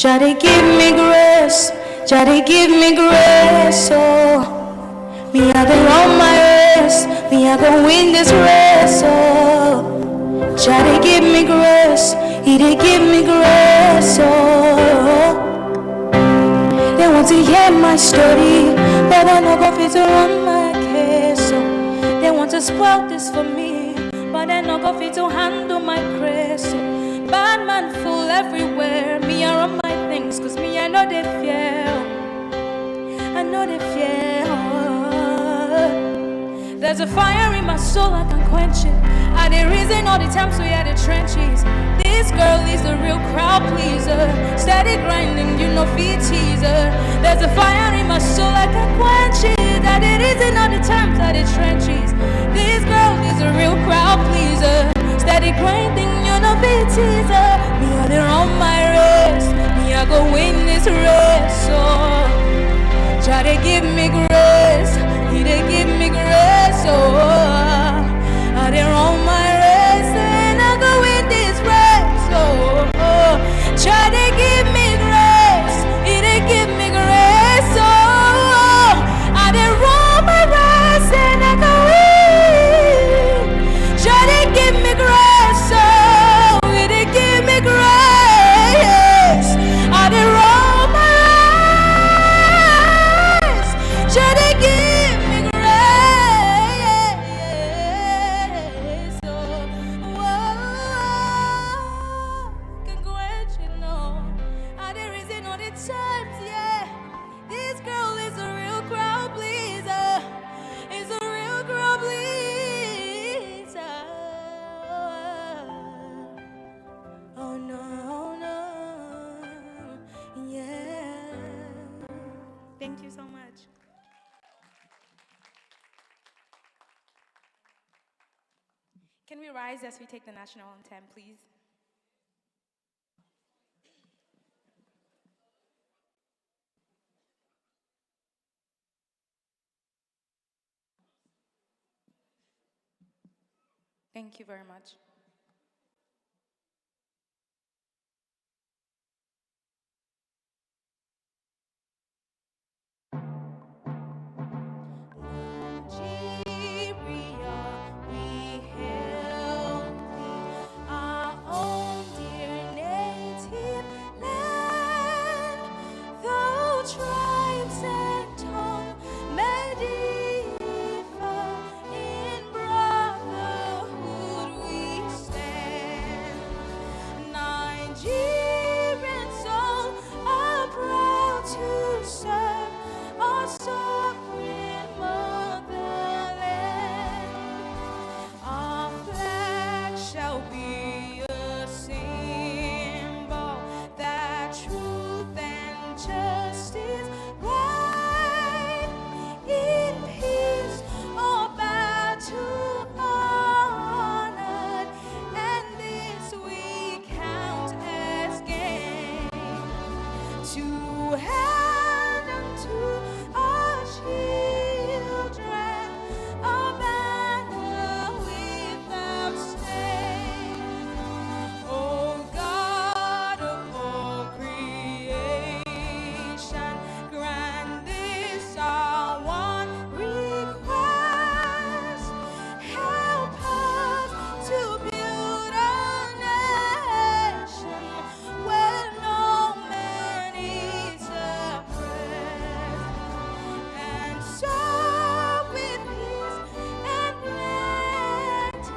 Jah they give me grace, Jah they give me grace, oh. Me I go run my race, me I go win this race, oh. Jah they give me grace, He they give me grace, oh. They want to hear my story, but I no go fit to run my case, so they want to spoil this for me, but I no go fit to handle my grace, so bad man fool everywhere, me I run my things, cause me I know they fear, I know they fear, there's a fire in my soul, I can quench it, I the reason all the times we had the trenches. This girl is the real crowd pleaser, steady grinding, you know feet teaser. There's a fire in my soul, I can quench it. That it isn't all the times at the trenches. This girl is a real crowd pleaser, steady grinding, you know feet teaser. Me I dey run my race, me I go win this race. So Jah dey give me grace, He dey give me grace. So I dey run my race and I go win this race. Oh, Jah they give me grace, He they give me grace. Oh, I dey run my race and I go win. Jah they give me grace, oh, He they give me grace. I dey run my race, Jah they give me grace. Oh, congratulations, I the reason all the times, yeah. This girl is a real crowd pleaser, is a real crowd pleaser. Oh no, no, yeah. Thank you so much. Can we rise as we take the national anthem, please? Thank you very much. Nigeria, we hail thee, our own dear native land. Though tribes and tongue may differ, in brotherhood we stand. Nigerians all are proud to serve our sovereign motherland. Our flag shall be a symbol that truth and justice reign in peace or battle honored, and this we count as gain. To hand unto our children a banner without stain. O God of all creation, grant this our one request. Help us to build a nation where no man is oppressed, and serve with peace and plenty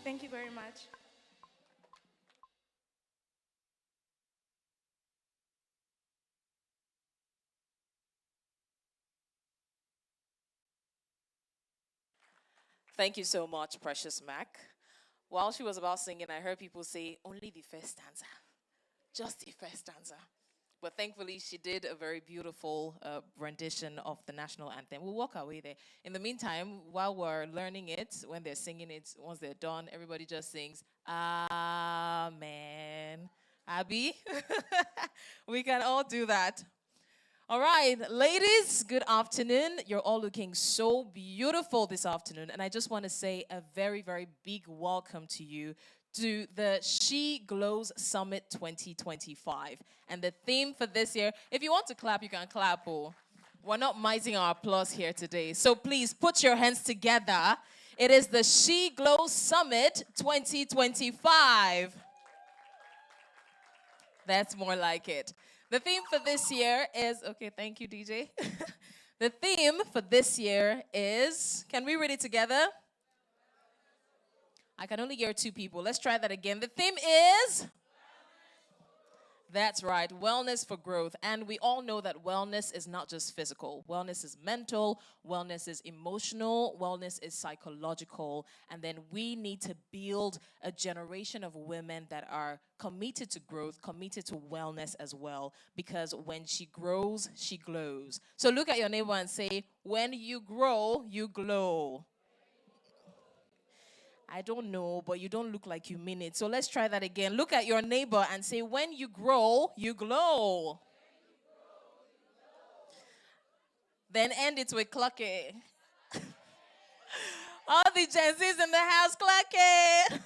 Thank you very much. Thank you so much, Precious Mac. While she was about singing, I heard people say, only the first stanza, just the first stanza. But thankfully, she did a very beautiful rendition of the national anthem. We'll walk our way there. In the meantime, while we're learning it, when they're singing it, once they're done, everybody just sings, Amen. Abby, we can all do that. All right, ladies, good afternoon. You're all looking so beautiful this afternoon. And I just want to say a very, very big welcome to you to the SHEglows Summit 2025. And the theme for this year, if you want to clap, you can clap. Oh. We're not mising our applause here today. So please put your hands together. It is the SHEglows Summit 2025. That's more like it. The theme for this year is, okay, thank you, DJ. The theme for this year is, can we read it together? I can only hear two people. Let's try that again. The theme is? That's right, wellness for growth. And we all know that wellness is not just physical. Wellness is mental, wellness is emotional, wellness is psychological. And then we need to build a generation of women that are committed to growth, committed to wellness as well. Because when she grows, she glows. So look at your neighbor and say, when you grow, you glow. I don't know, but you don't look like you mean it. So let's try that again. Look at your neighbor and say, when you grow, you glow. Then end it with clock it. All the Gen Zs in the house, clock it.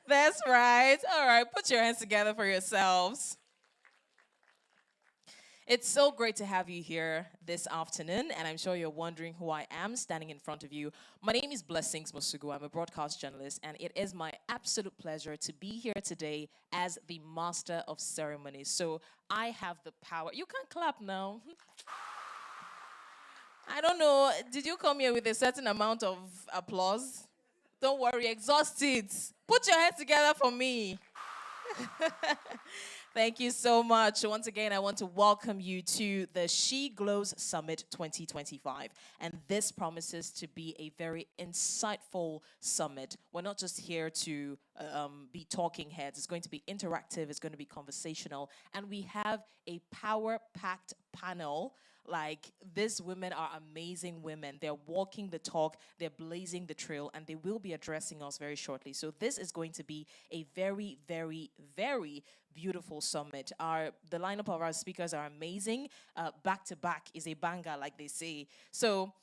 That's right. All right, put your hands together for yourselves. It's so great to have you here this afternoon, and I'm sure you're wondering who I am standing in front of you. My name is Blessings Musugu. I'm a broadcast journalist, and it is my absolute pleasure to be here today as the master of ceremonies. So I have the power. You can clap now. I don't know. Did you come here with a certain amount of applause? Don't worry, exhaust it. Put your head together for me. Thank you so much. Once again, I want to welcome you to the SHEglows Summit 2025. And this promises to be a very insightful summit. We're not just here to be talking heads. It's going to be interactive. It's going to be conversational. And we have a power-packed panel. Like, these women are amazing women. They're walking the talk, they're blazing the trail, and they will be addressing us very shortly. So this is going to be a very, very, very beautiful summit. The lineup of our speakers are amazing. Back to back is a banger, like they say. So,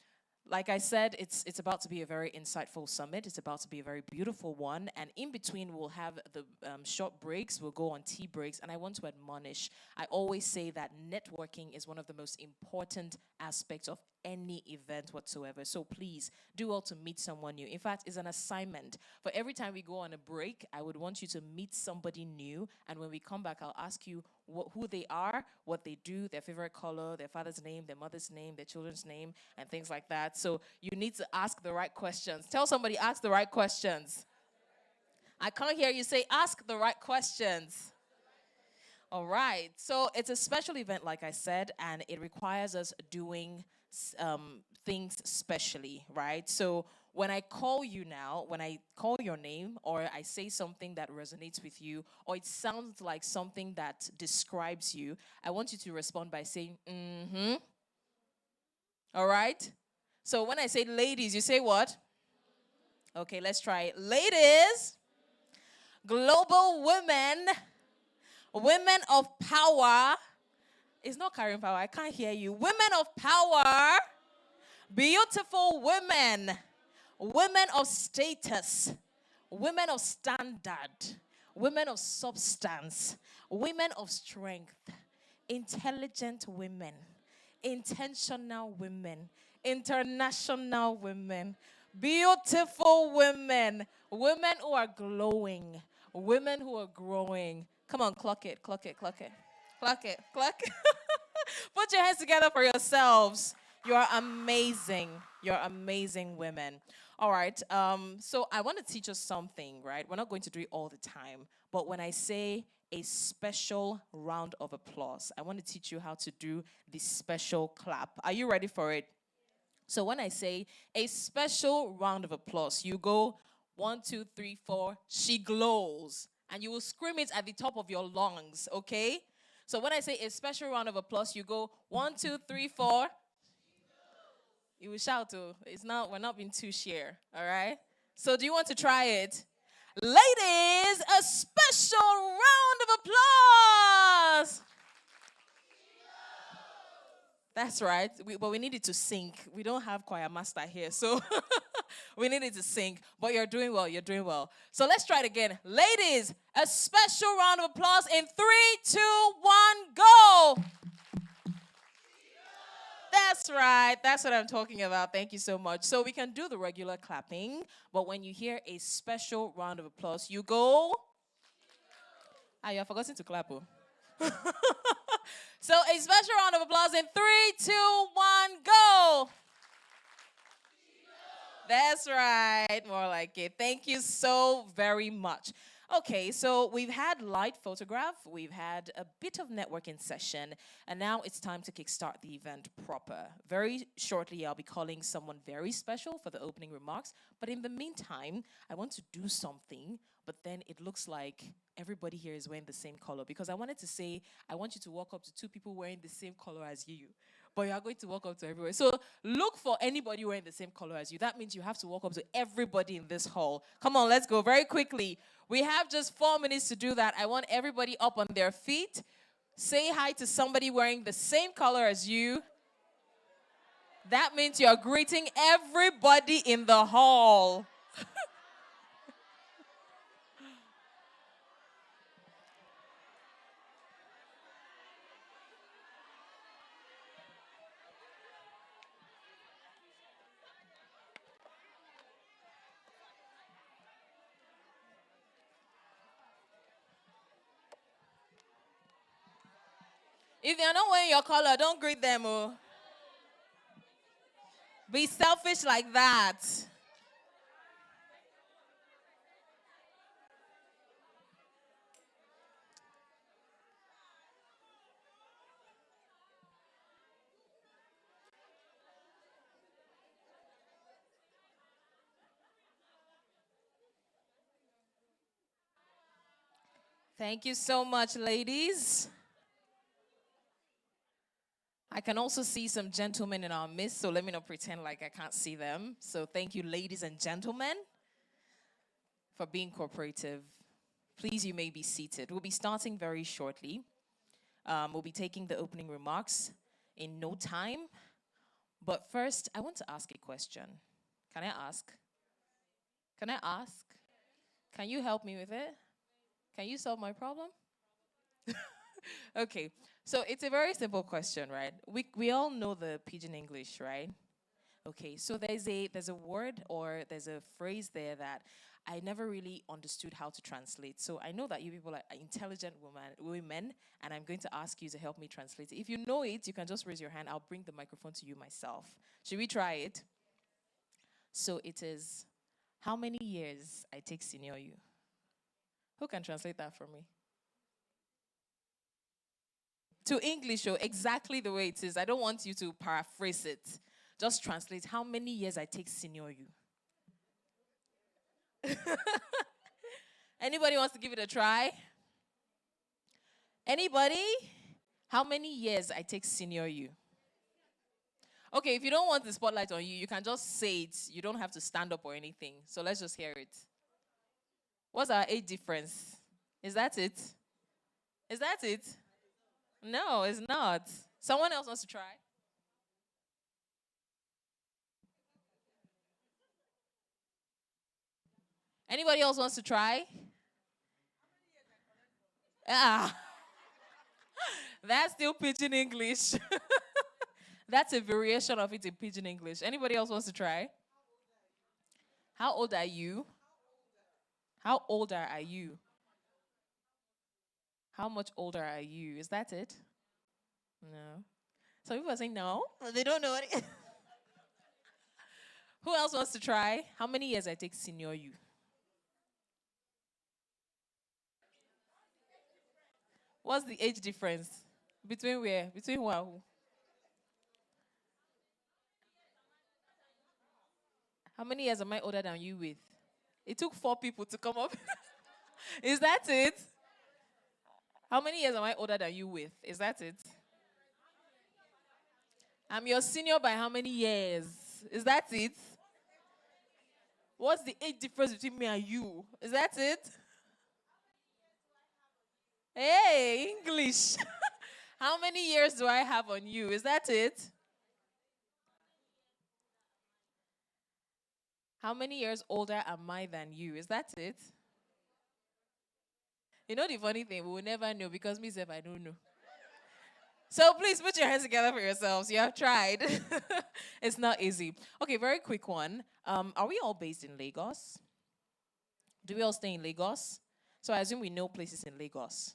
like I said, it's about to be a very insightful summit. It's about to be a very beautiful one. And in between, we'll have the short breaks. We'll go on tea breaks. And I want to admonish, I always say that networking is one of the most important aspects of any event whatsoever. So please do well to meet someone new. In fact, it's an assignment. For every time we go on a break, I would want you to meet somebody new. And when we come back, I'll ask you who they are, what they do, their favorite color, their father's name, their mother's name, their children's name, and things like that. So you need to ask the right questions. Tell somebody, ask the right questions. I can't hear you say, ask the right questions. All right. So it's a special event, like I said, and it requires us doing things specially, right? So when I call you now, when I call your name, or I say something that resonates with you, or it sounds like something that describes you, I want you to respond by saying, mm-hmm. All right? So when I say ladies, you say what? Okay, let's try it. Ladies, global women, women of power. It's not carrying power. I can't hear you. Women of power, beautiful women, women of status, women of standard, women of substance, women of strength, intelligent women, intentional women, international women, beautiful women, women who are glowing, women who are growing. Come on, clock it, clock it, clock it. Clock it, clock it. Put your hands together for yourselves. You are amazing. You're amazing women. All right. So I want to teach us something, right? We're not going to do it all the time. But when I say a special round of applause, I want to teach you how to do the special clap. Are you ready for it? So when I say a special round of applause, you go 1, 2, 3, 4, she glows. And you will scream it at the top of your lungs, okay? So when I say a special round of applause, you go 1, 2, 3, 4. You will shout, oh, we're not being too sheer, all right? So do you want to try it? Ladies, a special round of applause. That's right. But we need it to sync. We don't have choir master here, so we need it to sync. But you're doing well. You're doing well. So let's try it again. Ladies, a special round of applause in 3, 2, 1, go. That's right. That's what I'm talking about. Thank you so much. So we can do the regular clapping, but when you hear a special round of applause, you go. Ah, you're forgetting to clap. Oh. So a special round of applause in 3, 2, 1, go. That's right. More like it. Thank you so very much. Okay, so we've had light photograph, we've had a bit of networking session, and now it's time to kickstart the event proper. Very shortly, I'll be calling someone very special for the opening remarks, but in the meantime, I want to do something, but then it looks like everybody here is wearing the same color, because I wanted to say, I want you to walk up to 2 people wearing the same color as you. But you are going to walk up to everybody. So look for anybody wearing the same color as you. That means you have to walk up to everybody in this hall. Come on, let's go very quickly. We have just 4 minutes to do that. I want everybody up on their feet. Say hi to somebody wearing the same color as you. That means you're greeting everybody in the hall. If you're not wearing your color, don't greet them. Oh. Be selfish like that. Thank you so much, ladies. I can also see some gentlemen in our midst, so let me not pretend like I can't see them. So thank you, ladies and gentlemen, for being cooperative. Please, you may be seated. We'll be starting very shortly. We'll be taking the opening remarks in no time. But first, I want to ask a question. Can I ask? Can I ask? Can you help me with it? Can you solve my problem? Okay, so it's a very simple question, right? We all know the pidgin English, right? Okay, so there's a word or there's a phrase there that I never really understood how to translate. So I know that you people are intelligent women, and I'm going to ask you to help me translate it. If you know it, you can just raise your hand. I'll bring the microphone to you myself. Should we try it? So it is, how many years I take senior you? Who can translate that for me? To English, or exactly the way it is. I don't want you to paraphrase it. Just translate how many years I take senior you. Anybody wants to give it a try? Anybody? How many years I take senior you? Okay, if you don't want the spotlight on you, you can just say it. You don't have to stand up or anything. So let's just hear it. What's our age difference? Is that it? Is that it? No, it's not. Someone else wants to try? Anybody else wants to try? Ah, that's still pidgin English. That's a variation of it in pidgin English. Anybody else wants to try? How old are you? How older are you? How much older are you? Is that it? No. Some people are saying no. They don't know it. Who else wants to try? How many years I take senior you? What's the age difference? Between where? Between who and who? How many years am I older than you with? It took 4 people to come up. Is that it? How many years am I older than you with? Is that it? I'm your senior by how many years? Is that it? What's the age difference between me and you? Is that it? Hey, English. How many years do I have on you? Is that it? How many years older am I than you? Is that it? You know the funny thing, we will never know because myself, I don't know. So please put your hands together for yourselves. You have tried. It's not easy. Okay, very quick one. Are we all based in Lagos? Do we all stay in Lagos? So I assume we know places in Lagos.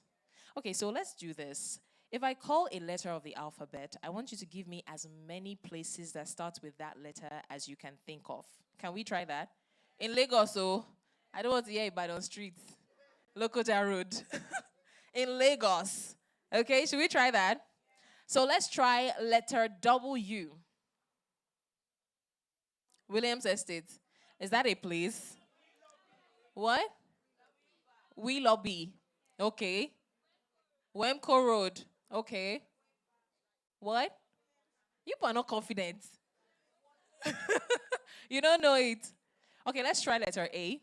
Okay, so let's do this. If I call a letter of the alphabet, I want you to give me as many places that start with that letter as you can think of. Can we try that? In Lagos, so I don't want to hear about on streets. Lokoja Road. In Lagos. Okay, should we try that? So let's try letter W. Williams Estate. Is that a place? What? Willoughby. Okay. Wemco Road. Okay. What? You are not confident. You don't know it. Okay, let's try letter A.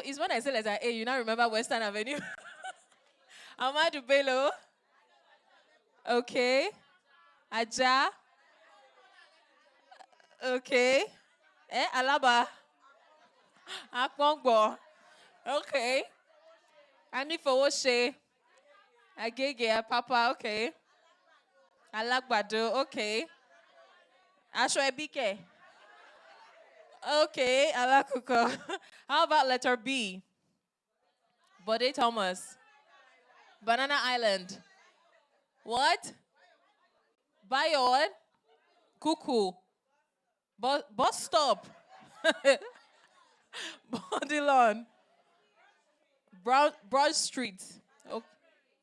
It's when I say letter A, you now remember Western Avenue. Amadu Bello. Okay. Aja. Okay. Alaba. Akpongbo. Okay. Anifowose. Agege. Papa. Okay. Alagbado. Okay. Ashwebike. Okay. Alakuko. How about letter B? Bode Thomas. Banana Island. What? Bayon. Cuckoo. Bus stop. Bodilon. Broad Street. Okay.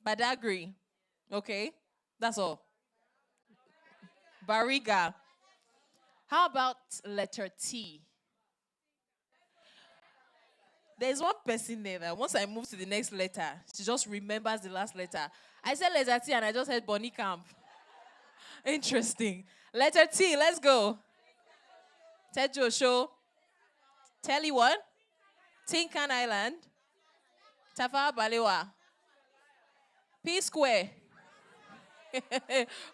Badagry. Okay. That's all. Bariga. How about letter T? There's one person there that once I move to the next letter, she just remembers the last letter. I said letter T and I just heard Bonnie Camp. Interesting. Letter T, let's go. Tejo Show. Tell you what? Tinkan Island. Tafawa Balewa. P Square.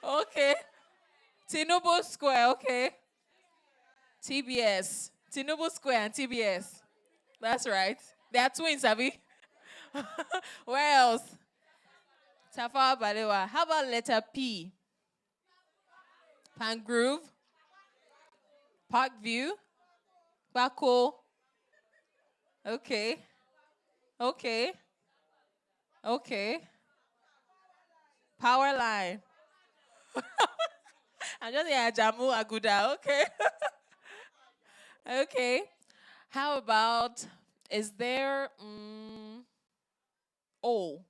Okay. Tinubu Square, okay. TBS. Tinubu Square and TBS. That's right. They are twins, Abby. Where else? Tafawa Balewa. How about letter P? Pangrove. Parkview. Bako. Okay. Okay. Okay. Power line. I'm just here, Jamu Aguda. Okay. Okay. How about, is there O?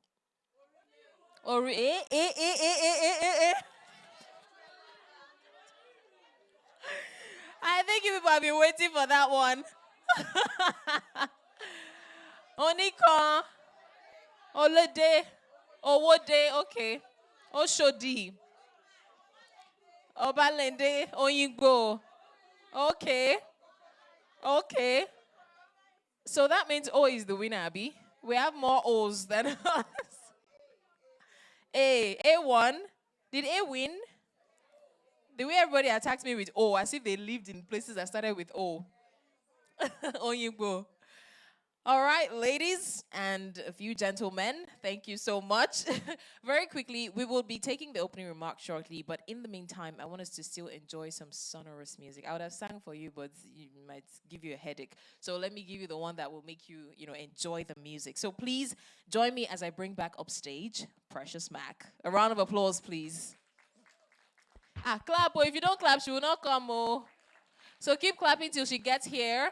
Or I think you people have been waiting for that one. Onikon. Olede. Owode. Okay. Oshodi. Obalende. Oyingbo. Okay. Okay. So that means O is the winner, Abby. We have more O's than us. A won. Did A win? The way everybody attacked me with O, as if they lived in places that started with O. Oyingbo. All right, ladies and a few gentlemen, thank you so much. Very quickly, we will be taking the opening remarks shortly, but in the meantime, I want us to still enjoy some sonorous music. I would have sang for you, but it might give you a headache. So let me give you the one that will make you, enjoy the music. So please join me as I bring back upstage Precious Mac. A round of applause, please. Clap. Oh, if you don't clap, she will not come. Oh. So keep clapping till she gets here.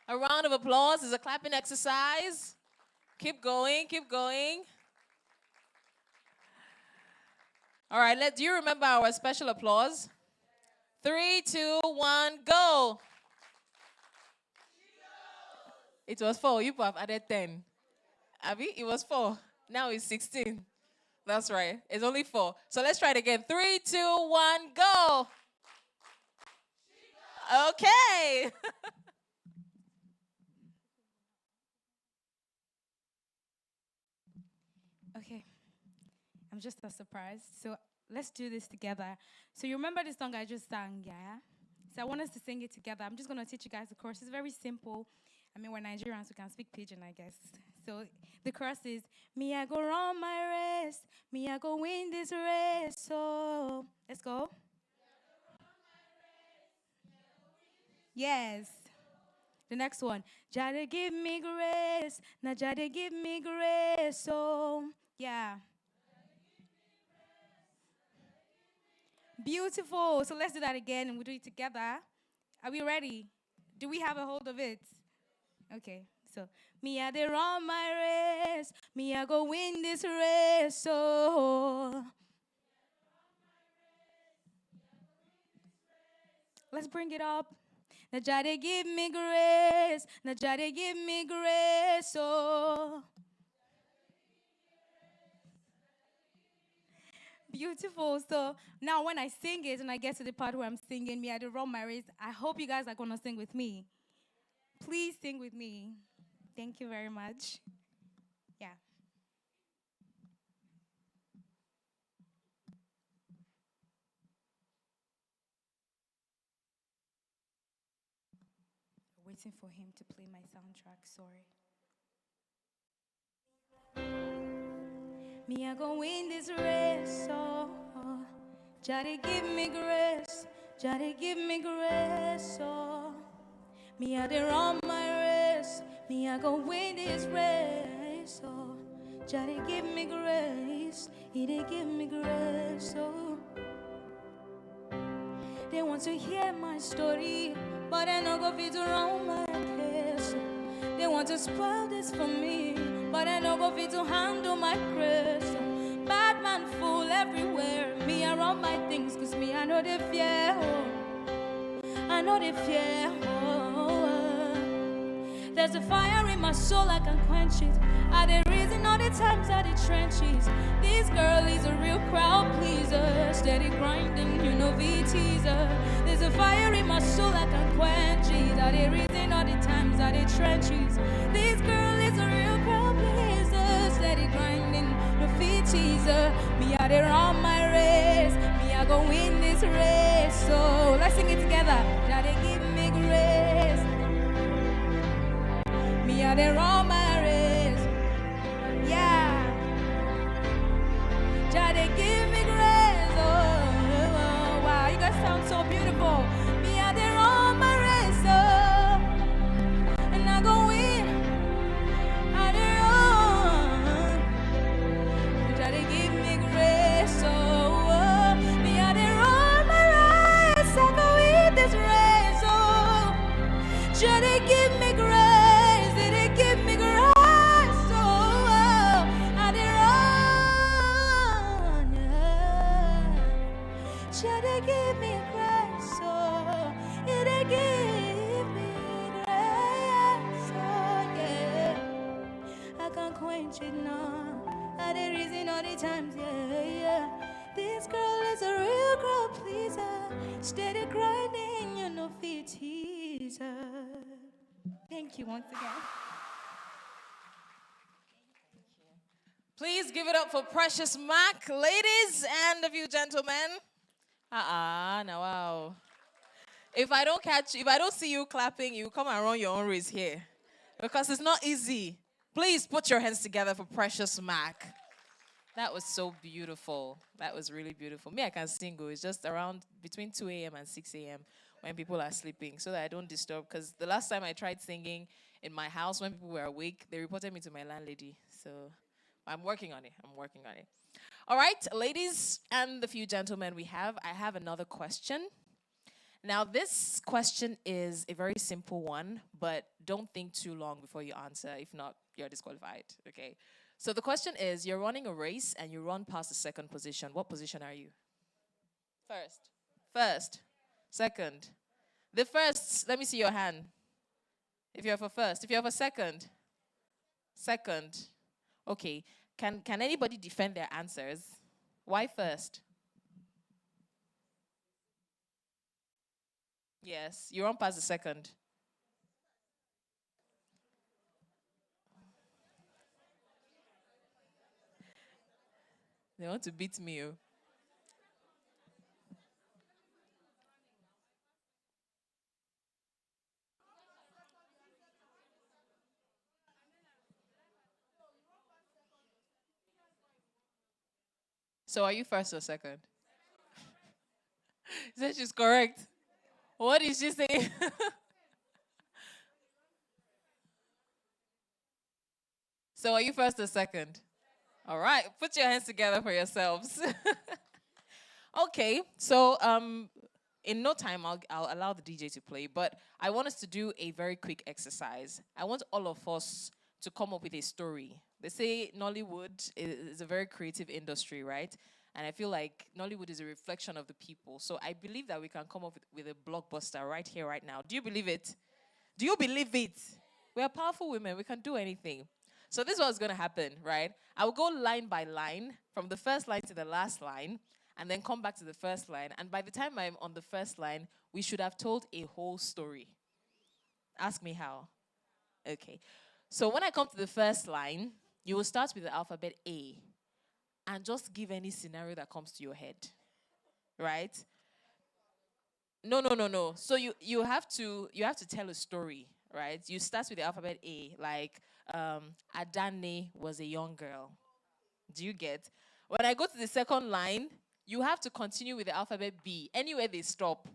A round of applause is a clapping exercise. Keep going, keep going. All right, do you remember our special applause? 3, 2, 1, go. It was 4. You have added 10. Abby, it was 4. Now it's 16. That's right. It's only 4. So let's try it again. 3, 2, 1, go. Okay. Okay. I'm just a surprise. So let's do this together. So you remember the song I just sang, yeah? So I want us to sing it together. I'm just going to teach you guys the chorus. It's very simple. I mean, we're Nigerians, we can speak pidgin, I guess. So the chorus is, me, I go run my race. Me, I go win this race. So let's go. Yes. The next one. Jada give me grace. Now Jada give me grace. So, yeah. Beautiful. So let's do that again and we'll do it together. Are we ready? Do we have a hold of it? Okay. So, me I dey run my race. Me I go win this race. So, let's bring it up. Now Jada give me grace. Now Jada give me grace. So, beautiful. So now when I sing it and I get to the part where I'm singing me, I do run my race. I hope you guys are gonna sing with me. Please sing with me. Thank you very much. Yeah. Waiting for him to play my soundtrack. Sorry. Me, I go win this race. Oh, Jada give me grace. Jada give me grace. Oh, me, I dey run my race. Me, I go win this race. Oh, Jada give me grace. He dey give me grace. Oh, they want to hear my story, but I no go fit to run my case. They want to spoil this for me, but I no go fit to handle my grace. Bad man fool everywhere. Me, I run my things, cause me, I know they fear. Oh. I know they fear. Oh. There's a fire in my soul, I can quench it. I dey reason all the times I the trenches. This girl is a real crowd pleaser. Steady grinding, you know, teaser. There's a fire in my soul, I can quench it. I dey reason all the times I the trenches. This girl is a real crowd pleaser. Steady grinding, no teaser. Me, I dey run my race. Me, I go win this race. So let's sing it together. Daddy, give me grace. Me, I dey run my race. Yeah. Jada, give me grace. Oh, wow, you guys sound so beautiful. Me, I dey run my race. Oh, and I go win. I dey run. Jada, give me grace. Oh, me, I dey run my race. I go win this race. Oh, Jada, give me grace. Give me grace, oh, I did run, yeah. Should give me grace, oh, it give me grace, oh, yeah. I can't quench it now. I did reason all the times, yeah, yeah. This girl is a real girl pleaser. Steady grinding, you know, fit teaser. Thank you once again. Please give it up for Precious Mac, ladies and a few gentlemen. Now wow. If I don't see you clapping, you come and run your own race here. Because it's not easy. Please put your hands together for Precious Mac. That was so beautiful. That was really beautiful. Me, I can sing. It's just around between 2 a.m. and 6 a.m. when people are sleeping so that I don't disturb. Because the last time I tried singing in my house when people were awake, they reported me to my landlady. So I'm working on it. All right, ladies and the few gentlemen I have another question. Now, this question is a very simple one, but don't think too long before you answer. If not, you're disqualified, okay? So the question is, you're running a race and you run past the second position. What position are you? First. Second. The first, let me see your hand. If you're for first. If you're for second. Okay. Can anybody defend their answers? Why first? Yes, you run past the second. They want to beat me. Oh. So are you first or second? She said she's correct. What did she say? So are you first or second? All right. Put your hands together for yourselves. Okay. So in no time I'll allow the DJ to play, but I want us to do a very quick exercise. I want all of us to come up with a story. They say Nollywood is a very creative industry, right? And I feel like Nollywood is a reflection of the people. So I believe that we can come up with a blockbuster right here, right now. Do you believe it? Do you believe it? We are powerful women. We can do anything. So this is what's going to happen, right? I will go line by line, from the first line to the last line, and then come back to the first line. And by the time I'm on the first line, we should have told a whole story. Ask me how. Okay. So when I come to the first line, you will start with the alphabet A and just give any scenario that comes to your head, right? No, no, no, no. So you have to tell a story, right? You start with the alphabet A, like Adane was a young girl. Do you get? When I go to the second line, you have to continue with the alphabet B. Anywhere they stop,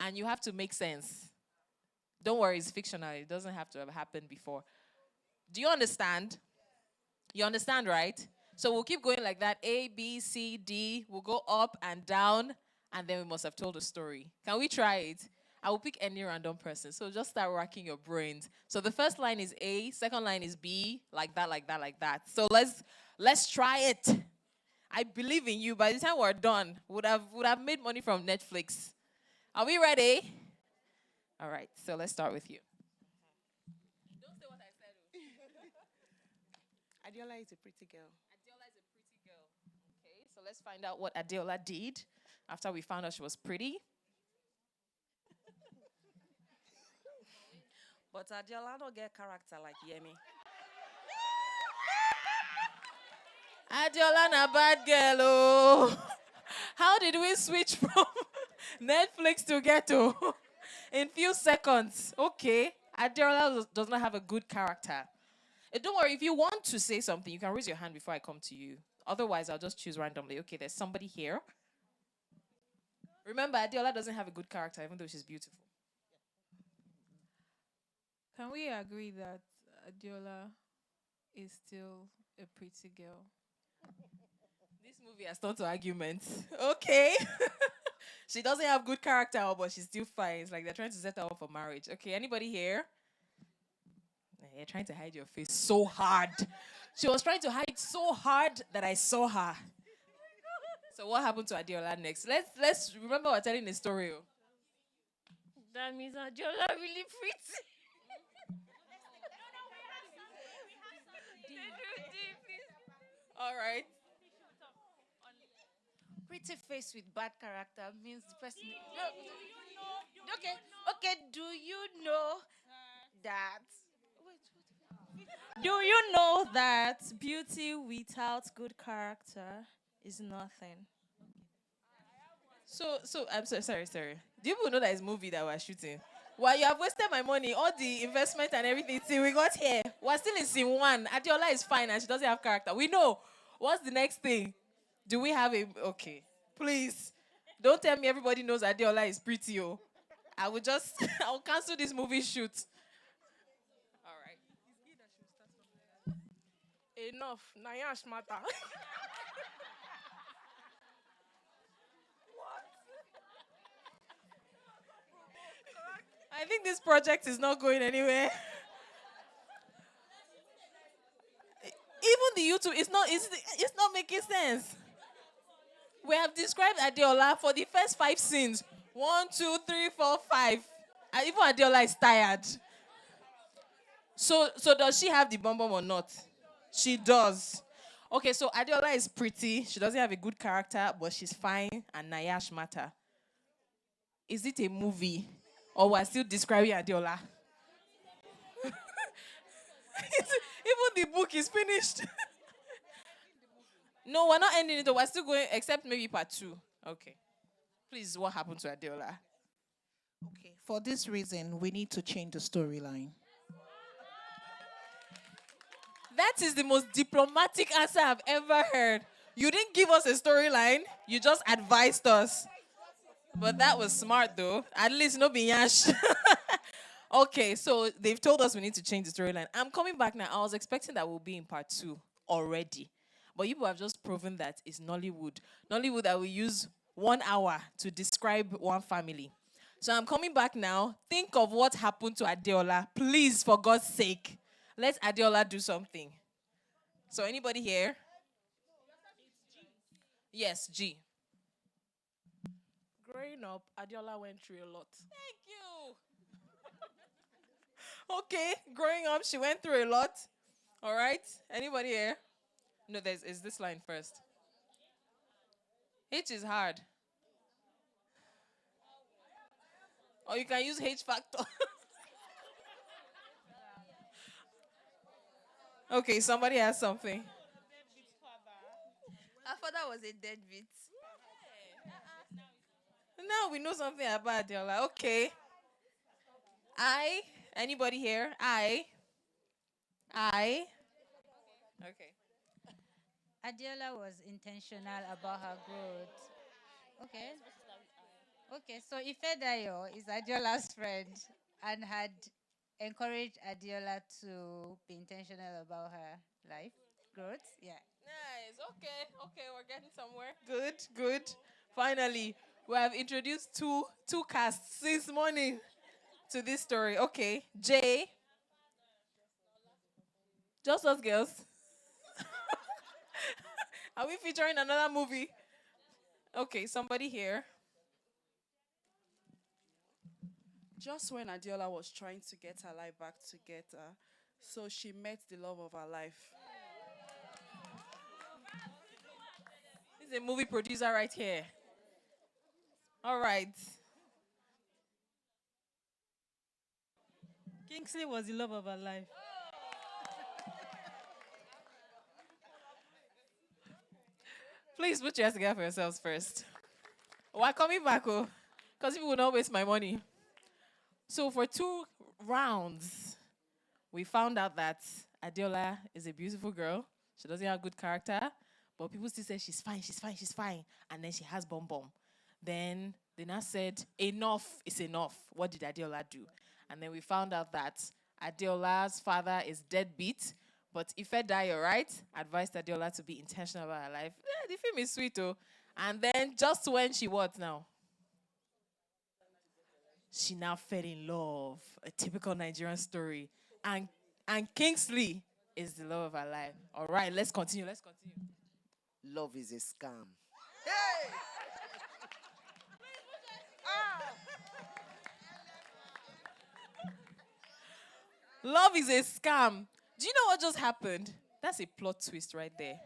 and you have to make sense. Don't worry, it's fictional. It doesn't have to have happened before. Do you understand? You understand, right? So we'll keep going like that. A, B, C, D. We'll go up and down, and then we must have told a story. Can we try it? I will pick any random person. So just start racking your brains. So the first line is A, second line is B, like that, like that, like that. So let's try it. I believe in you. By the time we're done, would have made money from Netflix. Are we ready? All right. So let's start with you. Don't say what I said. Adiola is a pretty girl. Adiola is a pretty girl. Okay, so let's find out what Adiola did after we found out she was pretty. But Adiola don't get character like Yemi. Adiola na bad girl, oh. How did we switch from Netflix to ghetto in few seconds? Okay, Adiola does not have a good character. Don't worry, if you want to say something, you can raise your hand before I come to you. Otherwise, I'll just choose randomly. Okay, there's somebody here. Remember, Adiola doesn't have a good character, even though she's beautiful. Can we agree that Adiola is still a pretty girl? This movie has turned to arguments. Okay. She doesn't have good character, but she's still fine. It's like they're trying to set her up for marriage. Okay, anybody here? You're trying to hide your face so hard. She was trying to hide so hard that I saw her. So what happened to Adiola next? Let's remember we're telling a story. Oh. That means Adiola really pretty. All right. Pretty face with bad character means the person. Okay, okay. Do you know that? Do you know that beauty without good character is nothing? So I'm so sorry. Do you people know that it's a movie that we're shooting? Well, you have wasted my money, all the investment and everything till we got here. We're still in scene one. Adiola is fine and she doesn't have character. We know. What's the next thing? Do we have a okay? Please. Don't tell me everybody knows Adiola is pretty, oh. I will just I'll cancel this movie shoot. All right. Enough. Nayash matter. I think this project is not going anywhere. Even the YouTube, it's not making sense. We have described Adiola for the first 5 scenes. 1, 2, 3, 4, 5. And even Adiola is tired. So does she have the bum bum or not? She does. Okay, so Adiola is pretty. She doesn't have a good character, but she's fine and Nayash matter. Is it a movie? Or we're still describing Adiola? Even the book is finished. No, we're not ending it. We're still going, except maybe part 2. Okay. Please, what happened to Adiola? Okay, for this reason, we need to change the storyline. That is the most diplomatic answer I've ever heard. You didn't give us a storyline, you just advised us. But that was smart though. At least no binyash. Okay, so they've told us we need to change the storyline. I'm coming back now. I was expecting that we'll be in part 2 already. But you have just proven that it's Nollywood. Nollywood that we use 1 hour to describe one family. So I'm coming back now. Think of what happened to Adeola. Please, for God's sake. Let Adeola do something. So anybody here? Yes, G. Growing up, Adiola went through a lot. Thank you. Okay, growing up, she went through a lot. All right. Anybody here? No, is this line first. H is hard. Or you can use H factor. Okay, somebody has something. Her father was a deadbeat. Now we know something about Adiola. Okay. Anybody here? I. Okay. Adiola was intentional about her growth. Okay. Okay, so Ifedayo is Adiola's friend and had encouraged Adiola to be intentional about her life growth. Yeah. Nice. Okay, we're getting somewhere. Good. Finally, we have introduced two casts since morning to this story. Okay, Jay. Just us girls. Are we featuring another movie? Okay, somebody here. Just when Adiola was trying to get her life back together, so she met the love of her life. This is a movie producer right here. All right. Kingsley was the love of her life. Please put your hands together for yourselves first. We're coming back, because people will not waste my money. So for 2 rounds, we found out that Adiola is a beautiful girl. She doesn't have good character, but people still say she's fine. And then she has bum. Then they now said, enough is enough. What did Adiola do? And then we found out that Adeola's father is deadbeat, but Ife Dayo, right, advised Adiola to be intentional about her life. The film is sweet, though. And then just when she what now? She now fell in love. A typical Nigerian story. And Kingsley is the love of her life. All right, let's continue. Love is a scam. Love is a scam. Do you know what just happened? That's a plot twist right there.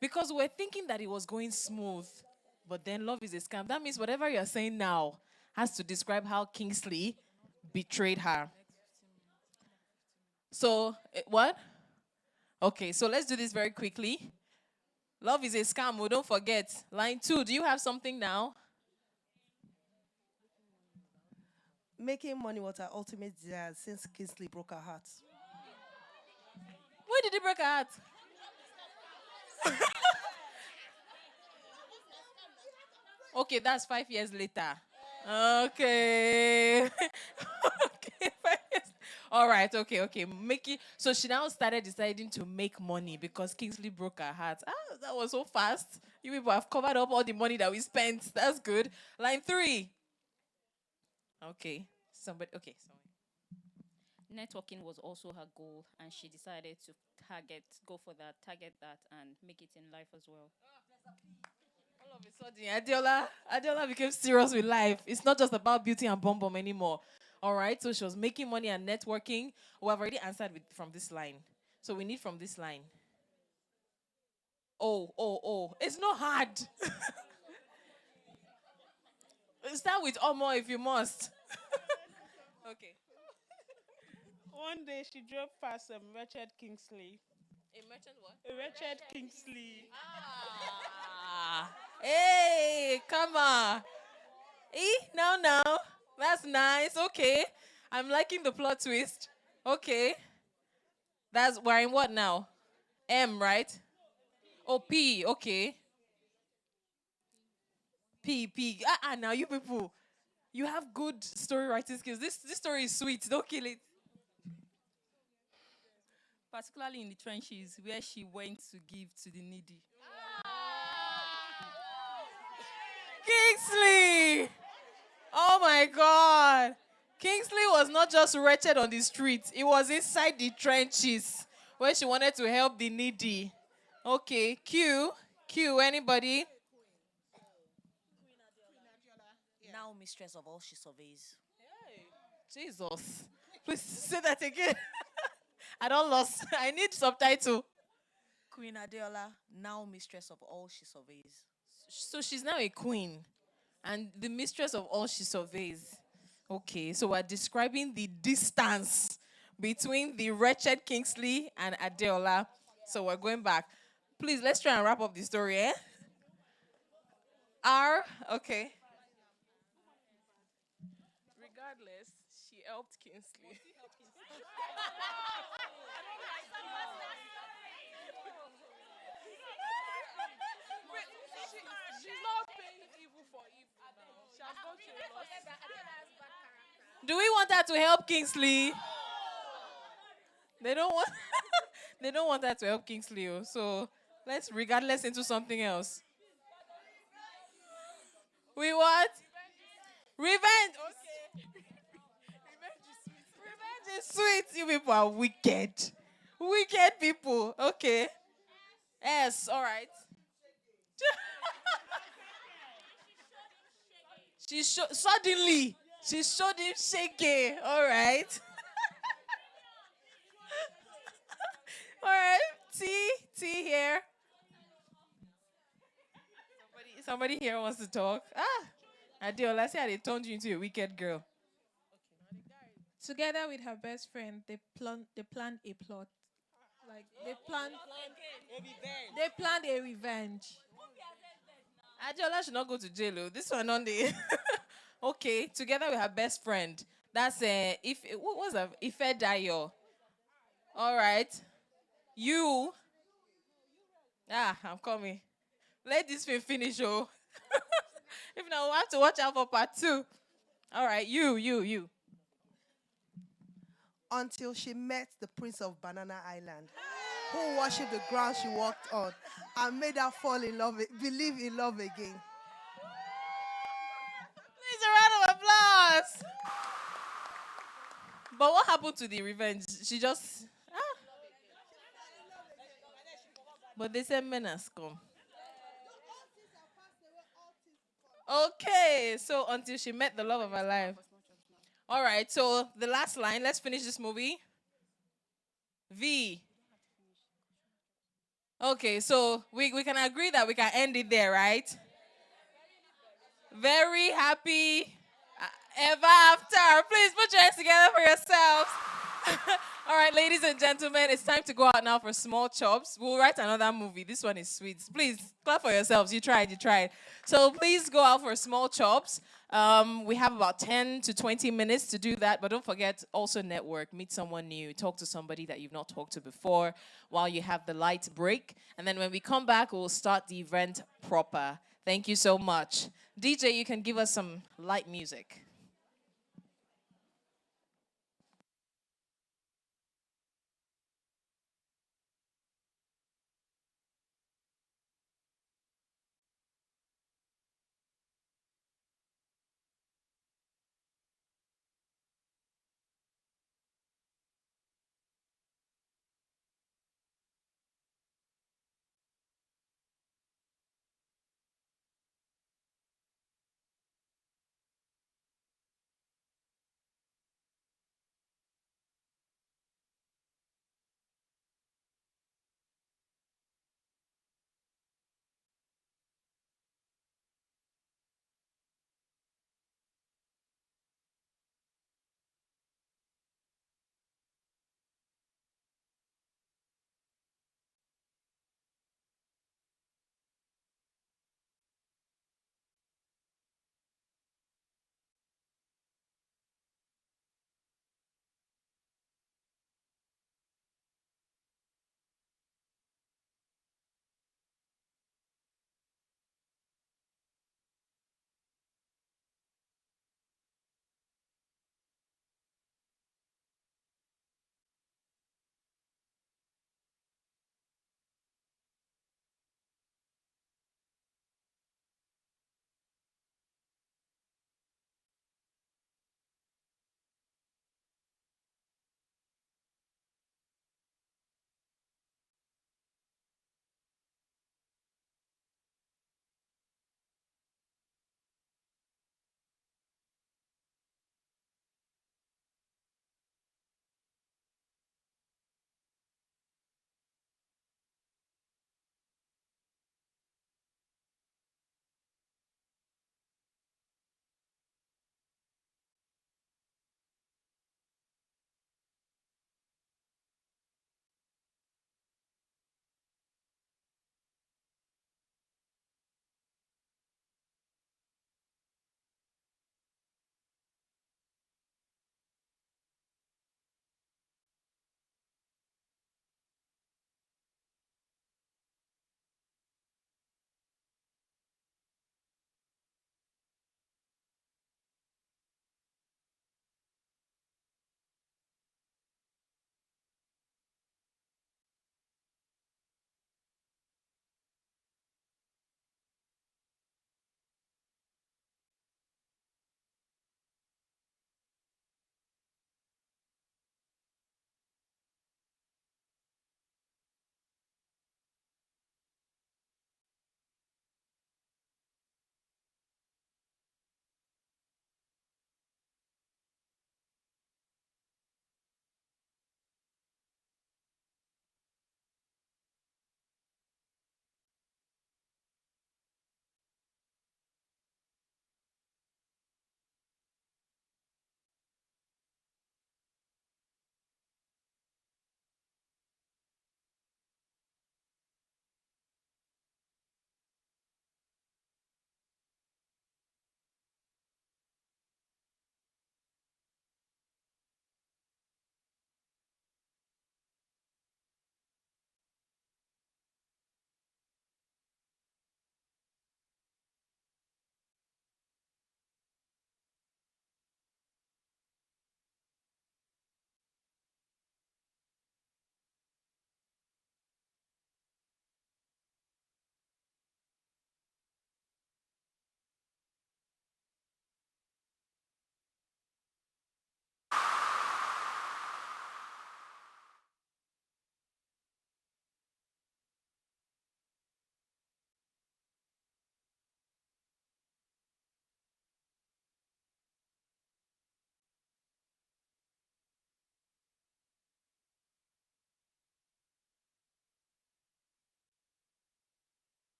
Because we're thinking that it was going smooth, but then love is a scam. That means whatever you're saying now has to describe how Kingsley betrayed her. So, what? Okay, so let's do this very quickly. Love is a scam. Well, don't forget. Line 2, do you have something now? Making money was her ultimate desire since Kingsley broke her heart. Where did he break her heart? Okay, that's 5 years later. Okay. Okay, 5 years. All right, okay. So she now started deciding to make money because Kingsley broke her heart. That was so fast. You people have covered up all the money that we spent. That's good. Line 3. Okay. Sorry. Networking was also her goal, and she decided to target that, and make it in life as well. All of a sudden, Adiola became serious with life. It's not just about beauty and bum anymore. All right, so she was making money and networking. We have already answered from this line. So we need from this line. Oh. It's not hard. Start with Omo if you must. Okay. One day she drove past wretched Kingsley. A merchant what? Richard Kingsley. Ah. Hey, come on. Now. That's nice. Okay. I'm liking the plot twist. Okay. We're in what now? M, right? Oh, P. Okay. P. Now you people. You have good story writing skills. This story is sweet. Don't kill it. Particularly in the trenches where she went to give to the needy. Kingsley! Oh my God. Kingsley was not just wretched on the streets, it was inside the trenches where she wanted to help the needy. Okay, Q, anybody? Now mistress of all she surveys. Jesus. Please say that again. I don't lost. I need subtitle. Queen Adeola, now mistress of all she surveys. So she's now a queen and the mistress of all she surveys. Okay, so we're describing the distance between the wretched Kingsley and Adeola. So we're going back. Please, let's try and wrap up the story, eh? R, okay. Regardless, she helped Kingsley. She's not paying evil for evil now. She has gone through a lot. Do we want her to help Kingsley? They don't want they don't want her to help Kingsley. Oh. So let's regardless into something else. We what? Revenge. Okay. Revenge is sweet. You people are wicked. Wicked people. Okay. Yes, all right. Suddenly she showed him shaky. All right. All right. T here. Somebody here wants to talk. Adiola, say they turned you into a wicked girl. Together with her best friend, they planned a plot. Like they planned a revenge. Adiola should not go to jail. Oh. This one on the okay. Together with her best friend. That's if what was that? Ife Dayo. All right. You. I'm coming. Let this film finish, oh. If not, we'll have to watch out for part 2. All right, you. Until she met the Prince of Banana Island, who worshipped the ground she walked on and made her fall in love, believe in love again. Please, a round of applause. But what happened to the revenge? She just. But they said men has come. Okay, so until she met the love of her life. All right, so the last line, let's finish this movie. V. Okay, so we can agree that we can end it there, right? Very happy ever after. Please put your hands together for yourselves. All right, ladies and gentlemen, it's time to go out now for small chops. We'll write another movie. This one is sweet. Please clap for yourselves. You tried. So please go out for small chops. We have about 10 to 20 minutes to do that, but don't forget also network, meet someone new, talk to somebody that you've not talked to before while you have the light break. And then when we come back, we'll start the event proper. Thank you so much. DJ, you can give us some light music.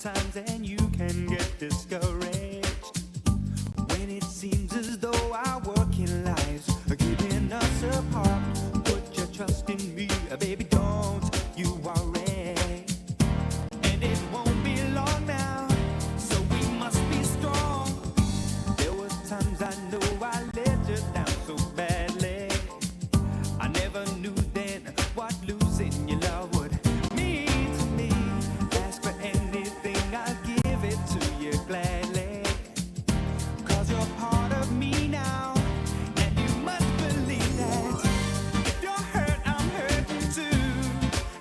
times and you can get discouraged when it seems as though our working lives are keeping us apart. Put your trust in me, baby, don't you worry. And it won't be long now, so we must be strong. There was times I know I let you down so badly. I never knew then what losing your love would mean to me. Ask for anything, I'll give it to you gladly. 'Cause you're part of me now, and you must believe that. If you're hurt, I'm hurting too,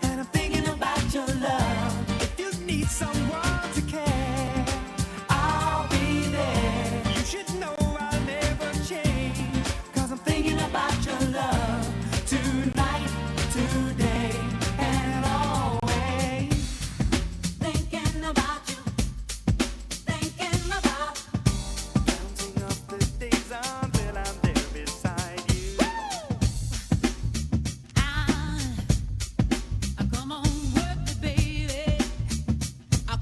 and I'm thinking about your love. If you need someone to care, I'll be there. You should know I'll never change, 'cause I'm thinking about your love tonight, today, and always. Thinking about you, thinking about, counting up the days until I'm there beside you. Come on, work me, baby.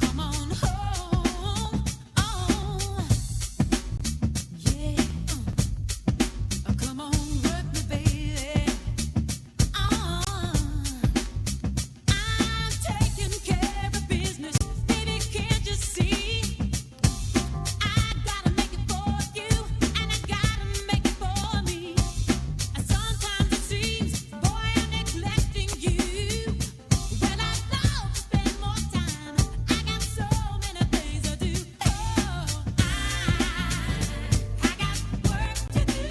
Come on home. Oh, yeah. Come on, work me, baby. I'm taking care of business, baby. Can't you see? I gotta make it for you, and I gotta make it for me. And sometimes it seems, boy, I'm neglecting you. When I love to spend more time, I got so many things to do. Oh, I got work to do.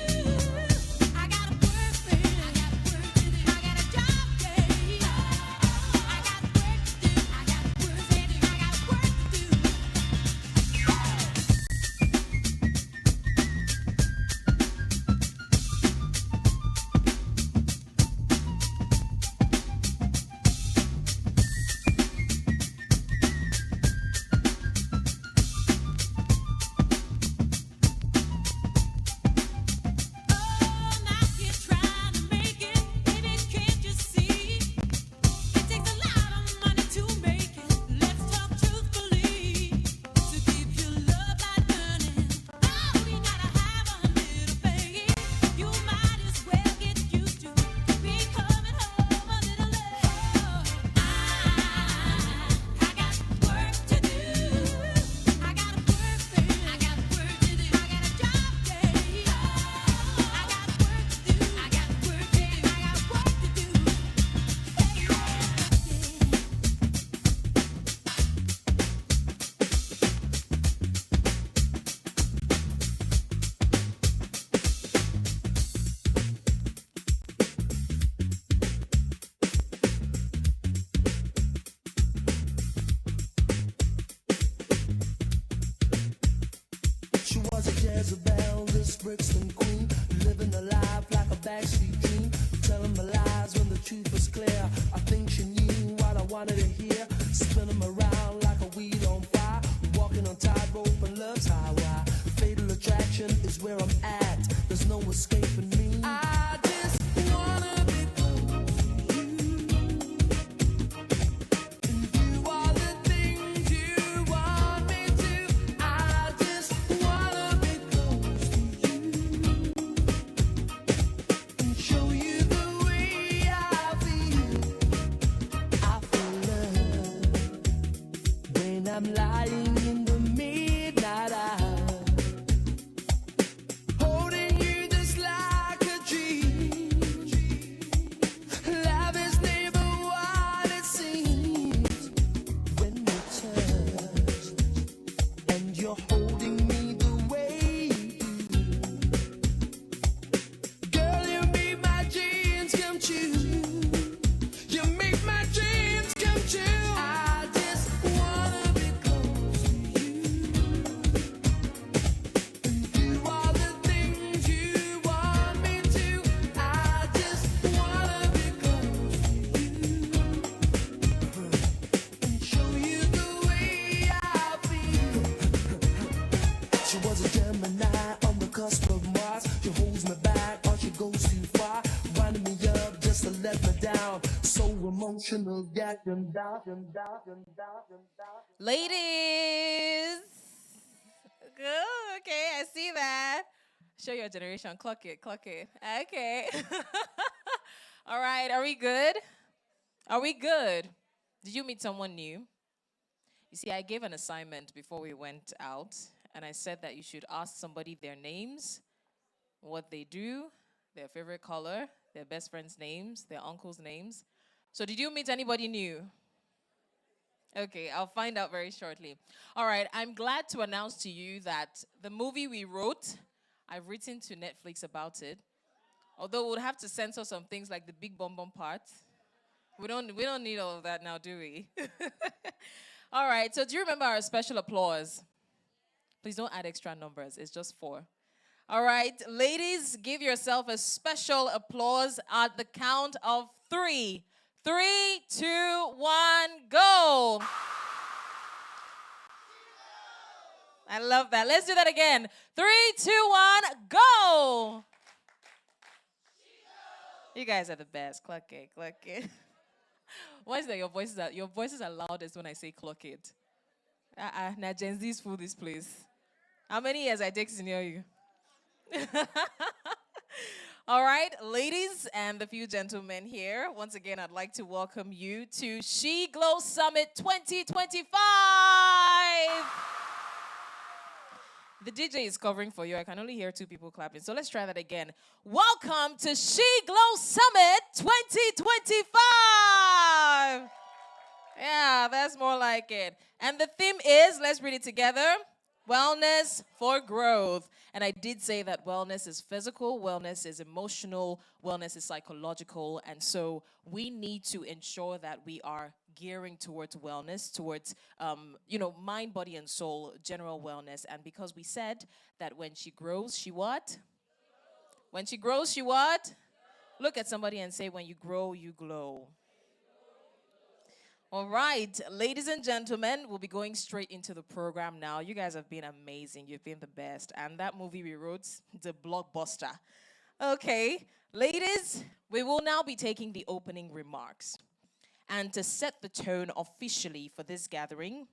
I gotta work, baby. I got work to do. I got a job, baby. I got work to do. I got work, baby. I got work to do. Now you're trying to make it, baby. Can't you see? It takes a lot of money to make it. Let's talk truthfully. To keep your love light burning, oh, we gotta have a little faith. You might as well get used to me coming home a little late. I got work to do. I gotta work, baby. I got work to do. I got a job, baby. I got work to do. I got work, baby. I got work to do. She was a Jezebel, this Brixton queen, living a life like a backstreet dream, telling my lies when the truth was clear. I think she knew what I wanted to hear, spinning around like a wheel on fire, walking on tightrope and love's highway. Fatal attraction is where I'm at, there's no escaping me. I just wanna be close to you, and do all the things you want me to. I just wanna be close to you, and show you the way I feel. I feel love when I'm lying in the midnight hour, holding you just like a dream. Love is never what it seems when we're touched, and you're holding me the way you do. Girl, you make my dreams come true. You make my dreams come true. I just wanna be close to you, and do all the things you want me to. I just wanna be close to you, and show you the way I feel. She was a Gemini on the cusp of Mars. She holds me back or she goes too far, winding me up just to let me down. So emotional, got them down. Ladies. Good. Okay, I see that. Show your generation. Clock it. Clock it. Okay. All right. Are we good? Are we good? Did you meet someone new? You see, I gave an assignment before we went out, and I said that you should ask somebody their names, what they do, their favorite color, their best friends' names, their uncles' names. So, did you meet anybody new? Okay, I'll find out very shortly. All right, I'm glad to announce to you that the movie we wrote, I've written to Netflix about it. Although we'll have to censor some things like the big bomb bomb part. We don't need all of that now, do we? All right, so do you remember our special applause? Please don't add extra numbers, it's just 4. All right, ladies, give yourself a special applause at the count of 3. 3, 2, 1, go. I love that. Let's do that again. 3, 2, 1, go. You guys are the best. Clock it, clock it. Why is that your voices are loudest when I say clock it? Now Gen Z's full this place. How many years I take to know you? All right, ladies and the few gentlemen here, once again, I'd like to welcome you to SHEglows Summit 2025. The DJ is covering for you. I can only hear 2 people clapping. So let's try that again. Welcome to SHEglows Summit 2025. Yeah, that's more like it. And the theme is, let's read it together, wellness for growth. And I did say that wellness is physical, wellness is emotional, wellness is psychological. And so we need to ensure that we are gearing towards wellness, towards, mind, body, and soul, general wellness. And because we said that when she grows, she what? When she grows, she what? Look at somebody and say, when you grow, you glow. All right, ladies and gentlemen, we'll be going straight into the program now. You guys have been amazing. You've been the best. And that movie we wrote, the blockbuster. Okay, ladies, we will now be taking the opening remarks. And to set the tone officially for this gathering,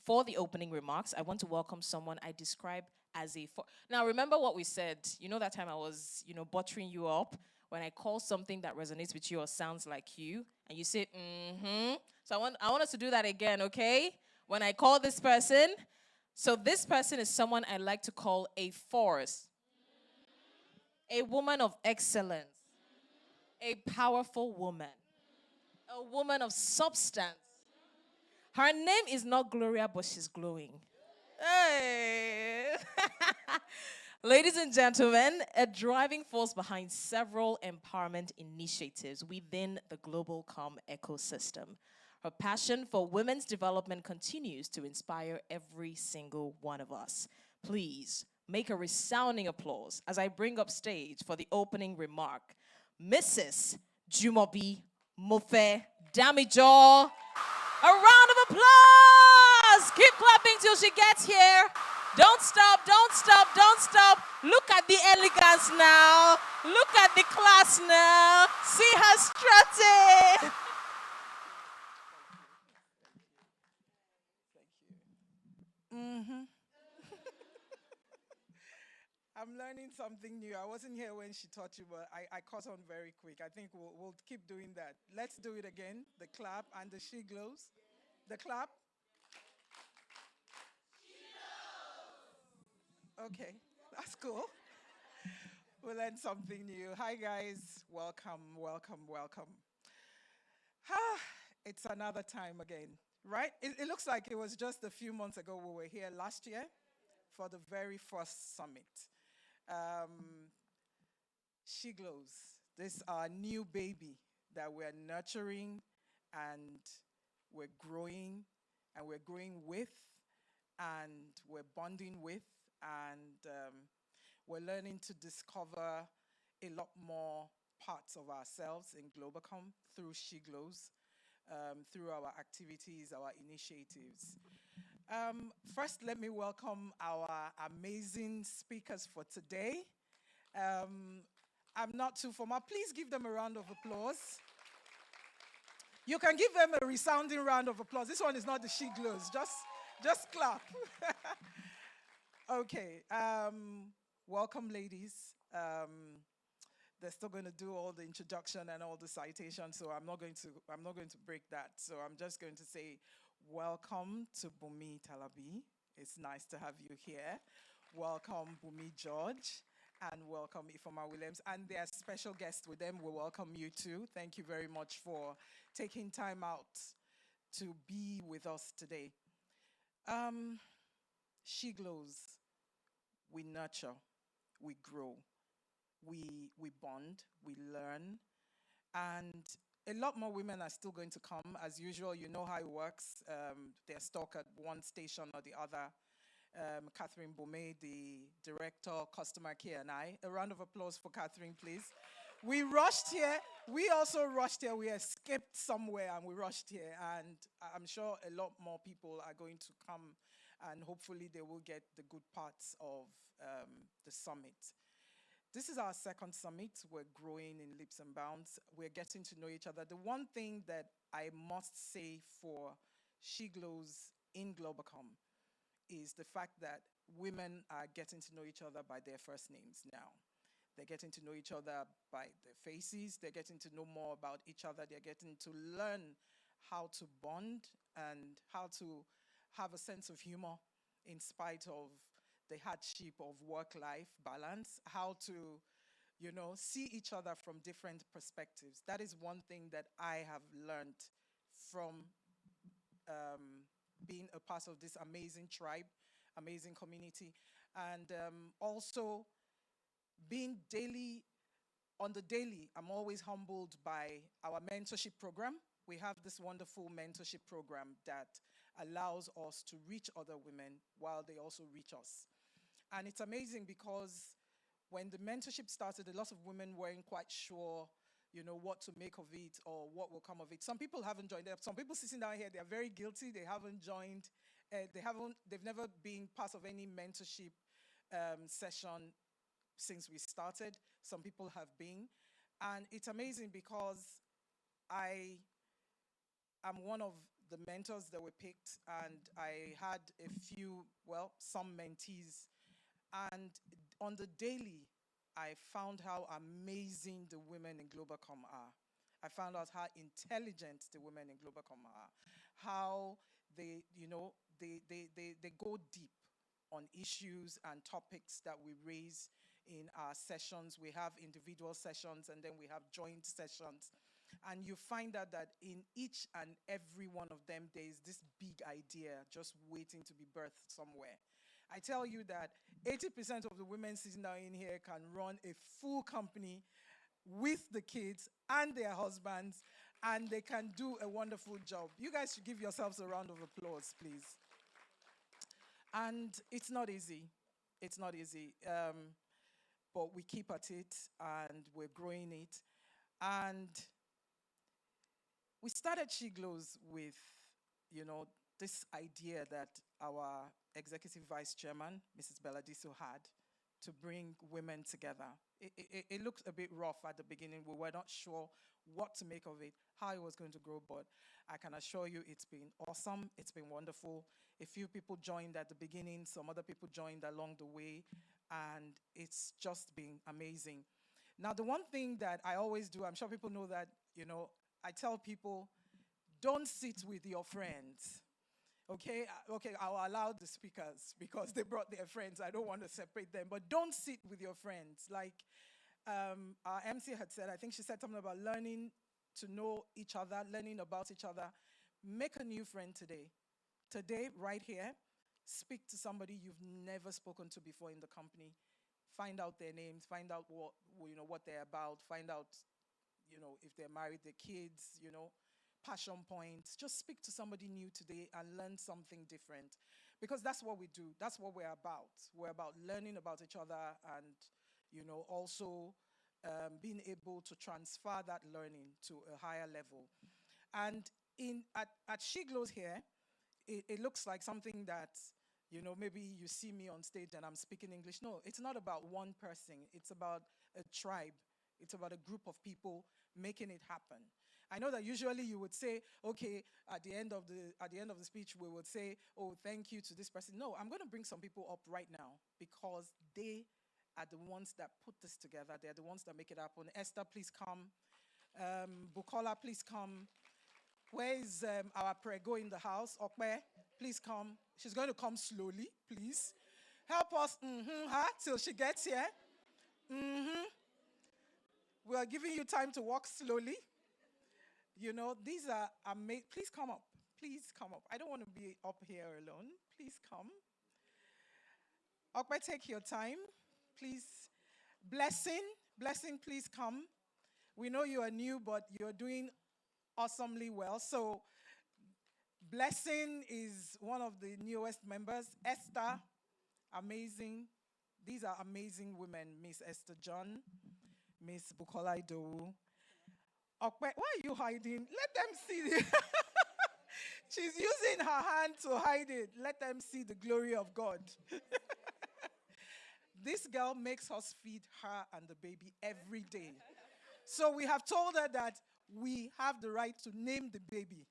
for the opening remarks, I want to welcome someone I describe as a... Now, remember what we said. You know that time I was, buttering you up? When I call something that resonates with you or sounds like you, and you say, mm-hmm. So I want us to do that again, okay? When I call this person, so this person is someone I like to call a force, a woman of excellence, a powerful woman, a woman of substance. Her name is not Gloria, but she's glowing. Hey! Ladies and gentlemen, a driving force behind several empowerment initiatives within the Global Com ecosystem. Her passion for women's development continues to inspire every single one of us. Please make a resounding applause as I bring up stage for the opening remark, Mrs. Jumobi Mofe Damijo. A round of applause! Keep clapping till she gets here. Don't stop, don't stop, don't stop. Look at the elegance now. Look at the class now. See her strutting. I'm learning something new. I wasn't here when she taught you, but I caught on very quick. I think we'll keep doing that. Let's do it again. The clap and the SHEglows. The clap. Okay, that's cool. We learned something new. Hi, guys. Welcome, welcome, welcome. It's another time again, right? It looks like it was just a few months ago we were here last year for the very first summit. SHEglows, this is our new baby that we're nurturing and we're growing with and we're bonding with and we're learning to discover a lot more parts of ourselves in Globacom through SHEglows, through our activities, our initiatives. First, let me welcome our amazing speakers for today. I'm not too formal. Please give them a round of applause. You can give them a resounding round of applause. This one is not the SHEglows. Just clap. Okay. Welcome, ladies. They're still going to do all the introduction and all the citations, so I'm not going to break that. So I'm just going to say, welcome to Bumi Talabi. It's nice to have you here. Welcome, Bumi George, and welcome Ifoma Williams, and their special guest with them. We welcome you too. Thank you very much for taking time out to be with us today. SHEglows. We nurture, we grow, we bond, we learn, and a lot more women are still going to come. As usual, you know how it works. They're stuck at one station or the other. Catherine Bome, the director, customer care, and I. A round of applause for Catherine, please. We rushed here. We also rushed here. We escaped somewhere and we rushed here. And I'm sure a lot more people are going to come, and hopefully they will get the good parts of the summit. This is our second summit. We're growing in leaps and bounds. We're getting to know each other. The one thing that I must say for SHEglows in Globacom is the fact that women are getting to know each other by their first names now. They're getting to know each other by their faces. They're getting to know more about each other. They're getting to learn how to bond and how to have a sense of humor in spite of the hardship of work-life balance, how to, see each other from different perspectives. That is one thing that I have learned from being a part of this amazing tribe, amazing community, and also being on the daily, I'm always humbled by our mentorship program. We have this wonderful mentorship program that allows us to reach other women while they also reach us. And it's amazing because when the mentorship started, a lot of women weren't quite sure, what to make of it or what will come of it. Some people haven't joined. There are some people sitting down here, they are very guilty. They haven't joined. They've never been part of any mentorship session since we started. Some people have been. And it's amazing because I am one of the mentors that were picked, and I had some mentees. And on the daily, I found how amazing the women in Globacom are. I found out how intelligent the women in Globacom are, how they go deep on issues and topics that we raise in our sessions. We have individual sessions and then we have joint sessions. And you find out that in each and every one of them, there is this big idea just waiting to be birthed somewhere. I tell you that 80% of the women sitting down in here can run a full company with the kids and their husbands, and they can do a wonderful job. You guys should give yourselves a round of applause, please. And it's not easy. It's not easy. But we keep at it, and we're growing it. And we started SHEglows with, this idea that our executive vice chairman, Mrs. Beladiso, had to bring women together. It looked a bit rough at the beginning. We were not sure what to make of it, how it was going to grow, but I can assure you it's been awesome. It's been wonderful. A few people joined at the beginning, some other people joined along the way, and it's just been amazing. Now, the one thing that I always do, I'm sure people know that, I tell people, don't sit with your friends. Okay, I'll allow the speakers because they brought their friends. I don't want to separate them, but don't sit with your friends. Like our MC had said, I think she said something about learning to know each other, learning about each other. Make a new friend today. Today, right here, speak to somebody you've never spoken to before in the company. Find out their names, find out what they're about, find out, if they're married, their kids, passion points. Just speak to somebody new today and learn something different. Because that's what we do. That's what we're about. We're about learning about each other and, also being able to transfer that learning to a higher level. And at SHEglows here, it looks like something that, maybe you see me on stage and I'm speaking English. No, it's not about one person. It's about a tribe. It's about a group of people making it happen. I know that usually you would say, okay, at the end of the speech, we would say, oh, thank you to this person. No, I'm going to bring some people up right now because they are the ones that put this together. They're the ones that make it happen. Esther, please come. Bukola, please come. Where is our prego in the house? Okpe, please come. She's going to come slowly, please. Help us her till she gets here. We are giving you time to walk slowly. You know, these are amazing. Please come up. Please come up. I don't want to be up here alone. Please come. Okpe, take your time. Please. Blessing, please come. We know you are new, but you're doing awesomely well. So, Blessing is one of the newest members. Esther, amazing. These are amazing women. Miss Esther John, Miss Bukola Idowu. Okpe, why are you hiding? Let them see it. She's using her hand to hide it. Let them see the glory of God. This girl makes us feed her and the baby every day. So we have told her that we have the right to name the baby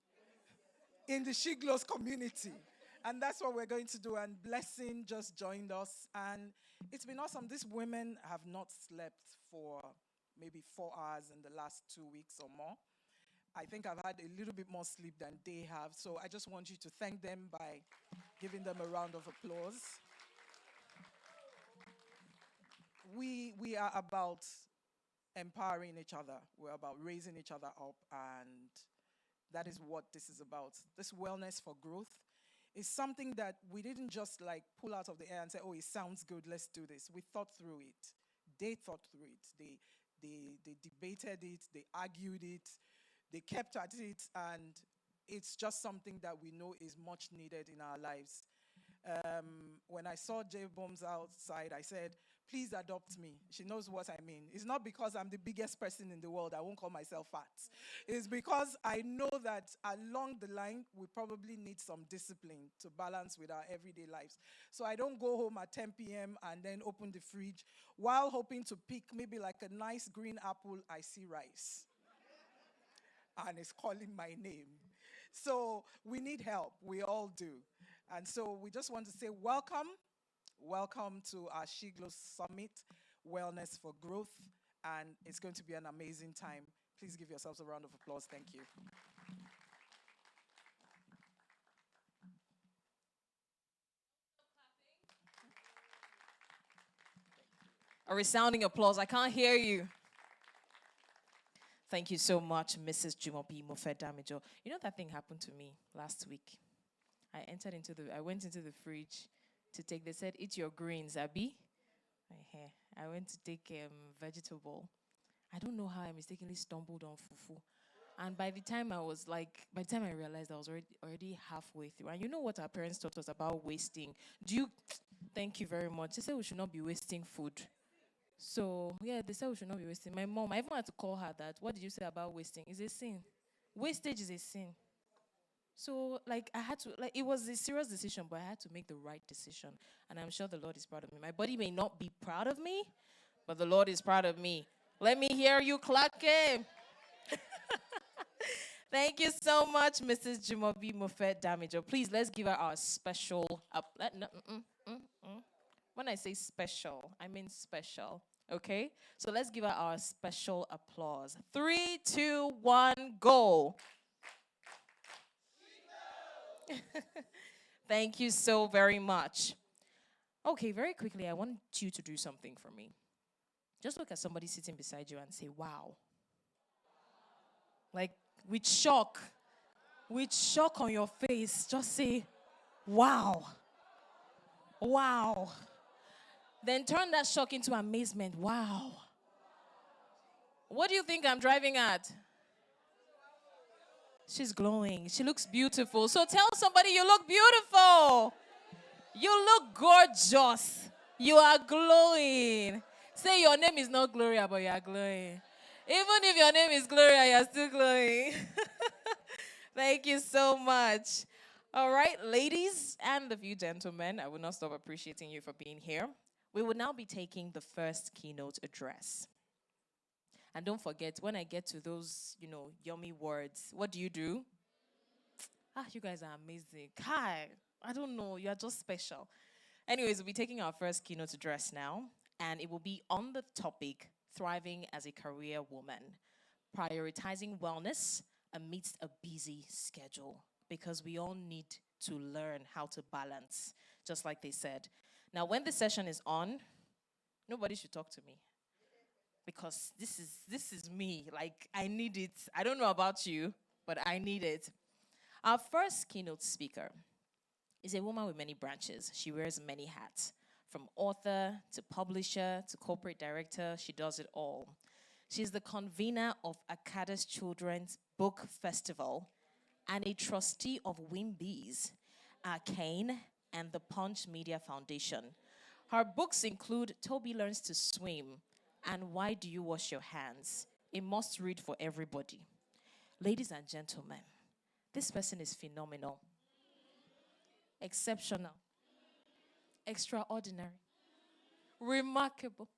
in the SHEglows community. And that's what we're going to do. And Blessing just joined us. And it's been awesome. These women have not slept for maybe 4 hours in the last 2 weeks or more. I think I've had a little bit more sleep than they have. So I just want you to thank them by giving them a round of applause. We are about empowering each other. We're about raising each other up, and that is what this is about. This wellness for growth is something that we didn't just like pull out of the air and say, oh, it sounds good, let's do this. We thought through it. They thought through it. They debated it, they argued it, they kept at it, and it's just something that we know is much needed in our lives. When I saw J Bombs outside, I said, please adopt me. She knows what I mean. It's not because I'm the biggest person in the world. I won't call myself fat. It's because I know that along the line, we probably need some discipline to balance with our everyday lives. So I don't go home at 10 p.m. and then open the fridge while hoping to pick maybe like a nice green apple. I see rice. And it's calling my name. So we need help. We all do. And so we just want to say welcome. Welcome to our SHEglows Summit, Wellness for Growth. And it's going to be an amazing time. Please give yourselves a round of applause. Thank you. A resounding applause. I can't hear you. Thank you so much, Mrs. Jumobi Mofedamijo. You know that thing happened to me last week. I went into the fridge to take, they said, eat your greens, Abby. I went to take vegetable. I don't know how I mistakenly stumbled on fufu. And by the time I realized I was already halfway through. And you know what our parents taught us about wasting? Thank you very much. They said we should not be wasting food. So, yeah, they said we should not be wasting. My mom, I even had to call her that. What did you say about wasting? It's a sin. Wastage is a sin. So, it was a serious decision, but I had to make the right decision. And I'm sure the Lord is proud of me. My body may not be proud of me, but the Lord is proud of me. Let me hear you clacking. Thank you so much, Mrs. Jumobi Mofet Damager. Please, let's give her our special When I say special, I mean special. Okay? So let's give her our special applause. 3, 2, 1, go. Thank you so very much. Okay, very quickly, I want you to do something for me. Just look at somebody sitting beside you and say, wow. Like, with shock on your face, just say, wow. Wow. Then turn that shock into amazement. Wow. What do you think I'm driving at? She's glowing. She looks beautiful. So tell somebody you look beautiful. You look gorgeous. You are glowing. Say your name is not Gloria, but you are glowing. Even if your name is Gloria, you're still glowing. Thank you so much. All right, ladies and a few gentlemen, I will not stop appreciating you for being here. We will now be taking the first keynote address. And don't forget, when I get to those, yummy words, what do? You guys are amazing. Kai, I don't know, you're just special. Anyways, we'll be taking our first keynote address now, and it will be on the topic thriving as a career woman, prioritizing wellness amidst a busy schedule, because we all need to learn how to balance, just like they said. Now, when the session is on, nobody should talk to me, because this is me. Like, I need it. I don't know about you, but I need it. Our first keynote speaker is a woman with many branches. She wears many hats. From author to publisher to corporate director, she does it all. She's the convener of Akada's Children's Book Festival and a trustee of Wimbees, Arcane, and the Punch Media Foundation. Her books include Toby Learns to Swim and Why Do You Wash Your Hands? A must read for everybody. Ladies and gentlemen, this person is phenomenal, exceptional, extraordinary, remarkable,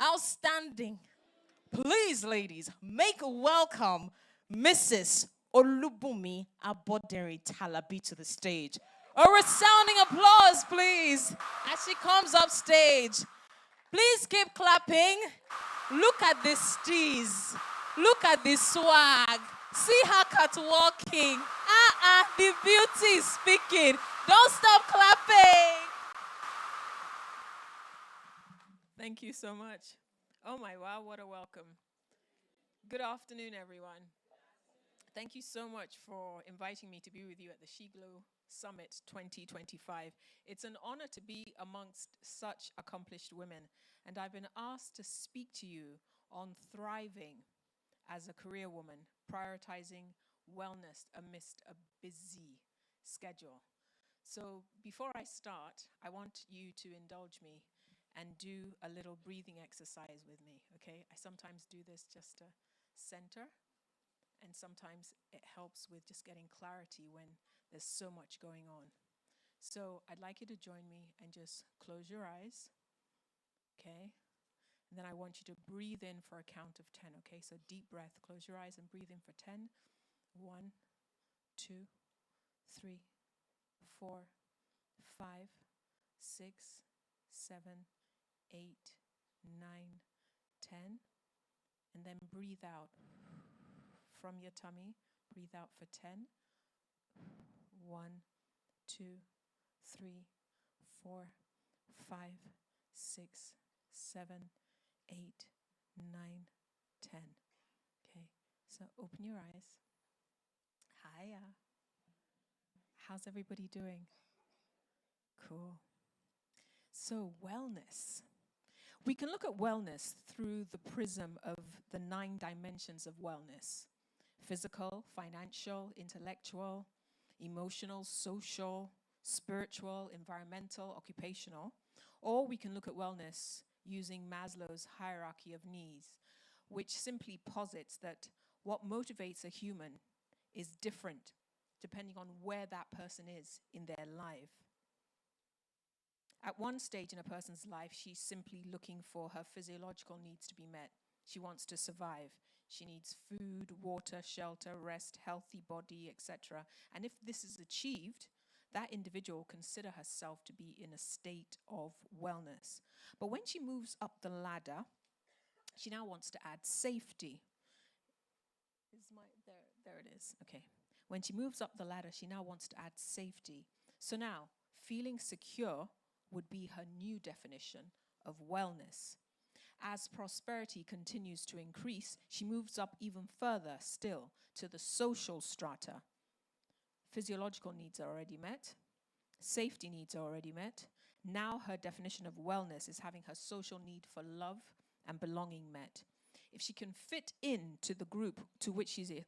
outstanding. Please, ladies, make welcome Mrs. Olubumi Aboderi Talabi to the stage. A resounding applause, please, as she comes up stage. Please keep clapping. Look at this steez. Look at this swag. See her catwalking. The beauty is speaking. Don't stop clapping. Thank you so much. Oh my, wow, what a welcome. Good afternoon, everyone. Thank you so much for inviting me to be with you at the SHEglows Summit 2025. It's an honor to be amongst such accomplished women, and I've been asked to speak to you on thriving as a career woman, prioritizing wellness amidst a busy schedule. So before I start, I want you to indulge me and do a little breathing exercise with me, okay? I sometimes do this just to center, and sometimes it helps with just getting clarity when there's so much going on. So I'd like you to join me and just close your eyes, okay? And then I want you to breathe in for a count of 10, okay? So deep breath, close your eyes and breathe in for 10. 1, 2, 3, 4, 5, 6, 7, 8, 9, 10. And then breathe out from your tummy. Breathe out for 10. 1, 2, 3, 4, 5, 6, 7, 8, 9, 10. Okay, so open your eyes. Hiya. How's everybody doing? Cool. So wellness. We can look at wellness through the prism of the 9 dimensions of wellness: physical, financial, intellectual, emotional, social, spiritual, environmental, occupational. Or we can look at wellness using Maslow's hierarchy of needs, which simply posits that what motivates a human is different depending on where that person is in their life. At one stage in a person's life, she's simply looking for her physiological needs to be met. She wants to survive. She needs food, water, shelter, rest, healthy body, etc. And if this is achieved, that individual will consider herself to be in a state of wellness. But when she moves up the ladder, she now wants to add safety. There it is. Okay. When she moves up the ladder, she now wants to add safety. So now, feeling secure would be her new definition of wellness. As prosperity continues to increase, she moves up even further still to the social strata. Physiological needs are already met. Safety needs are already met. Now her definition of wellness is having her social need for love and belonging met. If she can fit into the group to which she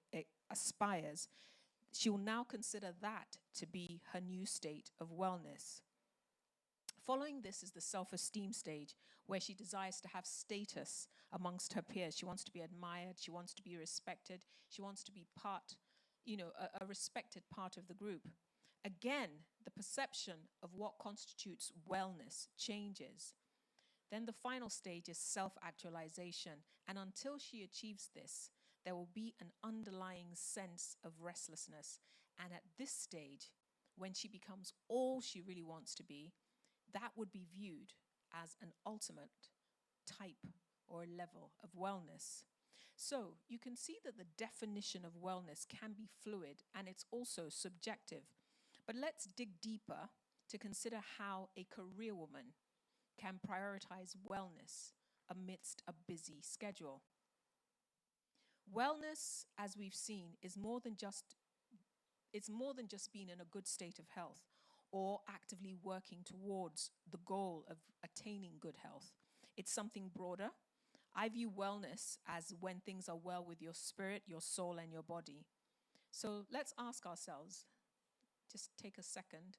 aspires, she will now consider that to be her new state of wellness. Following this is the self-esteem stage, where she desires to have status amongst her peers. She wants to be admired. She wants to be respected. She wants to be part, a respected part of the group. Again, the perception of what constitutes wellness changes. Then the final stage is self-actualization. And until she achieves this, there will be an underlying sense of restlessness. And at this stage, when she becomes all she really wants to be, that would be viewed as an ultimate type or level of wellness. So you can see that the definition of wellness can be fluid and it's also subjective. But let's dig deeper to consider how a career woman can prioritize wellness amidst a busy schedule. Wellness, as we've seen, is more than just being in a good state of health or actively working towards the goal of attaining good health. It's something broader. I view wellness as when things are well with your spirit, your soul, and your body. So let's ask ourselves, just take a second,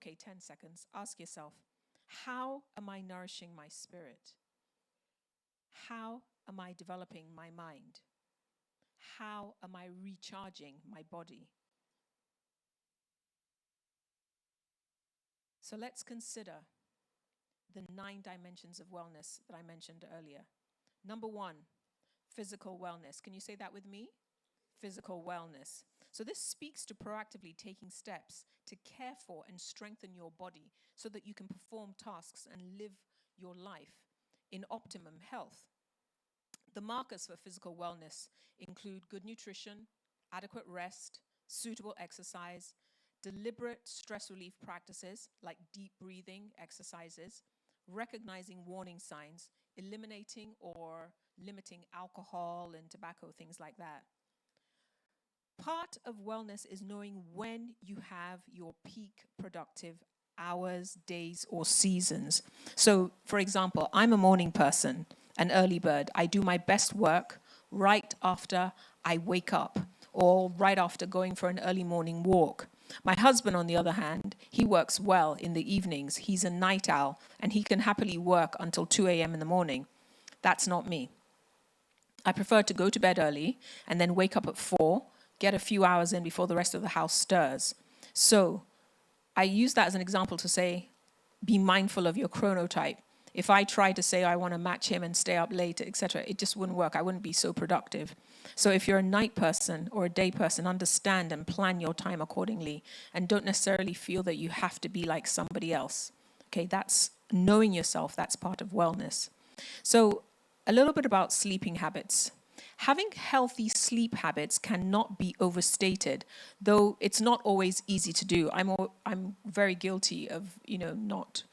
10 seconds, ask yourself, how am I nourishing my spirit? How am I developing my mind? How am I recharging my body? So let's consider the 9 dimensions of wellness that I mentioned earlier. Number 1, physical wellness. Can you say that with me? Physical wellness. So this speaks to proactively taking steps to care for and strengthen your body so that you can perform tasks and live your life in optimum health. The markers for physical wellness include good nutrition, adequate rest, suitable exercise, deliberate stress relief practices like deep breathing exercises, recognizing warning signs, eliminating or limiting alcohol and tobacco, things like that. Part of wellness is knowing when you have your peak productive hours, days, or seasons. So, for example, I'm a morning person, an early bird. I do my best work right after I wake up or right after going for an early morning walk. My husband, on the other hand, he works well in the evenings. He's a night owl, and he can happily work until 2 a.m. in the morning. That's not me. I prefer to go to bed early and then wake up at 4, get a few hours in before the rest of the house stirs. So I use that as an example to say, be mindful of your chronotype. If I try to say I want to match him and stay up late, etc., it just wouldn't work. I wouldn't be so productive. So if you're a night person or a day person, understand and plan your time accordingly and don't necessarily feel that you have to be like somebody else. Okay, that's knowing yourself. That's part of wellness. So a little bit about sleeping habits. Having healthy sleep habits cannot be overstated, though it's not always easy to do. I'm very guilty of, not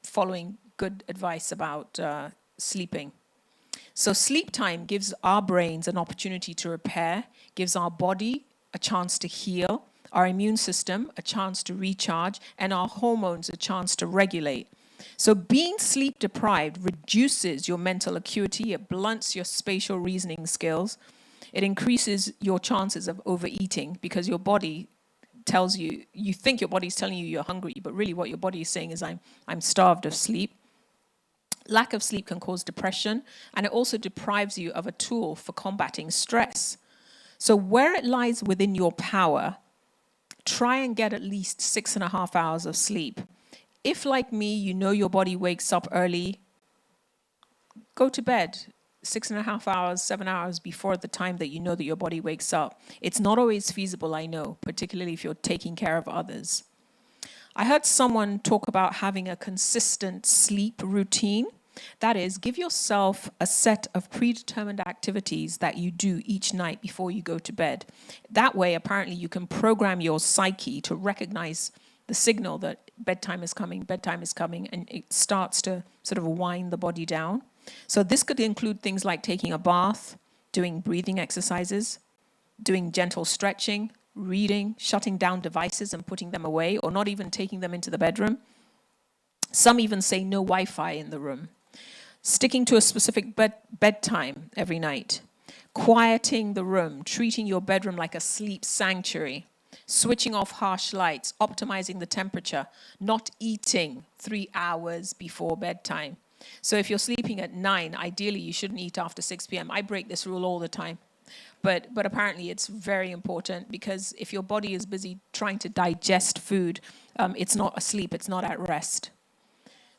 following good advice about sleeping. So sleep time gives our brains an opportunity to repair, gives our body a chance to heal, our immune system a chance to recharge, and our hormones a chance to regulate. So being sleep deprived reduces your mental acuity, it blunts your spatial reasoning skills, it increases your chances of overeating because your body tells you, you think your body's telling you you're hungry, but really what your body is saying is I'm starved of sleep. Lack of sleep can cause depression, and it also deprives you of a tool for combating stress. So where it lies within your power, try and get at least 6.5 hours of sleep. If, like me, you know your body wakes up early, go to bed 6.5 hours, 7 hours before the time that you know that your body wakes up. It's not always feasible, I know, particularly if you're taking care of others. I heard someone talk about having a consistent sleep routine. That is, give yourself a set of predetermined activities that you do each night before you go to bed. That way, apparently, you can program your psyche to recognize the signal that bedtime is coming, and it starts to sort of wind the body down. So this could include things like taking a bath, doing breathing exercises, doing gentle stretching, reading, shutting down devices and putting them away, or not even taking them into the bedroom. Some even say no Wi-Fi in the room. Sticking to a specific bedtime every night. Quieting the room, treating your bedroom like a sleep sanctuary. Switching off harsh lights, optimizing the temperature, not eating 3 hours before bedtime. So if you're sleeping at 9, ideally you shouldn't eat after 6 p.m. I break this rule all the time. But apparently it's very important because if your body is busy trying to digest food, it's not asleep, it's not at rest.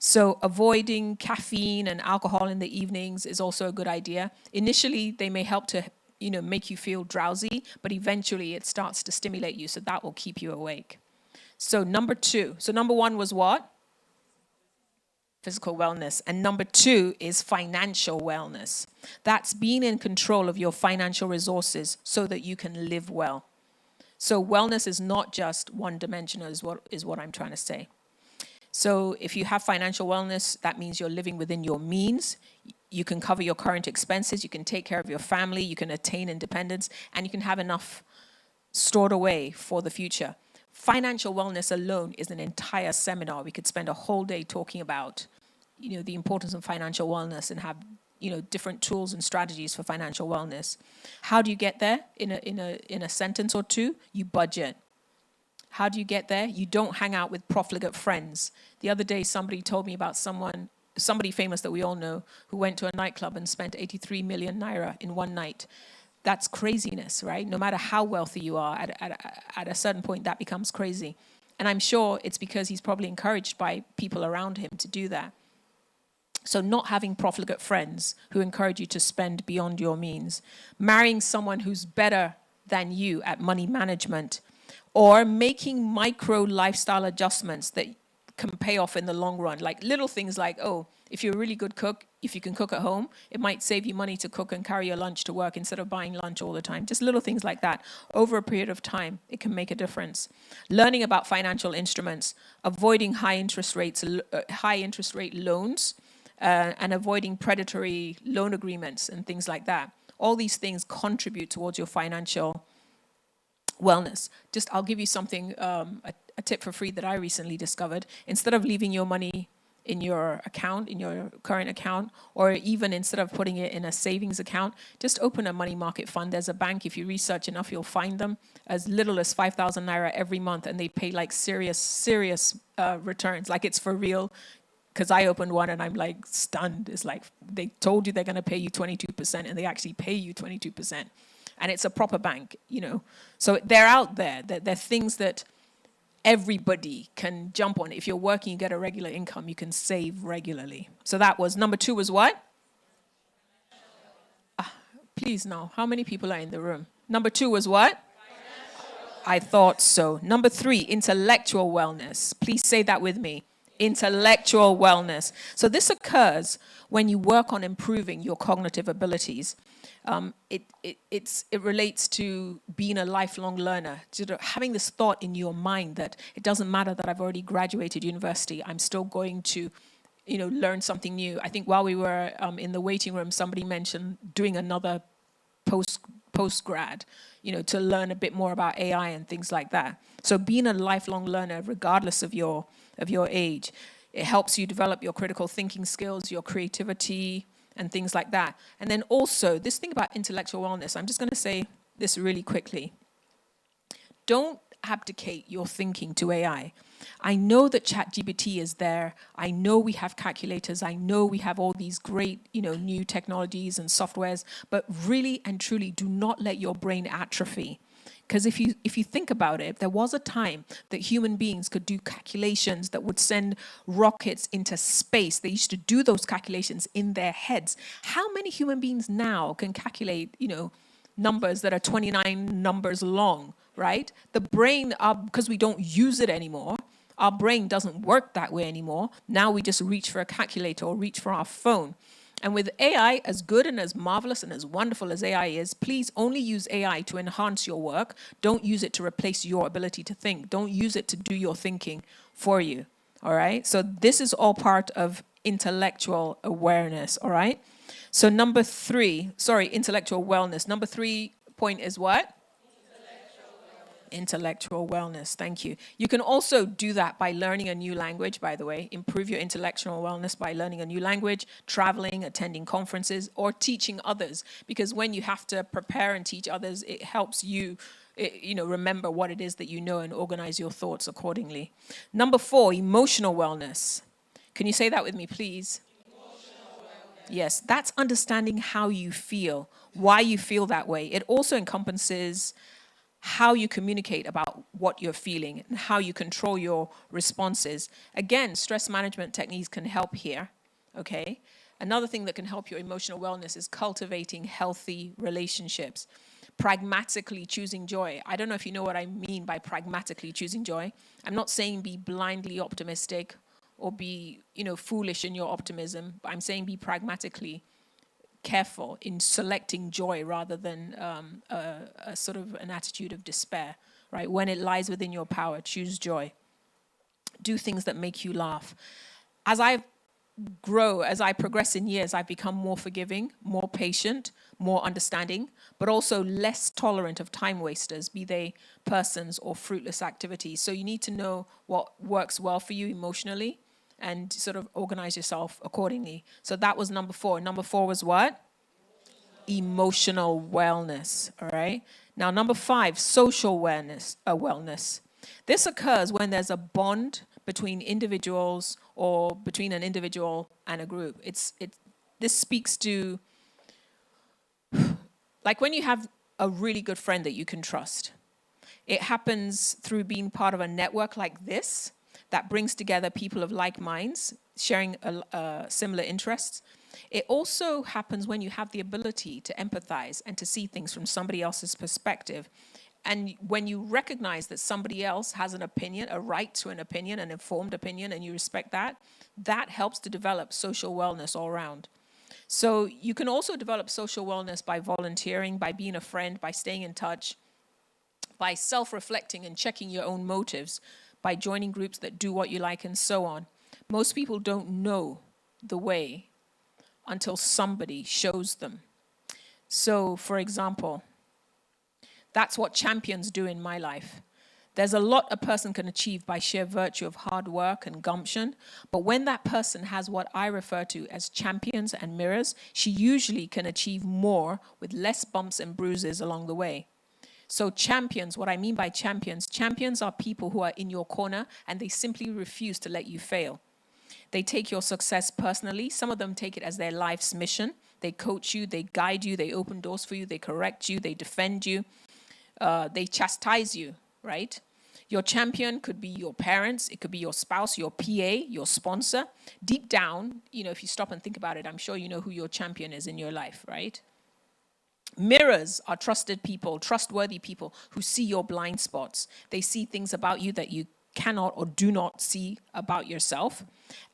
So avoiding caffeine and alcohol in the evenings is also a good idea. Initially, they may help to, make you feel drowsy, but eventually it starts to stimulate you, so that will keep you awake. So number 2. So number 1 was what? Physical wellness. And number 2 is financial wellness. That's being in control of your financial resources so that you can live well. So wellness is not just one-dimensional, is what I'm trying to say. So if you have financial wellness, that means you're living within your means. You can cover your current expenses, you can take care of your family, you can attain independence, and you can have enough stored away for the future. Financial wellness alone is an entire seminar. We could spend a whole day talking about, the importance of financial wellness and have, different tools and strategies for financial wellness. How do you get there? In a sentence or two, you budget. How do you get there? You don't hang out with profligate friends. The other day, somebody told me about somebody famous that we all know, who went to a nightclub and spent 83 million naira in one night. That's craziness, right? No matter how wealthy you are, at a certain point, that becomes crazy. And I'm sure it's because he's probably encouraged by people around him to do that. So not having profligate friends who encourage you to spend beyond your means. Marrying someone who's better than you at money management, or making micro lifestyle adjustments that can pay off in the long run. Like little things like, if you're a really good cook, if you can cook at home, it might save you money to cook and carry your lunch to work instead of buying lunch all the time. Just little things like that. Over a period of time, it can make a difference. Learning about financial instruments, avoiding high interest rate loans, and avoiding predatory loan agreements and things like that. All these things contribute towards your financial wellness. I'll give you something, a tip for free that I recently discovered. Instead of leaving your money in your account, in your current account, or even instead of putting it in a savings account, just open a money market fund. There's a bank, if you research enough, you'll find them, as little as 5,000 naira every month, and they pay like serious returns, like it's for real. Because I opened one and I'm like stunned. It's like they told you they're going to pay you 22% and they actually pay you 22%. And it's a proper bank, So they're out there. They're things that everybody can jump on. If you're working, you get a regular income, you can save regularly. So that was, number 2 was what? Please now, how many people are in the room? Number 2 was what? I thought so. Number 3, intellectual wellness. Please say that with me. Intellectual wellness. So this occurs when you work on improving your cognitive abilities. It relates to being a lifelong learner, having this thought in your mind that it doesn't matter that I've already graduated university, I'm still going to, learn something new. I think while we were in the waiting room, somebody mentioned doing another post-grad, to learn a bit more about AI and things like that. So being a lifelong learner, regardless of your age, it helps you develop your critical thinking skills, your creativity, and things like that. And then also, this thing about intellectual wellness, I'm just going to say this really quickly. Don't abdicate your thinking to AI. I know that ChatGPT is there. I know we have calculators. I know we have all these great, new technologies and softwares, but really and truly do not let your brain atrophy. Because if you think about it, there was a time that human beings could do calculations that would send rockets into space. They used to do those calculations in their heads. How many human beings now can calculate, numbers that are 29 numbers long, right? The brain, because we don't use it anymore, our brain doesn't work that way anymore. Now we just reach for a calculator or reach for our phone. And with AI, as good and as marvelous and as wonderful as AI is, please only use AI to enhance your work. Don't use it to replace your ability to think. Don't use it to do your thinking for you, all right? So this is all part of intellectual awareness, all right? So number 3, intellectual wellness. Number 3 point is what? Intellectual wellness. Thank you. You can also do that by learning a new language, by the way. Improve your intellectual wellness by learning a new language, traveling, attending conferences, or teaching others. Because when you have to prepare and teach others, it helps you, remember what it is that you know and organize your thoughts accordingly. Number 4, emotional wellness. Can you say that with me, please? Yes, that's understanding how you feel, why you feel that way. It also encompasses how you communicate about what you're feeling and how you control your responses. Again, stress management techniques can help here, okay? Another thing that can help your emotional wellness is cultivating healthy relationships. Pragmatically choosing joy. I don't know if you know what I mean by pragmatically choosing joy. I'm not saying be blindly optimistic or be, foolish in your optimism, but I'm saying be pragmatically careful in selecting joy rather than a sort of an attitude of despair, right? When it lies within your power, choose joy. Do things that make you laugh. As I progress in years, I've become more forgiving, more patient, more understanding, but also less tolerant of time wasters, be they persons or fruitless activities. So you need to know what works well for you emotionally and sort of organize yourself accordingly. So that was number 4. Number 4 was what? Emotional wellness, all right? Now, number 5, social wellness. This occurs when there's a bond between individuals or between an individual and a group. This speaks to, like when you have a really good friend that you can trust. It happens through being part of a network like this that brings together people of like minds, sharing similar interests. It also happens when you have the ability to empathize and to see things from somebody else's perspective. And when you recognize that somebody else has an opinion, a right to an opinion, an informed opinion, and you respect that, that helps to develop social wellness all around. So you can also develop social wellness by volunteering, by being a friend, by staying in touch, by self-reflecting and checking your own motives, by joining groups that do what you like, and so on. Most people don't know the way until somebody shows them. So, for example, that's what champions do in my life. There's a lot a person can achieve by sheer virtue of hard work and gumption, but when that person has what I refer to as champions and mirrors, she usually can achieve more with less bumps and bruises along the way. So champions, what I mean by champions are people who are in your corner and they simply refuse to let you fail. They take your success personally. Some of them take it as their life's mission. They coach you, they guide you, they open doors for you, they correct you, they defend you, they chastise you, right? Your champion could be your parents, it could be your spouse, your PA, your sponsor. Deep down, if you stop and think about it, I'm sure you know who your champion is in your life, right? Mirrors are trusted people, trustworthy people who see your blind spots. They see things about you that you cannot or do not see about yourself,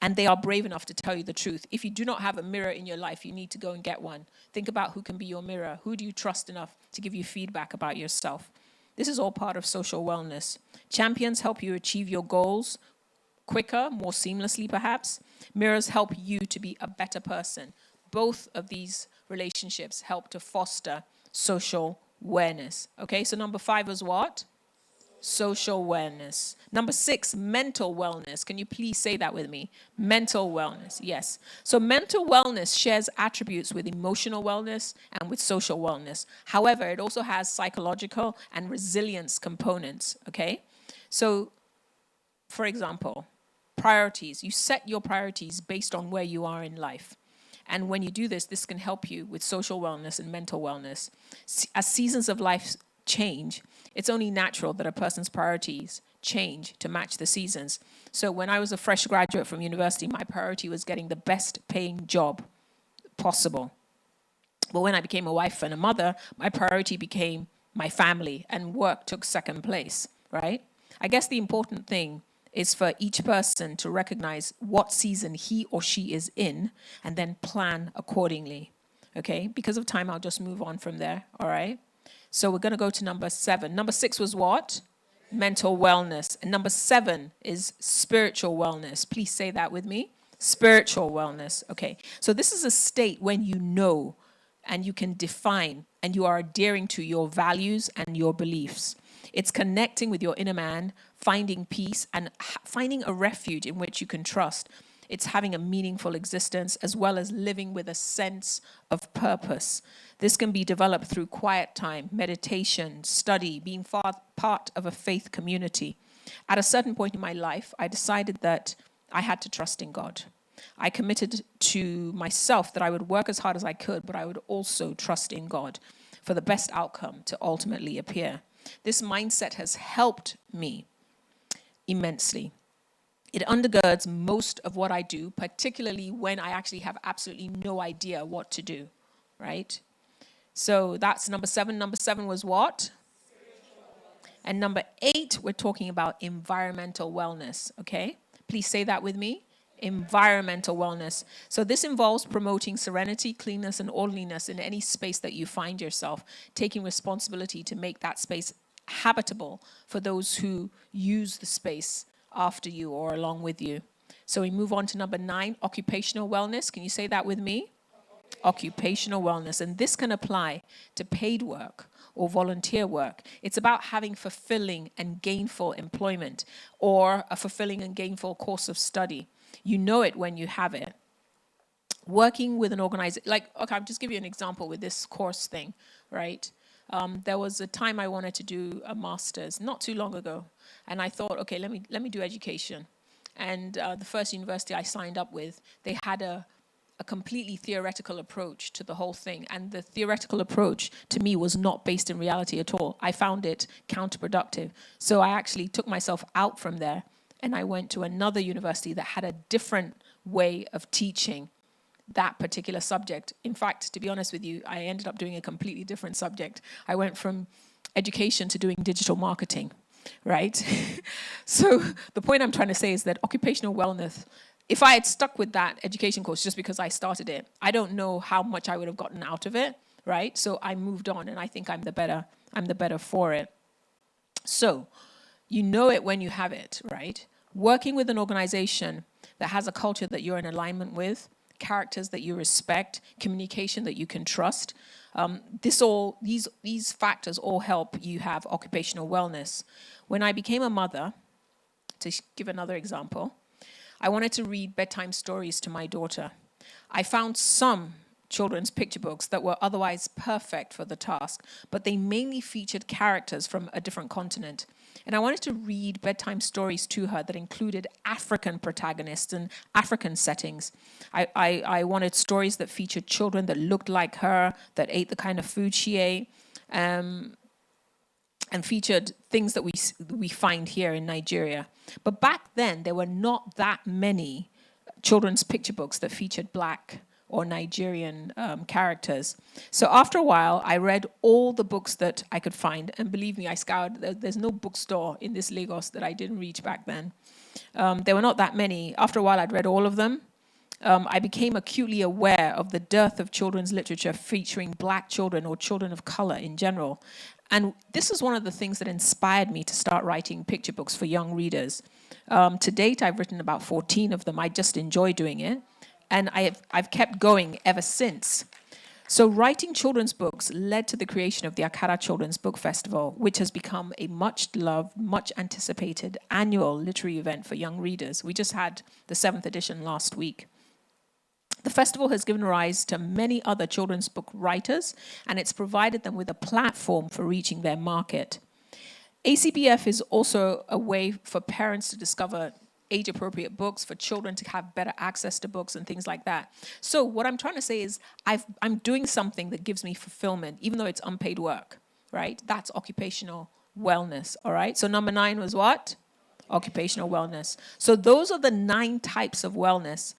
and they are brave enough to tell you the truth. If you do not have a mirror in your life, you need to go and get one. Think about who can be your mirror. Who do you trust enough to give you feedback about yourself? This is all part of social wellness. Champions help you achieve your goals quicker, more seamlessly perhaps. Mirrors help you to be a better person. Both of these relationships help to foster social awareness. Okay, so number 5 is what? Social wellness. Number 6, mental wellness. Can you please say that with me? Mental wellness, yes. So mental wellness shares attributes with emotional wellness and with social wellness. However, it also has psychological and resilience components, okay? So, for example, priorities. You set your priorities based on where you are in life. And when you do this, this can help you with social wellness and mental wellness. As seasons of life change, it's only natural that a person's priorities change to match the seasons. So when I was a fresh graduate from university, my priority was getting the best paying job possible. But when I became a wife and a mother, my priority became my family, and work took second place, right? I guess the important thing is for each person to recognize what season he or she is in and then plan accordingly, okay? Because of time, I'll just move on from there, all right? So we're going to go to number 7. Number 6 was what? Mental wellness. And number 7 is spiritual wellness. Please say that with me. Spiritual wellness. Okay. So this is a state when you know and you can define and you are adhering to your values and your beliefs. It's connecting with your inner man, finding peace, and finding a refuge in which you can trust. It's having a meaningful existence as well as living with a sense of purpose. This can be developed through quiet time, meditation, study, being part of a faith community. At a certain point in my life, I decided that I had to trust in God. I committed to myself that I would work as hard as I could, but I would also trust in God for the best outcome to ultimately appear. This mindset has helped me immensely. It undergirds most of what I do, particularly when I actually have absolutely no idea what to do, right? So that's number 7. Number 7 was what? And number 8, we're talking about environmental wellness, okay? Please say that with me. Environmental wellness. So this involves promoting serenity, cleanness, and orderliness in any space that you find yourself, taking responsibility to make that space habitable for those who use the space after you or along with you. So we move on to number 9, occupational wellness. Can you say that with me? Occupational wellness. And this can apply to paid work or volunteer work. It's about having fulfilling and gainful employment or a fulfilling and gainful course of study. You know it when you have it. Working with an organization, like, okay, I'll just give you an example with this course thing, right? There was a time I wanted to do a master's not too long ago. And I thought, okay, let me do education. And the first university I signed up with, they had a completely theoretical approach to the whole thing. And the theoretical approach to me was not based in reality at all. I found it counterproductive. So I actually took myself out from there and I went to another university that had a different way of teaching that particular subject. In fact, to be honest with you, I ended up doing a completely different subject. I went from education to doing digital marketing, right? So the point I'm trying to say is that occupational wellness, if I had stuck with that education course just because I started it, I don't know how much I would have gotten out of it, right? So I moved on, and I think I'm the better for it. So you know it when you have it, right? Working with an organization that has a culture that you're in alignment with, characters that you respect, communication that you can trust, these factors all help you have occupational wellness. When I became a mother, to give another example, I wanted to read bedtime stories to my daughter. I found some children's picture books that were otherwise perfect for the task, but they mainly featured characters from a different continent. And I wanted to read bedtime stories to her that included African protagonists and African settings. I wanted stories that featured children that looked like her, that ate the kind of food she ate, and featured things that we find here in Nigeria. But back then, there were not that many children's picture books that featured Black or Nigerian characters. So after a while, I read all the books that I could find. And believe me, I scoured. There's no bookstore in this Lagos that I didn't reach back then. There were not that many. After a while, I'd read all of them. I became acutely aware of the dearth of children's literature featuring Black children or children of color in general. And this is one of the things that inspired me to start writing picture books for young readers. To date, I've written about 14 of them. I just enjoy doing it. And I've kept going ever since. So writing children's books led to the creation of the Akara Children's Book Festival, which has become a much-loved, much-anticipated annual literary event for young readers. We just had the 7th edition last week. The festival has given rise to many other children's book writers, and it's provided them with a platform for reaching their market. ACBF is also a way for parents to discover age-appropriate books, for children to have better access to books and things like that. So what I'm trying to say is I'm doing something that gives me fulfillment, even though it's unpaid work, right? That's occupational wellness, all right? So number 9 was what? Occupational wellness. So those are the 9 types of wellness.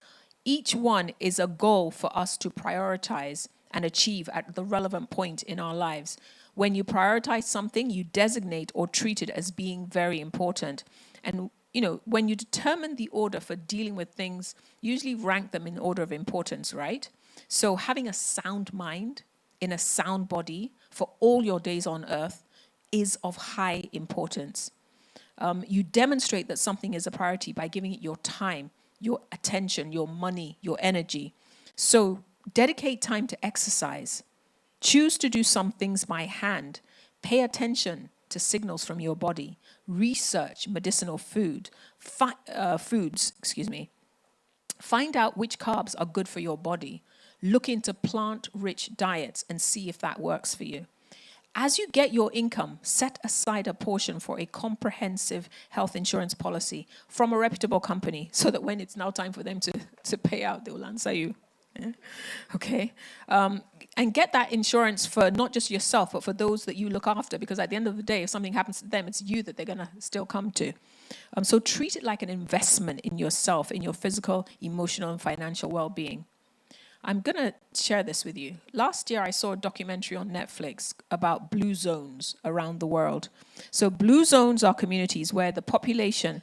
Each one is a goal for us to prioritize and achieve at the relevant point in our lives. When you prioritize something, you designate or treat it as being very important. And you know, when you determine the order for dealing with things, usually rank them in order of importance, right? So having a sound mind in a sound body for all your days on earth is of high importance. You demonstrate that something is a priority by giving it your time, your attention, your money, your energy. So dedicate time to exercise. Choose to do some things by hand. Pay attention to signals from your body. Research medicinal foods. Find out which carbs are good for your body. Look into plant-rich diets and see if that works for you. As you get your income, set aside a portion for a comprehensive health insurance policy from a reputable company so that when it's now time for them to pay out, they will answer you, Yeah. Okay. And get that insurance for not just yourself, but for those that you look after, because at the end of the day, if something happens to them, it's you that they're going to still come to. So treat it like an investment in yourself, in your physical, emotional, and financial well-being. I'm going to share this with you. Last year, I saw a documentary on Netflix about blue zones around the world. So blue zones are communities where the population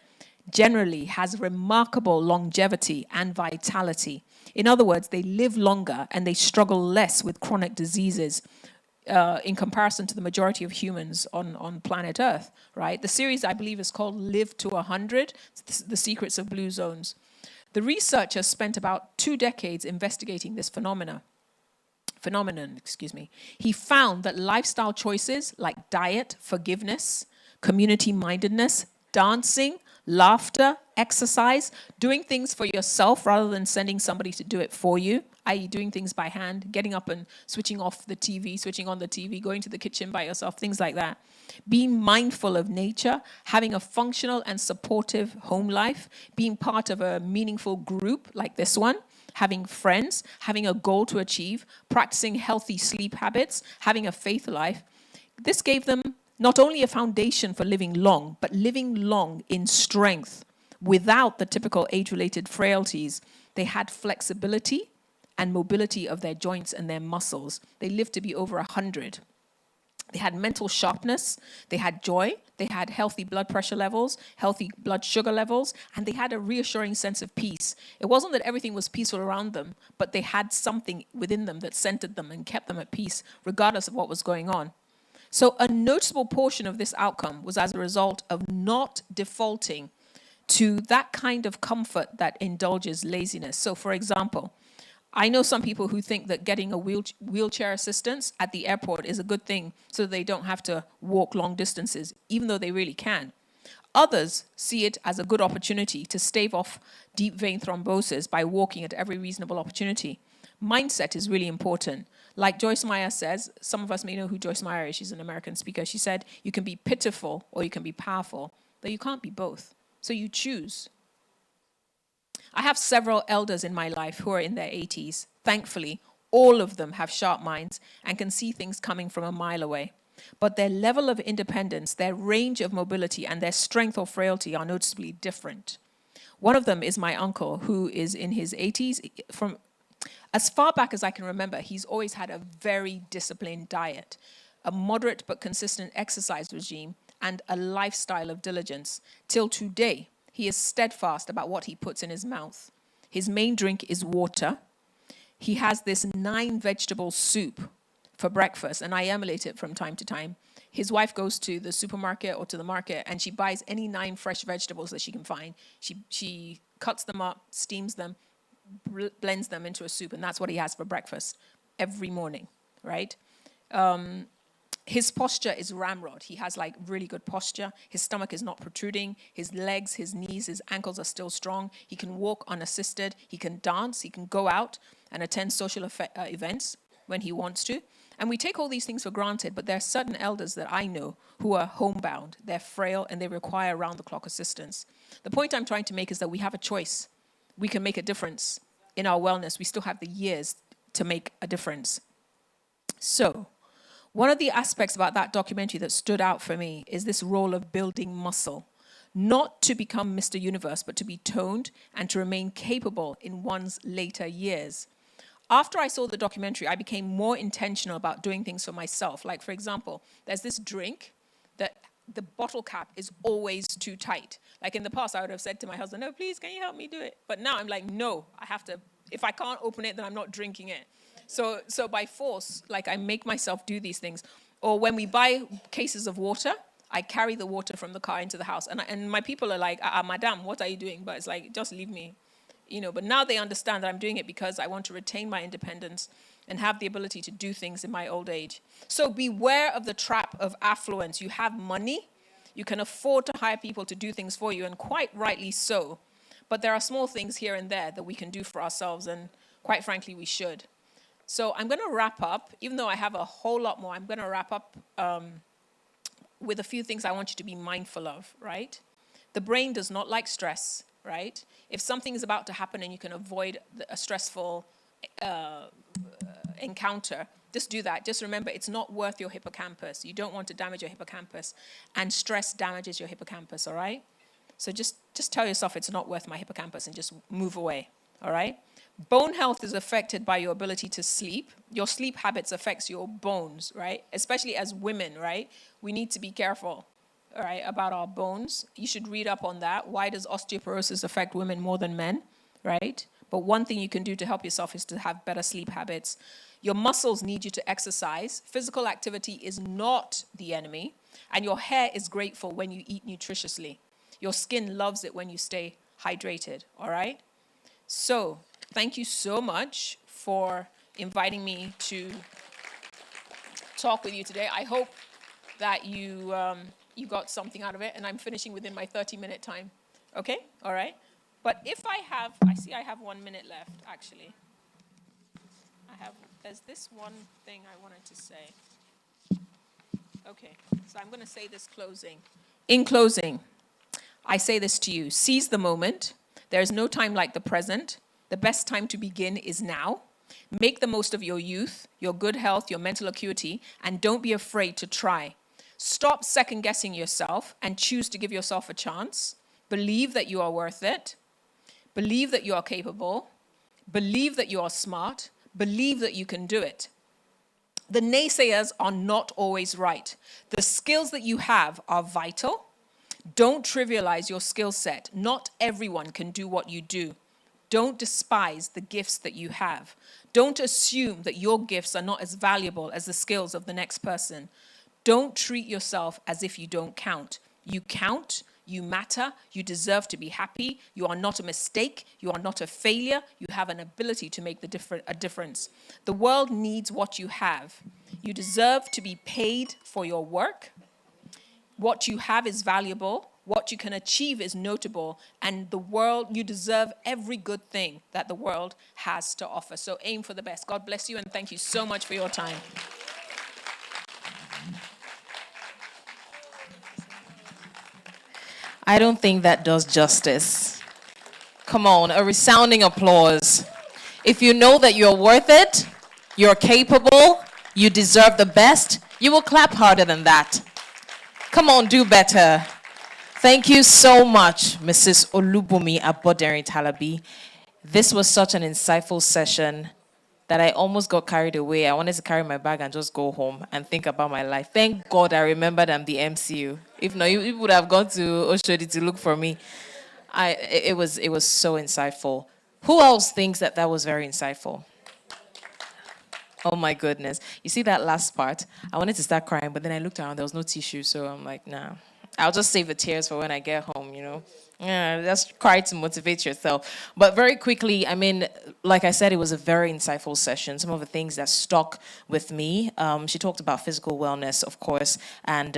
generally has remarkable longevity and vitality. In other words, they live longer and they struggle less with chronic diseases in comparison to the majority of humans on planet Earth, right? The series, I believe, is called Live to 100, The Secrets of Blue Zones. The researchers spent about 2 decades investigating this phenomenon. He found that lifestyle choices like diet, forgiveness, community-mindedness, dancing, laughter, exercise, doing things for yourself rather than sending somebody to do it for you, i.e. doing things by hand, getting up and switching on the TV, going to the kitchen by yourself, things like that. Being mindful of nature, having a functional and supportive home life, being part of a meaningful group like this one, having friends, having a goal to achieve, practicing healthy sleep habits, having a faith life. This gave them not only a foundation for living long, but living long in strength without the typical age-related frailties. They had flexibility and mobility of their joints and their muscles. They lived to be over 100. They had mental sharpness, they had joy, they had healthy blood pressure levels, healthy blood sugar levels, and they had a reassuring sense of peace. It wasn't that everything was peaceful around them, but they had something within them that centered them and kept them at peace, regardless of what was going on. So a noticeable portion of this outcome was as a result of not defaulting to that kind of comfort that indulges laziness. So for example, I know some people who think that getting a wheelchair assistance at the airport is a good thing so they don't have to walk long distances, even though they really can. Others see it as a good opportunity to stave off deep vein thrombosis by walking at every reasonable opportunity. Mindset is really important. Like Joyce Meyer says, some of us may know who Joyce Meyer is, she's an American speaker. She said, you can be pitiful or you can be powerful, but you can't be both. So you choose. I have several elders in my life who are in their 80s. Thankfully, all of them have sharp minds and can see things coming from a mile away. But their level of independence, their range of mobility, and their strength or frailty are noticeably different. One of them is my uncle, who is in his 80s. From as far back as I can remember, he's always had a very disciplined diet, a moderate but consistent exercise regime, and a lifestyle of diligence. Till today, he is steadfast about what he puts in his mouth. His main drink is water. He has this 9-vegetable soup for breakfast, and I emulate it from time to time. His wife goes to the supermarket or to the market, and she buys any 9 fresh vegetables that she can find. She cuts them up, steams them, blends them into a soup, and that's what he has for breakfast every morning, right? His posture is ramrod. He has like really good posture. His stomach is not protruding. His legs, his knees, his ankles are still strong. He can walk unassisted. He can dance. He can go out and attend social events when he wants to. And we take all these things for granted, but there are certain elders that I know who are homebound. They're frail and they require round-the-clock assistance. The point I'm trying to make is that we have a choice. We can make a difference in our wellness. We still have the years to make a difference. So, one of the aspects about that documentary that stood out for me is this role of building muscle. Not to become Mr. Universe, but to be toned and to remain capable in one's later years. After I saw the documentary, I became more intentional about doing things for myself. Like, for example, there's this drink that the bottle cap is always too tight. Like in the past, I would have said to my husband, no, please, can you help me do it? But now I'm like, no, I have to. If I can't open it, then I'm not drinking it. So by force, like I make myself do these things. Or when we buy cases of water, I carry the water from the car into the house. And my people are like, madam, what are you doing? But it's like, just leave me. But now they understand that I'm doing it because I want to retain my independence and have the ability to do things in my old age. So beware of the trap of affluence. You have money. You can afford to hire people to do things for you, and quite rightly so. But there are small things here and there that we can do for ourselves, and quite frankly, we should. So I'm going to wrap up, even though I have a whole lot more, I'm going to wrap up with a few things I want you to be mindful of, right? The brain does not like stress, right? If something is about to happen and you can avoid a stressful encounter, just do that. Just remember, it's not worth your hippocampus. You don't want to damage your hippocampus, and stress damages your hippocampus, all right? So just tell yourself it's not worth my hippocampus and just move away, all right? Bone health is affected by your ability to sleep. Your sleep habits affects your bones, right? Especially as women, right? We need to be careful, all right, about our bones. You should read up on that. Why does osteoporosis affect women more than men, right? But one thing you can do to help yourself is to have better sleep habits. Your muscles need you to exercise. Physical activity is not the enemy. And your hair is grateful when you eat nutritiously. Your skin loves it when you stay hydrated, all right? So, thank you so much for inviting me to talk with you today. I hope that you got something out of it, and I'm finishing within my 30-minute time. Okay? All right? But if I see I have 1 minute left, actually. There's this one thing I wanted to say. Okay, so I'm going to say this closing. In closing, I say this to you. Seize the moment. There is no time like the present. The best time to begin is now. Make the most of your youth, your good health, your mental acuity, and don't be afraid to try. Stop second-guessing yourself and choose to give yourself a chance. Believe that you are worth it. Believe that you are capable. Believe that you are smart. Believe that you can do it. The naysayers are not always right. The skills that you have are vital. Don't trivialize your skill set. Not everyone can do what you do. Don't despise the gifts that you have. Don't assume that your gifts are not as valuable as the skills of the next person. Don't treat yourself as if you don't count. You count, you matter, you deserve to be happy, you are not a mistake, you are not a failure, you have an ability to make a difference. The world needs what you have. You deserve to be paid for your work. What you have is valuable, what you can achieve is notable, and you deserve every good thing that the world has to offer. So aim for the best. God bless you, and thank you so much for your time. I don't think that does justice. Come on, a resounding applause. If you know that you're worth it, you're capable, you deserve the best, you will clap harder than that. Come on, do better. Thank you so much, Mrs. Olubumi Aboderin Talabi. This was such an insightful session that I almost got carried away. I wanted to carry my bag and just go home and think about my life. Thank God I remembered I'm the MCU. If not, you would have gone to Oshodi to look for me. It was so insightful. Who else thinks that was very insightful? Oh my goodness. You see that last part? I wanted to start crying, but then I looked around, there was no tissue, so I'm like, nah. I'll just save the tears for when I get home, you know. Yeah, just cry to motivate yourself. But very quickly, I mean, like I said, it was a very insightful session. Some of the things that stuck with me, she talked about physical wellness, of course, and,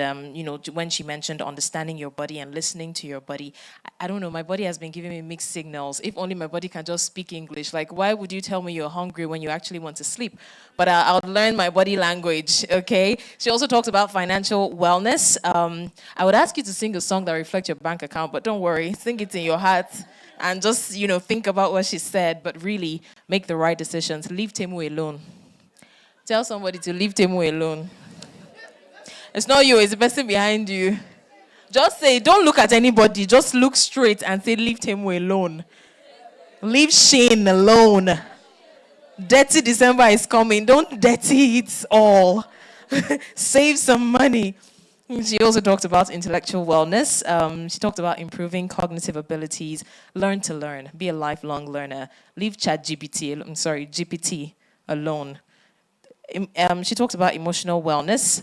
when she mentioned understanding your body and listening to your body, I don't know, my body has been giving me mixed signals. If only my body can just speak English. Like, why would you tell me you're hungry when you actually want to sleep? But I'll learn my body language, okay? She also talked about financial wellness. I would ask you to sing a song that reflects your bank account, but don't worry, sing it in your heart and just, think about what she said, but really make the right decisions. Leave Temu alone. Tell somebody to leave Temu alone. It's not you, it's the person behind you. Just say, don't look at anybody, just look straight and say, leave Temu alone. Leave Shane alone. Dirty December is coming. Don't dirty it all. Save some money. She also talked about intellectual wellness. She talked about improving cognitive abilities. Learn to learn. Be a lifelong learner. Leave GPT alone. She talked about emotional wellness.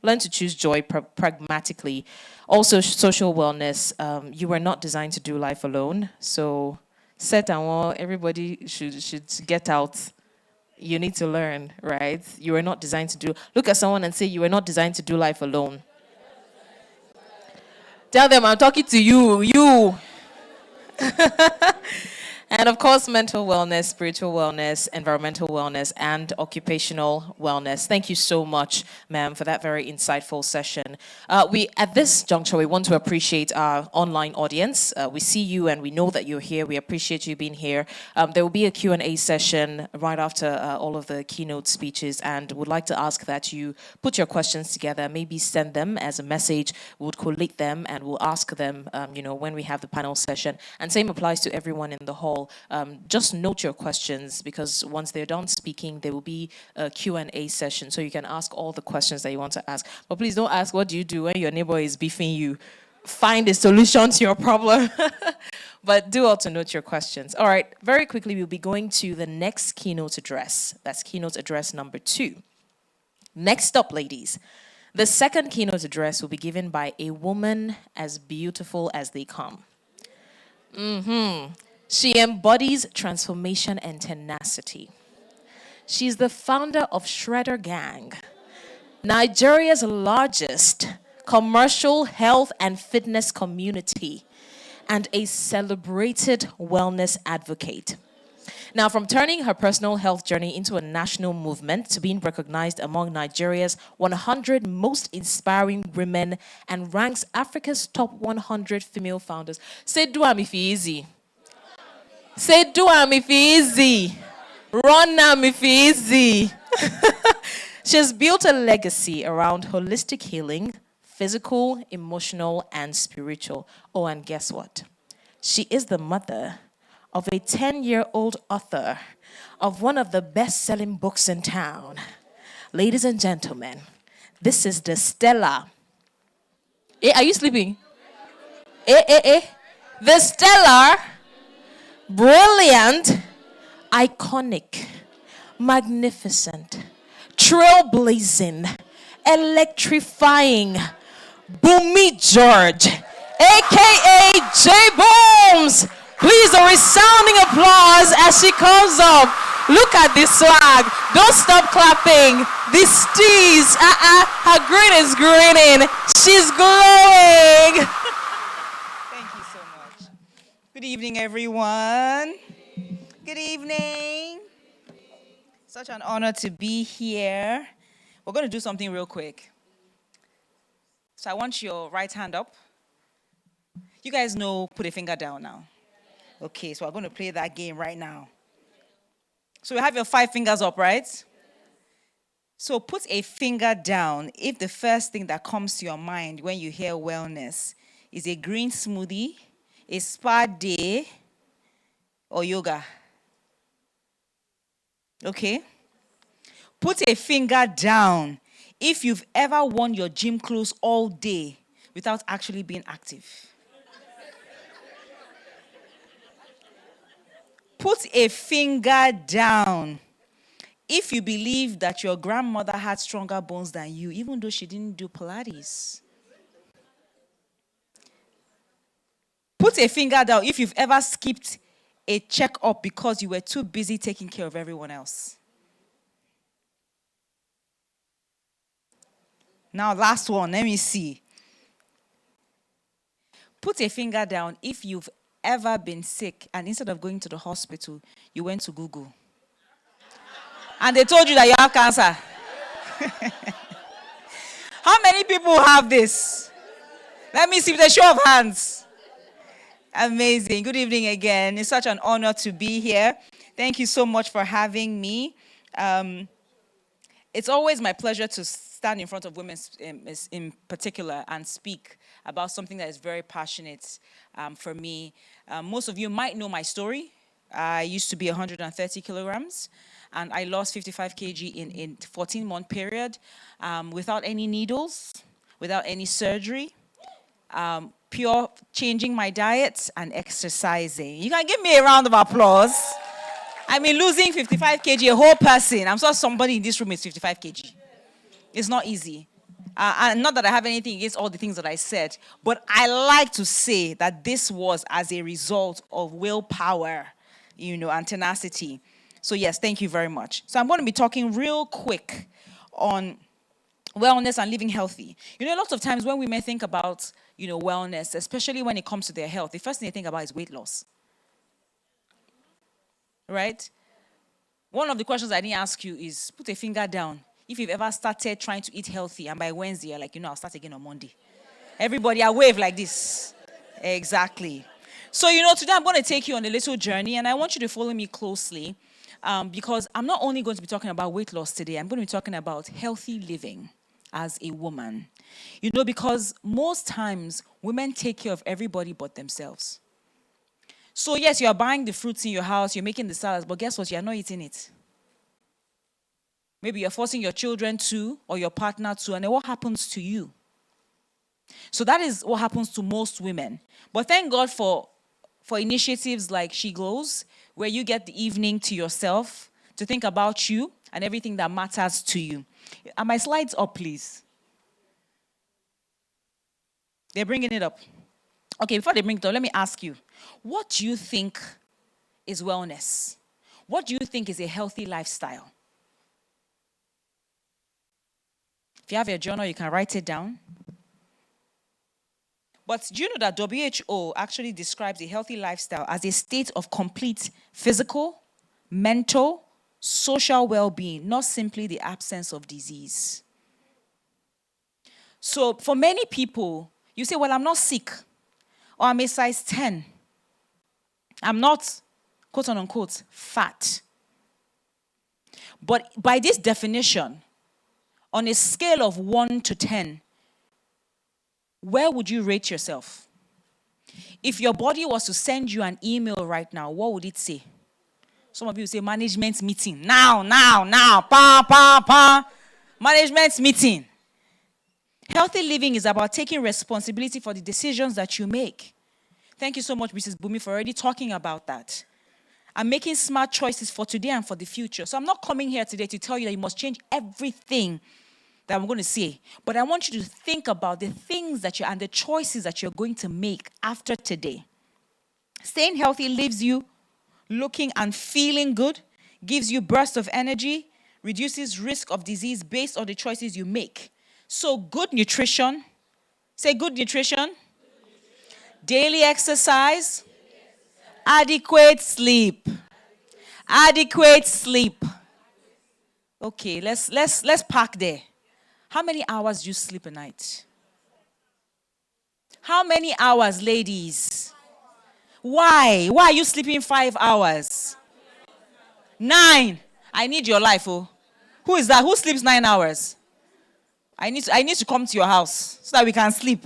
Learn to choose joy pragmatically. Also, social wellness. You were not designed to do life alone. So, set and well, everybody should get out. You need to learn, right? You were not designed to do. Look at someone and say, you were not designed to do life alone. Tell them I'm talking to you. And of course, mental wellness, spiritual wellness, environmental wellness, and occupational wellness. Thank you so much, ma'am, for that very insightful session. At this juncture, we want to appreciate our online audience. We see you and we know that you're here. We appreciate you being here. There will be a Q&A session right after all of the keynote speeches, and would like to ask that you put your questions together, maybe send them as a message. We'll collate them and we'll ask them, when we have the panel session. And same applies to everyone in the hall. Just note your questions, because once they're done speaking, there will be a Q&A session, so you can ask all the questions that you want to ask. But please don't ask, what do you do when your neighbor is beefing you? Find a solution to your problem. But do also note your questions. All right, very quickly, we'll be going to the next keynote address. That's keynote address number 2. Next up, ladies, the second keynote address will be given by a woman as beautiful as they come. She embodies transformation and tenacity. She's the founder of Shredder Gang, Nigeria's largest commercial health and fitness community, and a celebrated wellness advocate. Now, from turning her personal health journey into a national movement to being recognized among Nigeria's 100 most inspiring women and ranks Africa's top 100 female founders. Say, do am if easy. Say, do am if easy. Run am if easy. She's built a legacy around holistic healing, physical, emotional, and spiritual. Oh, and guess what? She is the mother of a 10-year-old author of one of the best-selling books in town. Ladies and gentlemen, this is the stellar. Are you sleeping? The stellar, brilliant, iconic, magnificent, trailblazing, electrifying Bumi George, aka J Booms. Please, a resounding applause as she comes up. Look at this swag. Don't stop clapping. This tease. Her grin is grinning. She's glowing. Thank you so much. Good evening, everyone. Good evening. Such an honor to be here. We're going to do something real quick. So I want your right hand up. You guys know put a finger down now. Okay, so we're going to play that game right now. So you have your 5 fingers up, right? So put a finger down if the first thing that comes to your mind when you hear wellness is a green smoothie, a spa day, or yoga. Okay? Put a finger down if you've ever worn your gym clothes all day without actually being active. Put a finger down if you believe that your grandmother had stronger bones than you, even though she didn't do Pilates. Put a finger down if you've ever skipped a checkup because you were too busy taking care of everyone else. Now, last one, let me see. Put a finger down if you've ever been sick and instead of going to the hospital, you went to Google. And they told you that you have cancer. How many people have this? Let me see with a show of hands. Amazing. Good evening again. It's such an honor to be here. Thank you so much for having me. It's always my pleasure to stand in front of women in particular and speak about something that is very passionate for me. Most of you might know my story. I used to be 130 kilograms, and I lost 55 kg in a 14-month period without any needles, without any surgery, pure changing my diet and exercising. You can give me a round of applause. I mean, losing 55 kg, a whole person. I'm sure somebody in this room is 55 kg. It's not easy. And not that I have anything against all the things that I said, but I like to say that this was as a result of willpower, and tenacity. So yes, thank you very much. So I'm going to be talking real quick on wellness and living healthy. Lots of times when women think about, wellness, especially when it comes to their health, the first thing they think about is weight loss. right? One of the questions I didn't ask you is put a finger down. If you've ever started trying to eat healthy and by Wednesday, you're like, I'll start again on Monday. Everybody, I wave like this. Exactly. So, today I'm going to take you on a little journey and I want you to follow me closely because I'm not only going to be talking about weight loss today, I'm going to be talking about healthy living as a woman. Because most times women take care of everybody but themselves. So, yes, you're buying the fruits in your house, you're making the salads, but guess what? You're not eating it. Maybe you're forcing your children to or your partner to, and then what happens to you? So that is what happens to most women. But thank God for initiatives like SHEglows, where you get the evening to yourself to think about you and everything that matters to you. Are my slides up, please? They're bringing it up. Okay, before they bring it up, let me ask you, what do you think is wellness? What do you think is a healthy lifestyle? If you have your journal, you can write it down. But do you know that WHO actually describes a healthy lifestyle as a state of complete physical, mental, social well-being, not simply the absence of disease? So for many people, you say, well, I'm not sick, or I'm a size 10. I'm not, quote unquote, fat. But by this definition, on a scale of 1 to 10, where would you rate yourself? If your body was to send you an email right now, what would it say? Some of you say management meeting. Now, pa, pa, pa. Management meeting. Healthy living is about taking responsibility for the decisions that you make. Thank you so much, Mrs. Bumi, for already talking about that. I'm making smart choices for today and for the future. So I'm not coming here today to tell you that you must change everything that I'm going to say. But I want you to think about the things that and the choices that you're going to make after today. Staying healthy leaves you looking and feeling good, gives you bursts of energy, reduces risk of disease based on the choices you make. So good nutrition, say good nutrition, daily exercise, adequate sleep. Adequate sleep. Okay, let's park there. How many hours do you sleep a night? How many hours, ladies? Why? Why are you sleeping 5 hours? 9. I need your life, oh. Who is that? Who sleeps 9 hours? I need to come to your house so that we can sleep.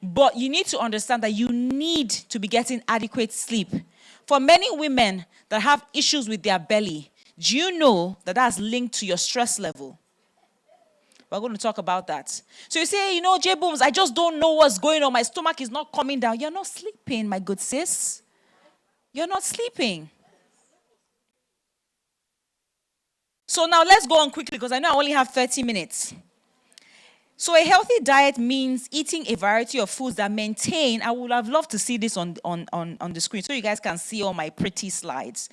But you need to understand that you need to be getting adequate sleep. For many women that have issues with their belly, do you know that that's linked to your stress level? We're going to talk about that. So you say, J Booms, I just don't know what's going on. My stomach is not coming down. You're not sleeping, my good sis. You're not sleeping. So now let's go on quickly because I know I only have 30 minutes. So a healthy diet means eating a variety of foods that maintain. I would have loved to see this on the screen so you guys can see all my pretty slides.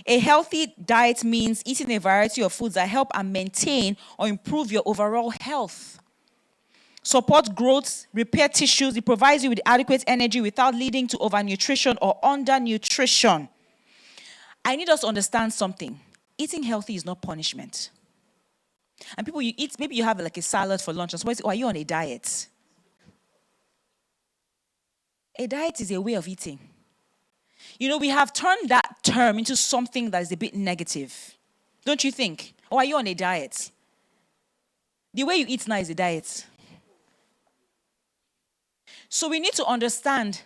A healthy diet means eating a variety of foods that help and maintain or improve your overall health. Support growth, repair tissues. It provides you with adequate energy without leading to overnutrition or undernutrition. I need us to understand something. Eating healthy is not punishment. And people, you eat, maybe you have like a salad for lunch, or are you on a diet? A diet is a way of eating. We have turned that term into something that is a bit negative. Don't you think? Or are you on a diet? The way you eat now is a diet. So we need to understand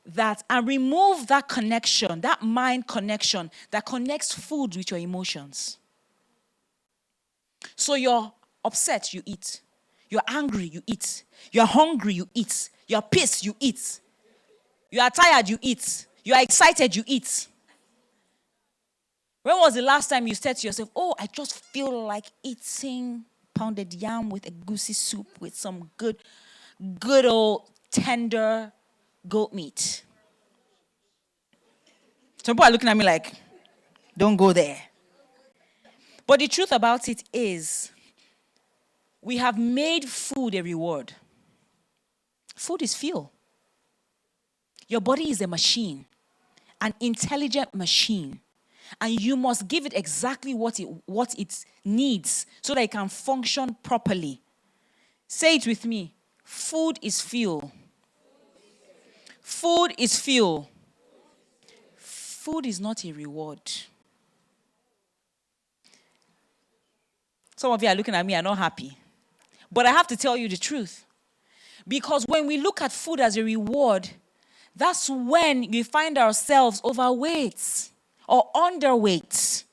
that and remove that connection, that mind connection that connects food with your emotions. So you're upset, you eat. You're angry, you eat. You're hungry, you eat. You're pissed, you eat. You are tired, you eat. You are excited, you eat. When was the last time you said to yourself, oh, I just feel like eating pounded yam with a goosey soup with some good old tender goat meat? Some people are looking at me like, don't go there. But the truth about it is, we have made food a reward. Food is fuel. Your body is a machine, an intelligent machine. And you must give it exactly what it needs so that it can function properly. Say it with me. Food is fuel. Food is fuel. Food is not a reward. Some of you are looking at me and not happy. But I have to tell you the truth. Because when we look at food as a reward, that's when we find ourselves overweight or underweight.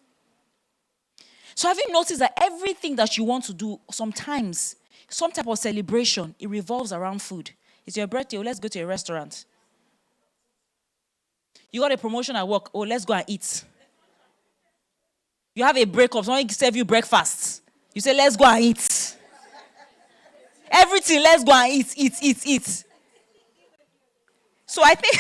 So have you noticed that everything that you want to do, sometimes, some type of celebration, it revolves around food? It's your birthday, oh, let's go to a restaurant. You got a promotion at work, oh, let's go and eat. You have a breakup, someone serve you breakfast. You say, let's go and eat. Everything, let's go and eat. So I think,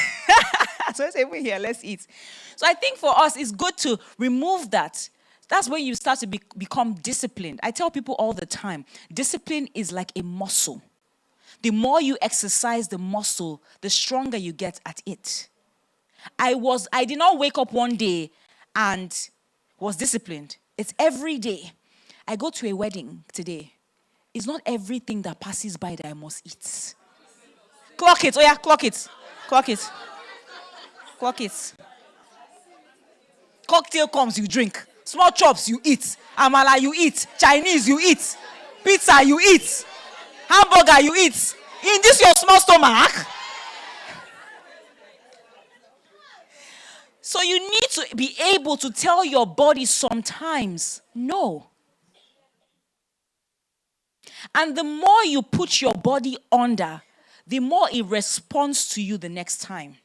so I say, we're here, let's eat. So I think for us, it's good to remove that. That's when you start to become disciplined. I tell people all the time, discipline is like a muscle. The more you exercise the muscle, the stronger you get at it. I did not wake up one day and was disciplined. It's every day. I go to a wedding today. It's not everything that passes by that I must eat. Clock it. Oh yeah, clock it. Clock it. Clock it. Cocktail comes, you drink. Small chops, you eat. Amala, you eat. Chinese, you eat. Pizza, you eat. Hamburger, you eat. In this your small stomach. So you need to be able to tell your body sometimes, no. And the more you put your body under, the more it responds to you the next time.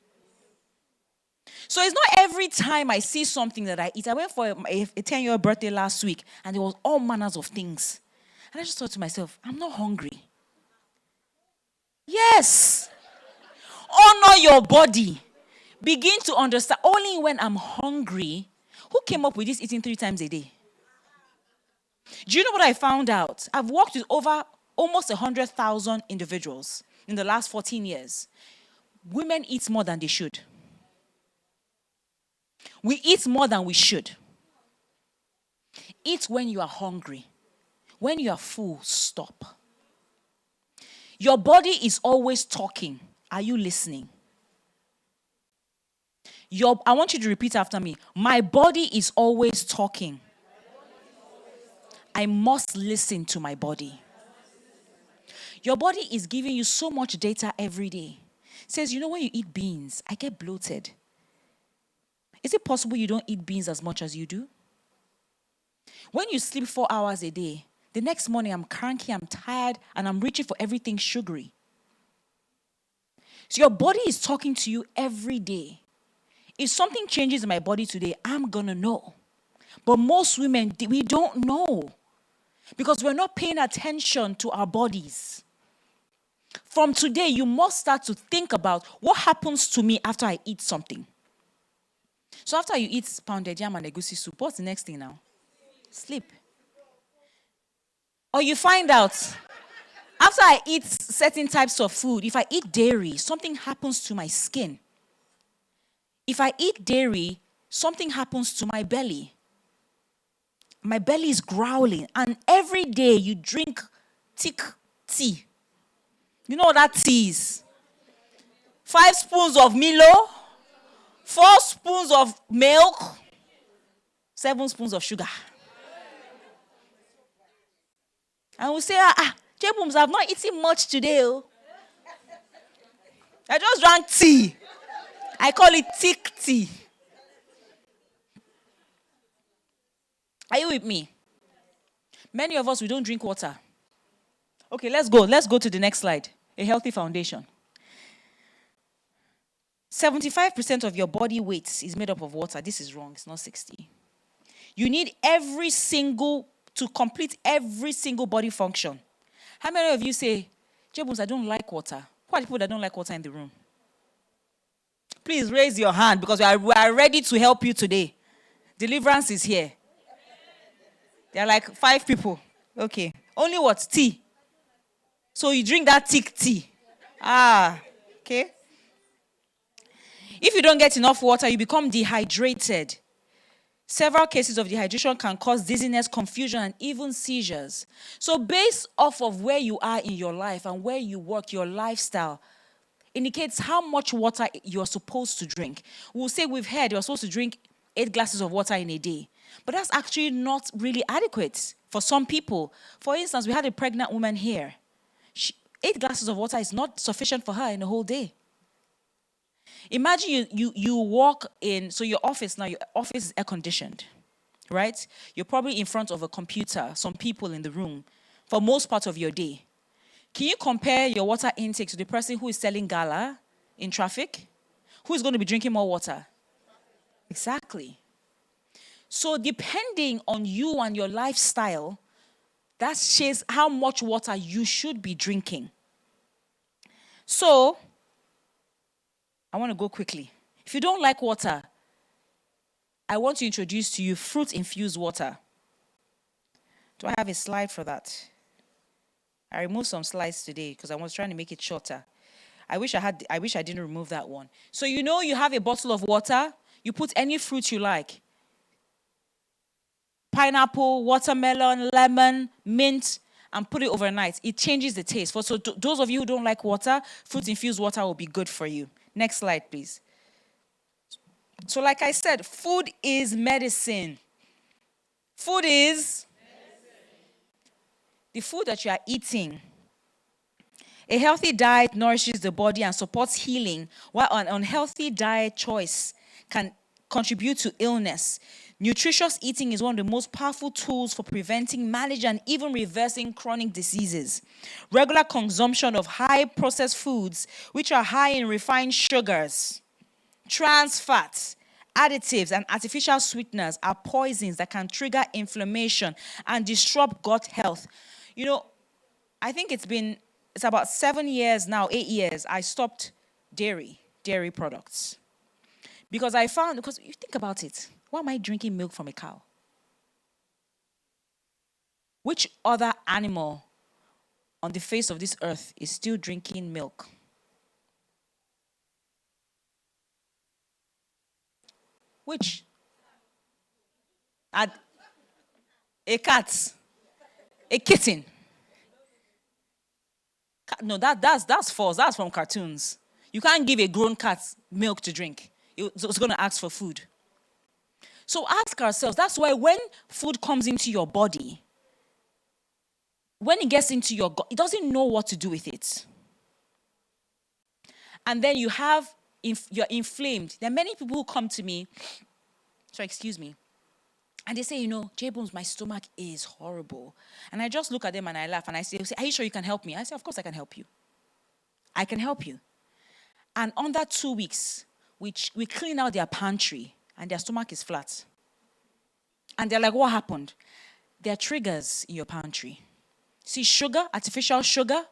So it's not every time I see something that I eat. I went for a 10-year birthday last week, and there was all manners of things. And I just thought to myself, I'm not hungry. Yes. Honor your body. Begin to understand. Only when I'm hungry. Who came up with this eating 3 times a day? Do you know what I found out? I've worked with over almost 100,000 individuals in the last 14 years. Women eat more than they should. We eat more than we should. Eat when you are hungry. When you are full, stop. Your body is always talking. Are you listening? I want you to repeat after me. My body is always talking. I must listen to my body. Your body is giving you so much data every day. It says, you know, when you eat beans, I get bloated. Is it possible you don't eat beans as much as you do? When you sleep 4 hours a day, the next morning I'm cranky, I'm tired, and I'm reaching for everything sugary. So your body is talking to you every day. If something changes in my body today, I'm going to know. But most women, we don't know. Because we're not paying attention to our bodies. From today, you must start to think about what happens to me after I eat something. So after you eat pounded yam and egusi soup, what's the next thing now? Sleep. Or you find out, after I eat certain types of food, if I eat dairy, something happens to my skin. If I eat dairy, something happens to my belly. My belly is growling. And every day you drink thick tea. You know what that tea is? 5 spoons of Milo, 4 spoons of milk, 7 spoons of sugar. And we say, Jebums, I've not eaten much today. Oh. I just drank tea. I call it thick tea. Are you with me? Many of us, we don't drink water. Okay, let's go. Let's go to the next slide. A healthy foundation. 75% of your body weight is made up of water. This is wrong. It's not 60. You need to complete every single body function. How many of you say, Jebus, I don't like water? Who are the people that don't like water in the room? Please raise your hand because we are ready to help you today. Deliverance is here. There are like 5 people. Okay. Only what? Tea. So you drink that thick tea. Okay. If you don't get enough water, you become dehydrated. Several cases of dehydration can cause dizziness, confusion, and even seizures. So, based off of where you are in your life and where you work, your lifestyle indicates how much water you're supposed to drink. We'll say we've heard you're supposed to drink 8 glasses of water in a day, but that's actually not really adequate for some people. For instance, we had a pregnant woman here. 8 glasses of water is not sufficient for her in a whole day. Imagine you walk in, so your office now, your office is air conditioned, right? You're probably in front of a computer, some people in the room for most part of your day. Can you compare your water intake to the person who is selling gala in traffic? Who is going to be drinking more water? Exactly. So depending on you and your lifestyle, that shows how much water you should be drinking. So, I want to go quickly. If you don't like water, I want to introduce to you fruit-infused water. Do I have a slide for that? I removed some slides today because I was trying to make it shorter. I wish I didn't remove that one. So you have a bottle of water, you put any fruit you like. Pineapple, watermelon, lemon, mint, and put it overnight. It changes the taste. So those of you who don't like water, fruit-infused water will be good for you. Next slide, please. So like I said, food is medicine. Food is the food that you are eating. A healthy diet nourishes the body and supports healing, while an unhealthy diet choice can contribute to illness. Nutritious eating is one of the most powerful tools for preventing, managing, and even reversing chronic diseases. Regular consumption of high processed foods, which are high in refined sugars, trans fats, additives, and artificial sweeteners, are poisons that can trigger inflammation and disrupt gut health. I think it's about 7 years now, 8 years, I stopped dairy products. Because you think about it, why am I drinking milk from a cow? Which other animal on the face of this earth is still drinking milk? Which? A cat. A kitten. No, that's false. That's from cartoons. You can't give a grown cat milk to drink. It's going to ask for food. So ask ourselves, that's why when food comes into your body, when it gets into your gut, it doesn't know what to do with it. And then you're inflamed. There are many people who come to me, excuse me, and they say, J-Bones, my stomach is horrible. And I just look at them and I laugh and I say, are you sure you can help me? I say, of course I can help you. I can help you. And under 2 weeks, we clean out their pantry and their stomach is flat. And they're like, what happened? There are triggers in your pantry. See, sugar, artificial sugar,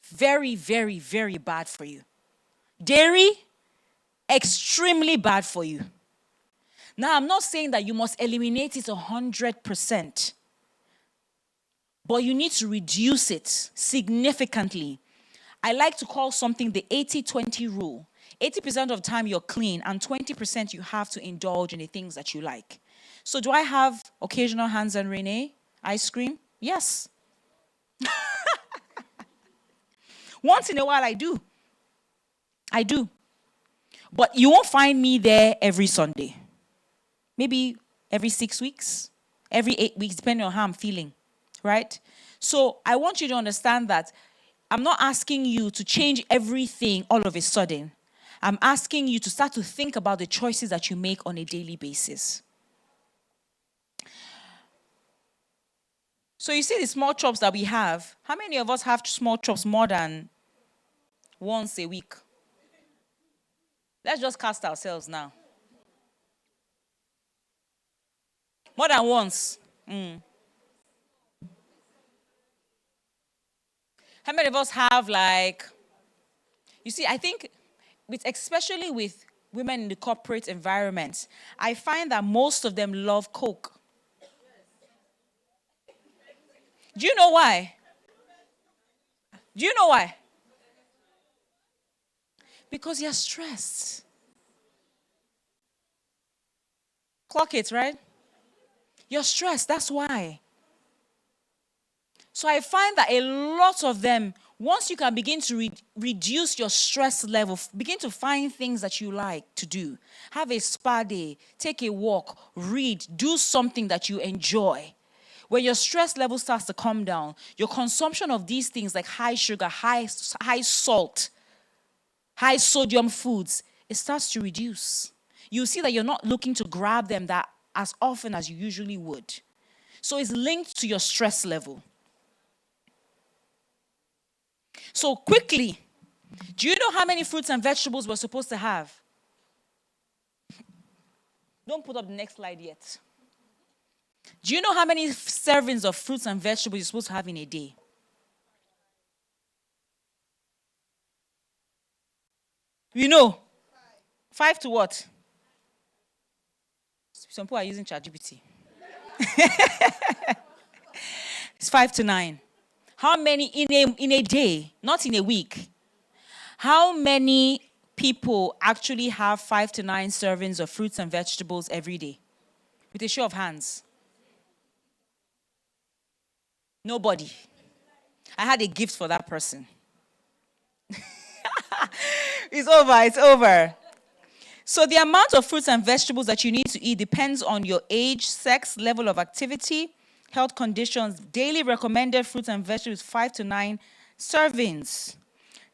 very, very, very bad for you. Dairy, extremely bad for you. Now, I'm not saying that you must eliminate it 100%, but you need to reduce it significantly. I like to call something the 80-20 rule. 80% of the time you're clean, and 20% you have to indulge in the things that you like. So do I have occasional Hans and Renee ice cream? Yes. Once in a while I do. But you won't find me there every Sunday. Maybe every 6 weeks, every 8 weeks, depending on how I'm feeling, right? So I want you to understand that I'm not asking you to change everything all of a sudden. I'm asking you to start to think about the choices that you make on a daily basis. So you see the small chops that we have. How many of us have small chops more than once a week? Let's just cast ourselves now. More than once. How many of us have you see, I think especially with women in the corporate environment, I find that most of them love Coke. Do you know why? Because you're stressed. Clock it, right? You're stressed, that's why. So I find that a lot of them, once you can begin to reduce your stress level, begin to find things that you like to do. Have a spa day, take a walk, read, do something that you enjoy. When your stress level starts to come down, your consumption of these things like high sugar, high salt, high sodium foods, it starts to reduce. You see that you're not looking to grab them that as often as you usually would. So it's linked to your stress level. So quickly, do you know how many fruits and vegetables we're supposed to have? Don't put up the next slide yet. Do you know how many servings of fruits and vegetables you're supposed to have in a day? You know, 5 to what? Some people are using ChatGPT. It's 5 to 9. How many in a day, not in a week? How many people actually have 5 to 9 servings of fruits and vegetables every day? With a show of hands. Nobody. I had a gift for that person. It's over. So the amount of fruits and vegetables that you need to eat depends on your age, sex, level of activity, health conditions. Daily recommended fruits and vegetables, 5 to 9 servings.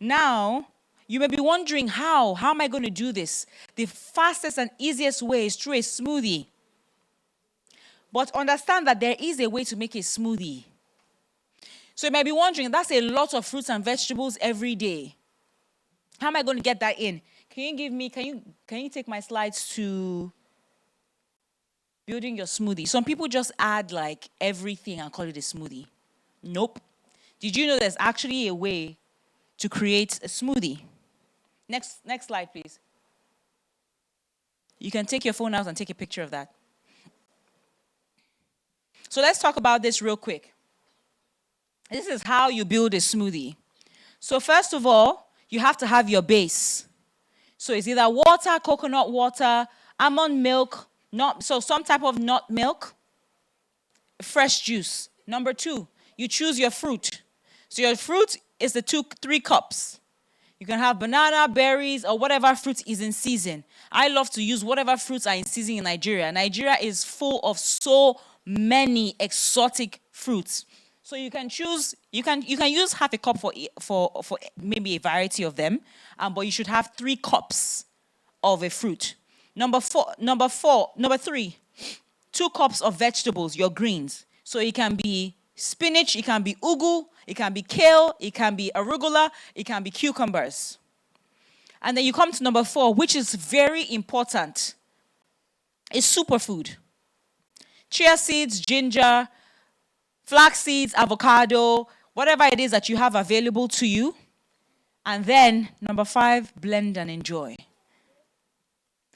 Now, you may be wondering how am I going to do this? The fastest and easiest way is through a smoothie. But understand that there is a way to make a smoothie. So you might be wondering, that's a lot of fruits and vegetables every day. How am I going to get that in? Can you take my slides to building your smoothie? Some people just add like everything and call it a smoothie. Nope. Did you know there's actually a way to create a smoothie? Next slide, please. You can take your phone out and take a picture of that. So let's talk about this real quick. This is how you build a smoothie. So first of all, you have to have your base. So it's either water, coconut water, almond milk, some type of nut milk, fresh juice. Number 2, you choose your fruit. So your fruit is the 3 cups. You can have banana, berries, or whatever fruit is in season. I love to use whatever fruits are in season in Nigeria. Nigeria is full of so many exotic fruits. So you can choose, you can use half a cup for maybe a variety of them, but you should have 3 cups of a fruit. Number 3, 2 cups of vegetables, your greens. So it can be spinach, it can be ugu, it can be kale, it can be arugula, it can be cucumbers. And then you come to number 4, which is very important. It's superfood. Chia seeds, ginger, flax seeds, avocado, whatever it is that you have available to you. And then, number 5, blend and enjoy.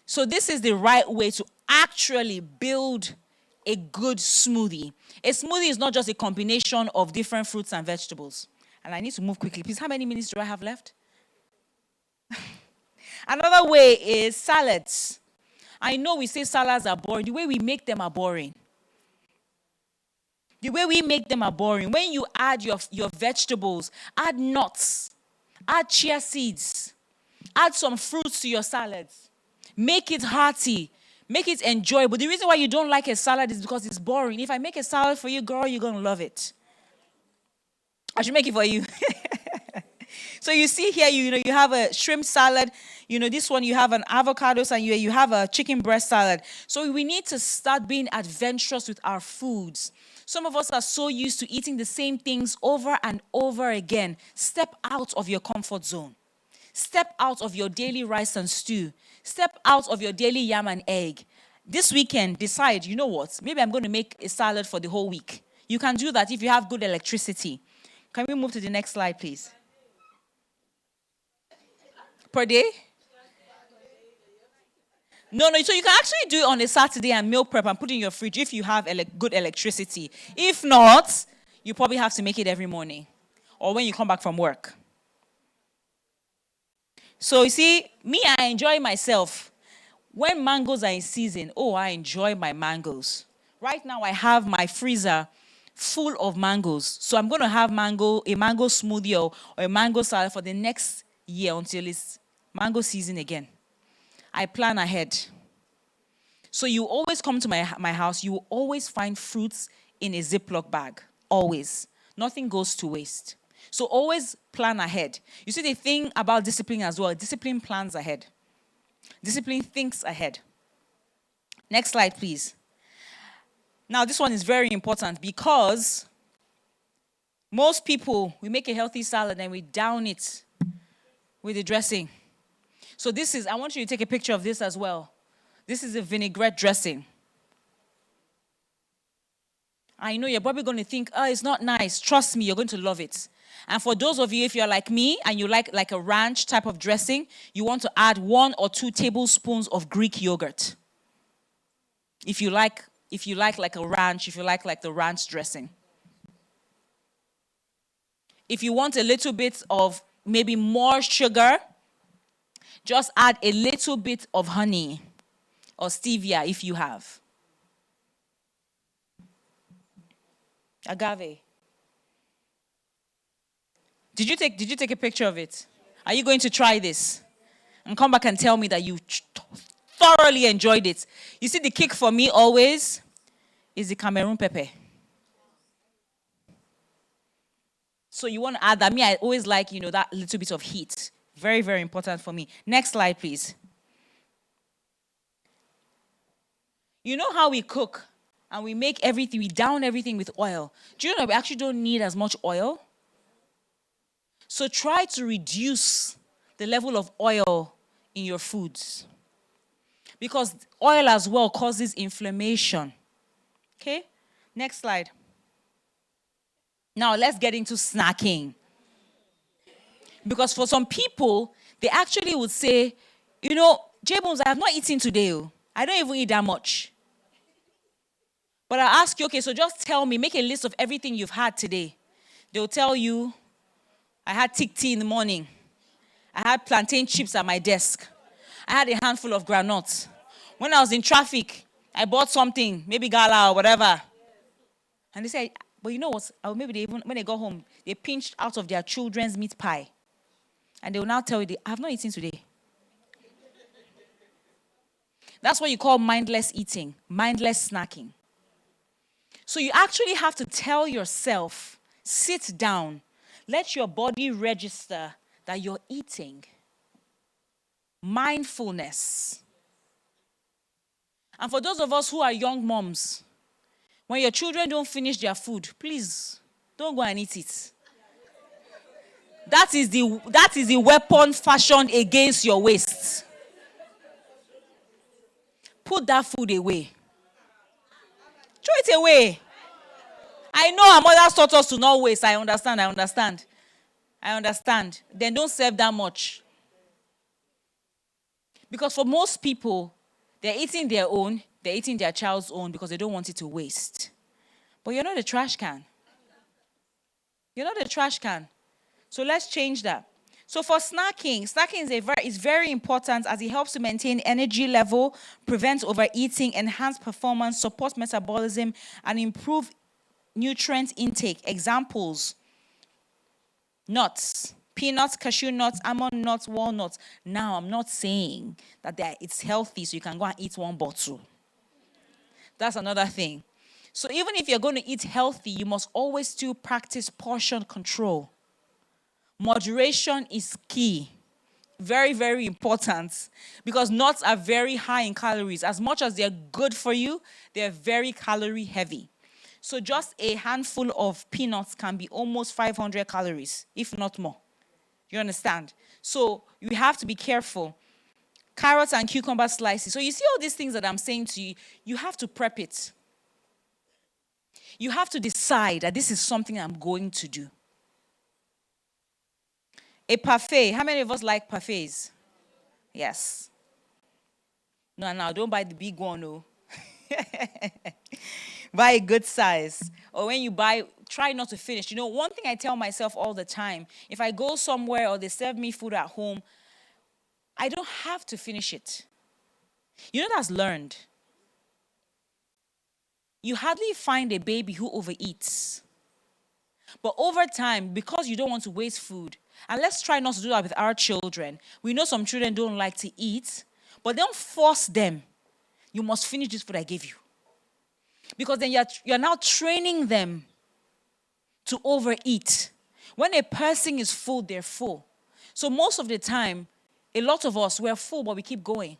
So this is the right way to actually build a good smoothie. A smoothie is not just a combination of different fruits and vegetables. And I need to move quickly. Please, how many minutes do I have left? Another way is salads. I know we say salads are boring. The way we make them are boring. The way we make them are boring. When you add your vegetables, add nuts, add chia seeds, add some fruits to your salads. Make it hearty. Make it enjoyable. The reason why you don't like a salad is because it's boring. If I make a salad for you, girl, you're going to love it. I should make it for you. So you see here, you have a shrimp salad. This one you have an avocado and you have a chicken breast salad. So we need to start being adventurous with our foods. Some of us are so used to eating the same things over and over again. Step out of your comfort zone. Step out of your daily rice and stew. Step out of your daily yam and egg. This weekend, decide, you know what? Maybe I'm going to make a salad for the whole week. You can do that if you have good electricity. Can we move to the next slide, please? Per day? No, so you can actually do it on a Saturday and meal prep and put it in your fridge if you have good electricity. If not, you probably have to make it every morning or when you come back from work. So you see, me, I enjoy myself. When mangoes are in season, oh, I enjoy my mangoes. Right now, I have my freezer full of mangoes. So I'm going to have a mango smoothie or a mango salad for the next year until it's mango season again. I plan ahead. So you always come to my house, you will always find fruits in a Ziploc bag. Always. Nothing goes to waste. So always plan ahead. You see the thing about discipline as well. Discipline plans ahead. Discipline thinks ahead. Next slide, please. Now, this one is very important because most people, we make a healthy salad and we down it with the dressing. So I want you to take a picture of this as well. This is a vinaigrette dressing. I know you're probably going to think, oh, it's not nice. Trust me, you're going to love it. And for those of you, if you're like me and you like a ranch type of dressing, you want to add 1 or 2 tablespoons of Greek yogurt. If you like a ranch, if you like the ranch dressing. If you want a little bit of maybe more sugar, just add a little bit of honey or stevia if you have. Agave. Did you take a picture of it? Are you going to try this? And come back and tell me that you thoroughly enjoyed it. You see, the kick for me always is the Cameroon pepper. So you want to add that. I always like, that little bit of heat. Very, very important for me. Next slide, please. You know how we cook and we make everything, we down everything with oil. Do you know we actually don't need as much oil? So try to reduce the level of oil in your foods. Because oil as well causes inflammation. Okay? Next slide. Now let's get into snacking. Because for some people, they actually would say, J-Bones, I have not eaten today. I don't even eat that much. But I ask you, okay, so just tell me, make a list of everything you've had today. They'll tell you, I had thick tea in the morning. I had plantain chips at my desk. I had a handful of granuts. When I was in traffic, I bought something, maybe gala or whatever. And they say, but you know what? Maybe when they go home, they pinched out of their children's meat pie. And they will now tell you, I have not eaten today. That's what you call mindless eating, mindless snacking. So you actually have to tell yourself, sit down, let your body register that you're eating. Mindfulness. And for those of us who are young moms, when your children don't finish their food, please don't go and eat it. That is the weapon fashioned against your waist. Put that food away. Throw it away. I know our mothers taught us to not waste. I understand. Then don't serve that much. Because for most people, they're eating their own, they're eating their child's own because they don't want it to waste. But you're not a trash can. You're not a trash can. So let's change that. So for snacking is very important as it helps to maintain energy level, prevent overeating, enhance performance, support metabolism, and improve nutrient intake. Examples: nuts, peanuts, cashew nuts, almond nuts, walnuts. Now, I'm not saying that it's healthy so you can go and eat one bottle. That's another thing. So even if you're going to eat healthy, you must always still practice portion control. Moderation is key. Very, very important. Because nuts are very high in calories. As much as they're good for you, they're very calorie heavy. So just a handful of peanuts can be almost 500 calories, if not more. You understand? So you have to be careful. Carrots and cucumber slices. So you see all these things that I'm saying to you, you have to prep it. You have to decide that this is something I'm going to do. A parfait. How many of us like parfaits? Yes. No, don't buy the big one, no. Buy a good size. Or when you buy, try not to finish. One thing I tell myself all the time, if I go somewhere or they serve me food at home, I don't have to finish it. You know that's learned. You hardly find a baby who overeats. But over time, because you don't want to waste food, and let's try not to do that with our children. We know some children don't like to eat, but don't force them. You must finish this food I gave you. Because then you're now training them to overeat. When a person is full, they're full. So most of the time, a lot of us, we're full, but we keep going.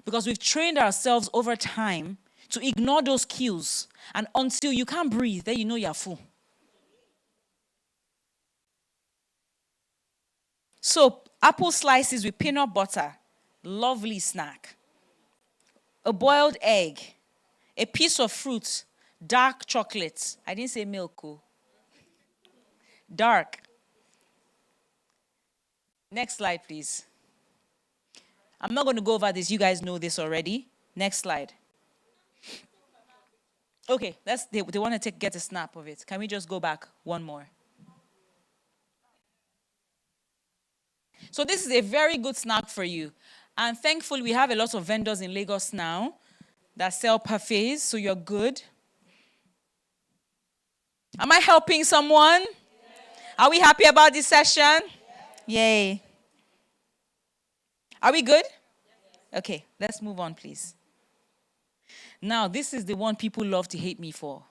Because we've trained ourselves over time to ignore those cues. And until you can't breathe, then you know you're full. So, apple slices with peanut butter, lovely snack. A boiled egg, a piece of fruit, dark chocolate. I didn't say milk, oh. Dark. Next slide, please. I'm not going to go over this. You guys know this already. Next slide. Okay, they want to get a snap of it. Can we just go back one more? So this is a very good snack for you. And thankfully, we have a lot of vendors in Lagos now that sell parfaits, so you're good. Am I helping someone? Yes. Are we happy about this session? Yes. Yay. Are we good? Yes. Okay, let's move on, please. Now, this is the one people love to hate me for.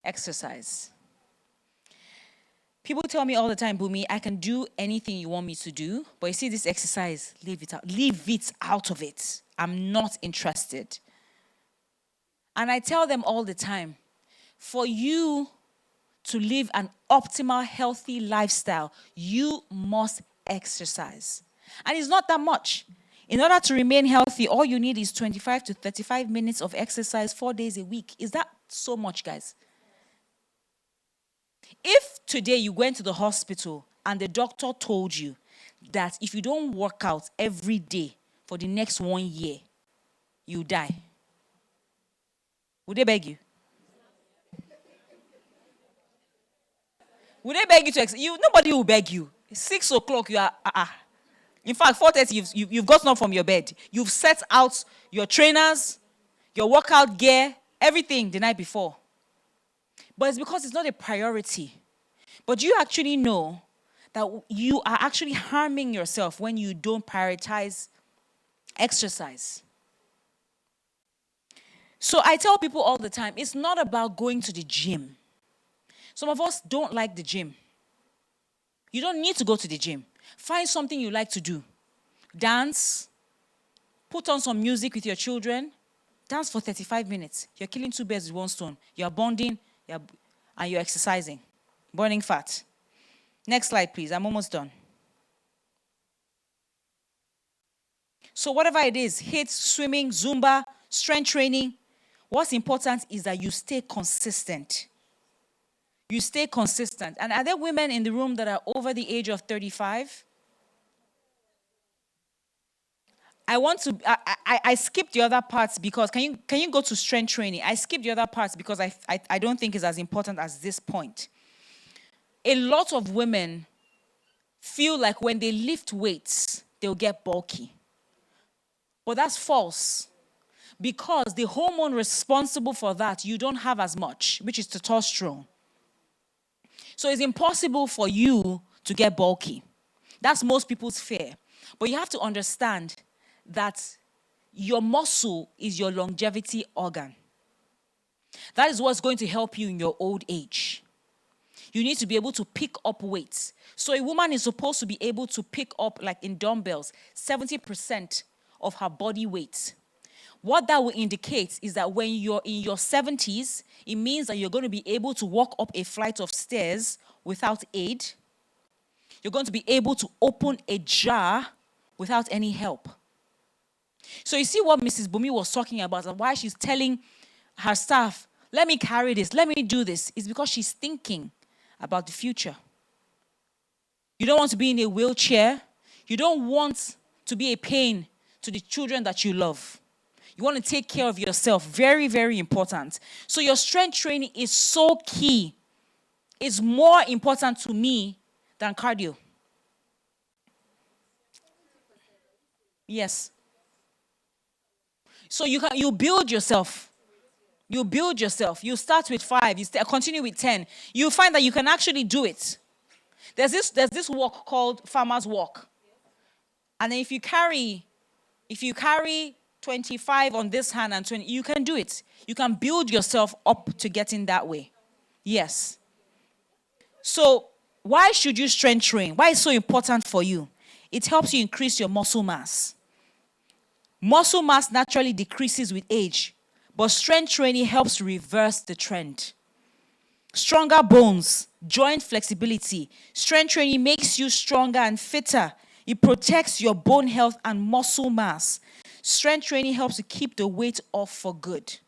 Exercise. People tell me all the time, Bumi, I can do anything you want me to do, but you see this exercise, leave it out. Leave it out of it. I'm not interested. And I tell them all the time, for you to live an optimal, healthy lifestyle, you must exercise. And it's not that much. In order to remain healthy, all you need is 25 to 35 minutes of exercise 4 days a week. Is that so much, guys? If today you went to the hospital and the doctor told you that if you don't work out every day for the next 1 year, you die, would they beg you? Would they beg you to exercise? Nobody will beg you. 6 o'clock, you are, In fact, 4:30, you've gotten up from your bed. You've set out your trainers, your workout gear, everything the night before. But it's because it's not a priority. But you actually know that you are actually harming yourself when you don't prioritize exercise. So I tell people all the time, it's not about going to the gym. Some of us don't like the gym. You don't need to go to the gym. Find something you like to do. Dance. Put on some music with your children. Dance for 35 minutes. You're killing 2 birds with 1 stone. You're bonding and you're exercising. Burning fat. Next slide, please. I'm almost done. So whatever it is, HIIT, swimming, Zumba, strength training, what's important is that you stay consistent. You stay consistent. And are there women in the room that are over the age of 35? I skipped the other parts because, can you go to strength training? I skipped the other parts because I don't think it's as important as this point. A lot of women feel like when they lift weights, they'll get bulky. But that's false. Because the hormone responsible for that, you don't have as much, which is testosterone. So it's impossible for you to get bulky. That's most people's fear. But you have to understand that your muscle is your longevity organ. That is what's going to help you in your old age. You need to be able to pick up weights. So a woman is supposed to be able to pick up, like in dumbbells, 70% of her body weight. What that will indicate is that when you're in your 70s, it means that you're going to be able to walk up a flight of stairs without aid. You're going to be able to open a jar without any help. So you see what Mrs. Bumi was talking about and why she's telling her staff, let me carry this, let me do this, is because she's thinking about the future. You don't want to be in a wheelchair. You don't want to be a pain to the children that you love. You want to take care of yourself. Very, very important. So your strength training is so key. It's more important to me than cardio. Yes. So you build yourself. You build yourself. You start with 5. You continue with 10. You find that you can actually do it. There's this walk called farmer's walk. And then if you carry 25 on this hand and 20, you can do it. You can build yourself up to getting that way. Yes. So why should you strength train? Why is it so important for you? It helps you increase your muscle mass. Muscle mass naturally decreases with age, but strength training helps reverse the trend. Stronger bones, joint flexibility. Strength training makes you stronger and fitter. It protects your bone health and muscle mass. Strength training helps to keep the weight off for good.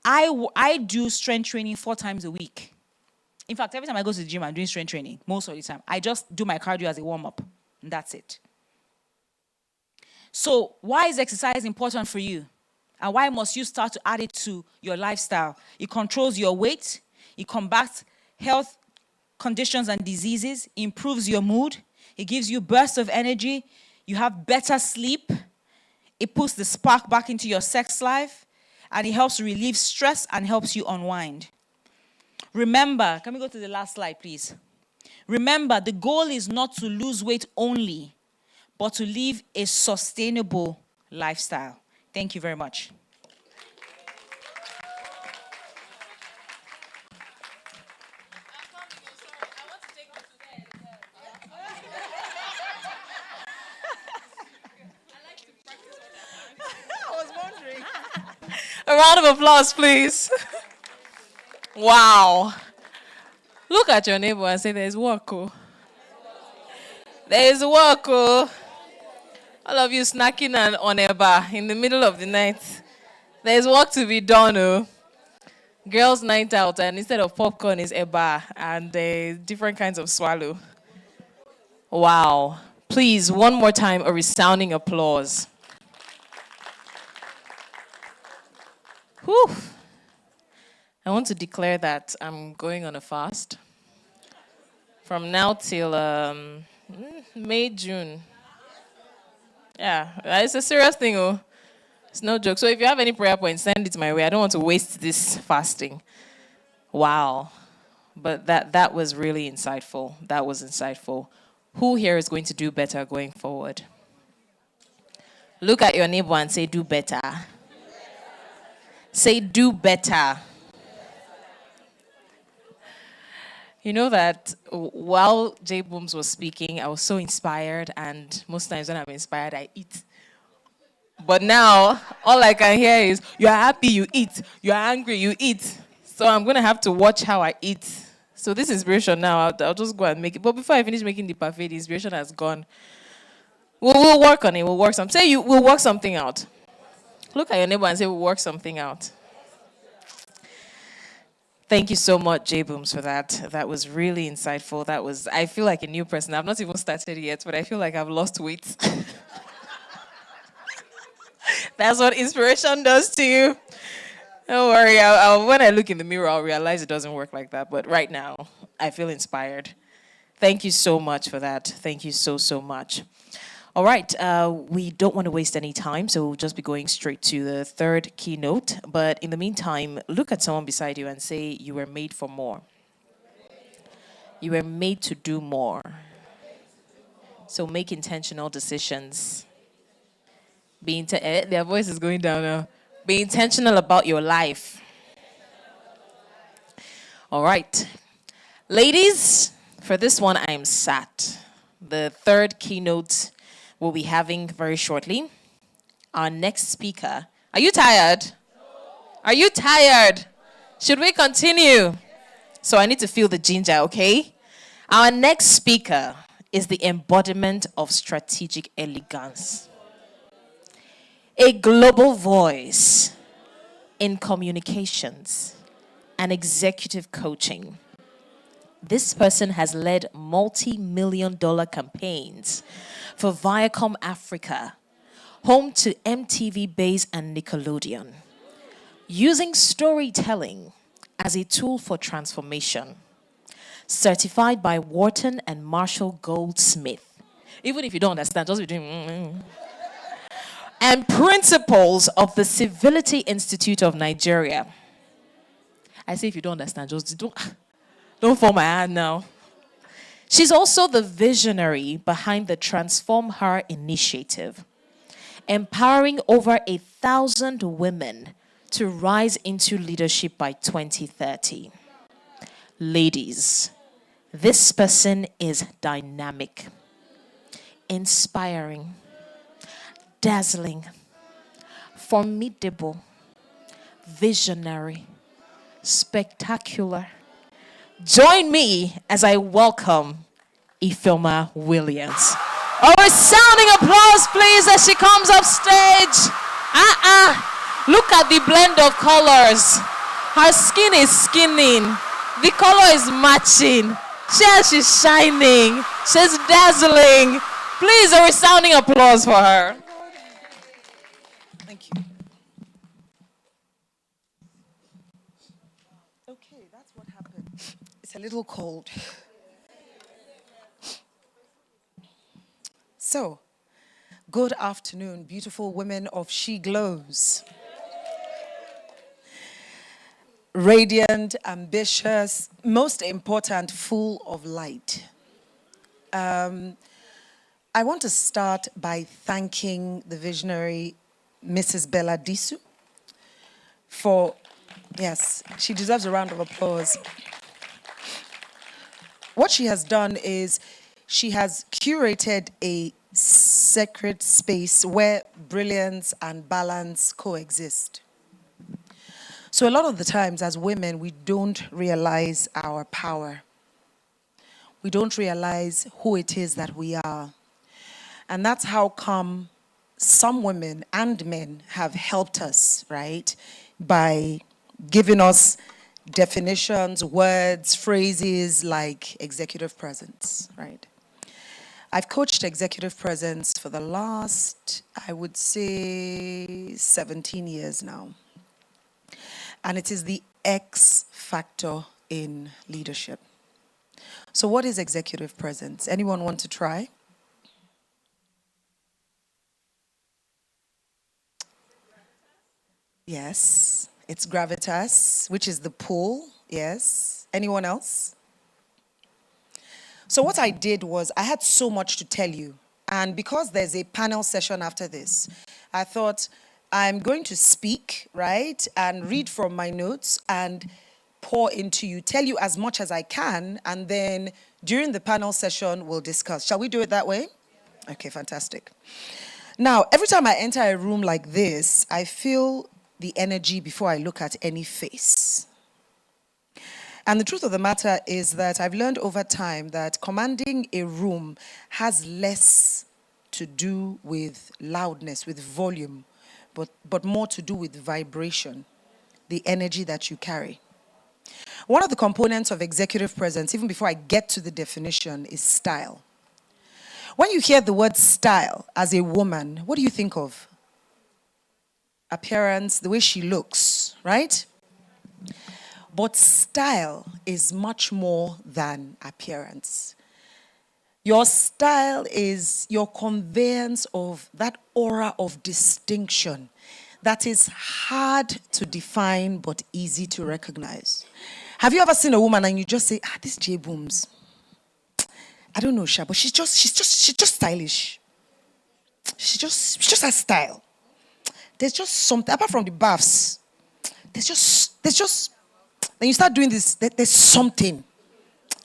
I do strength training 4 times a week. In fact, every time I go to the gym, I'm doing strength training most of the time. I just do my cardio as a warm-up, and that's it. So why is exercise important for you? And why must you start to add it to your lifestyle? It controls your weight. It combats health conditions and diseases. It improves your mood. It gives you bursts of energy. You have better sleep. It puts the spark back into your sex life. And it helps relieve stress and helps you unwind. Remember, can we go to the last slide, please? Remember, the goal is not to lose weight only, but to live a sustainable lifestyle. Thank you very much. A round of applause, please. Wow. Look at your neighbor and say, there's work, oh. There's work, oh. All of you snacking on a bar in the middle of the night. There's work to be done, oh. Girls' night out, and instead of popcorn is a bar and different kinds of swallow. Wow. Please, one more time, a resounding applause. Whew. I want to declare that I'm going on a fast from now till May, June. Yeah, it's a serious thing, oh. It's no joke. So if you have any prayer points, send it my way. I don't want to waste this fasting. Wow. But that was really insightful. That was insightful. Who here is going to do better going forward? Look at your neighbor and say, do better. Say, do better. You know that while J Booms was speaking, I was so inspired, and most times when I'm inspired, I eat. But now, all I can hear is, you're happy, you eat. You're angry, you eat. So I'm going to have to watch how I eat. So this inspiration now, I'll just go and make it. But before I finish making the parfait, the inspiration has gone. We'll work on it. We'll work something. Say we'll work something out. Look at your neighbor and say, we'll work something out. Thank you so much, J Booms, for that. That was really insightful. I feel like a new person. I've not even started yet, but I feel like I've lost weight. That's what inspiration does to you. Don't worry. When I look in the mirror, I'll realize it doesn't work like that. But right now, I feel inspired. Thank you so much for that. Thank you so, so much. All right, we don't want to waste any time, so we'll just be going straight to the third keynote. But in the meantime, look at someone beside you and say, you were made for more. You were made to do more. So make intentional decisions. Their voice is going down now. Be intentional about your life. All right. Ladies, for this one, I am sat. The third keynote we'll be having very shortly. Our next speaker. Are you tired? Are you tired? Should we continue? So I need to feel the ginger, okay? Our next speaker is the embodiment of strategic elegance. A global voice in communications and executive coaching. This person has led multi-million-dollar campaigns for Viacom Africa, home to MTV Base and Nickelodeon, using storytelling as a tool for transformation. Certified by Wharton and Marshall Goldsmith. Even if you don't understand, just be doing and principals of the Civility Institute of Nigeria. I say if you don't understand, just don't fall my hand now. She's also the visionary behind the Transform Her initiative, empowering over 1,000 women to rise into leadership by 2030. Ladies, this person is dynamic, inspiring, dazzling, formidable, visionary, spectacular. Join me as I welcome Ifeoma Williams. A resounding applause, please, as she comes up stage. Look at the blend of colors. Her skin is skinning. The color is matching. She's shining. She's dazzling. Please, a resounding applause for her. Thank you. Okay, that's what happened. It's a little cold. So, good afternoon, beautiful women of SHEglows. Radiant, ambitious, most important, full of light. I want to start by thanking the visionary Mrs. Bella Disu for, yes, she deserves a round of applause. What she has done is she has curated a sacred space where brilliance and balance coexist. So a lot of the times as women, we don't realize our power. We don't realize who it is that we are. And that's how come some women and men have helped us, right? By giving us definitions, words, phrases like executive presence, right? I've coached executive presence for the last, I would say, 17 years now. And it is the X factor in leadership. So what is executive presence? Anyone want to try? Yes, it's gravitas, which is the pull. Yes. Anyone else? So what I did was I had so much to tell you. And because there's a panel session after this, I thought I'm going to speak, right, and read from my notes and pour into you, tell you as much as I can, and then during the panel session, we'll discuss. Shall we do it that way? Okay, fantastic. Now, every time I enter a room like this, I feel the energy before I look at any face. And the truth of the matter is that I've learned over time that commanding a room has less to do with loudness, with volume, but more to do with vibration, the energy that you carry. One of the components of executive presence, even before I get to the definition, is style. When you hear the word style as a woman, what do you think of? Appearance, the way she looks, right? But style is much more than appearance. Your style is your conveyance of that aura of distinction that is hard to define but easy to recognize. Have you ever seen a woman and you just say, this J Booms, I don't know, Sha, but she's just stylish. She just has style. There's just something, apart from the buffs, there's just, then you start doing this, there's something.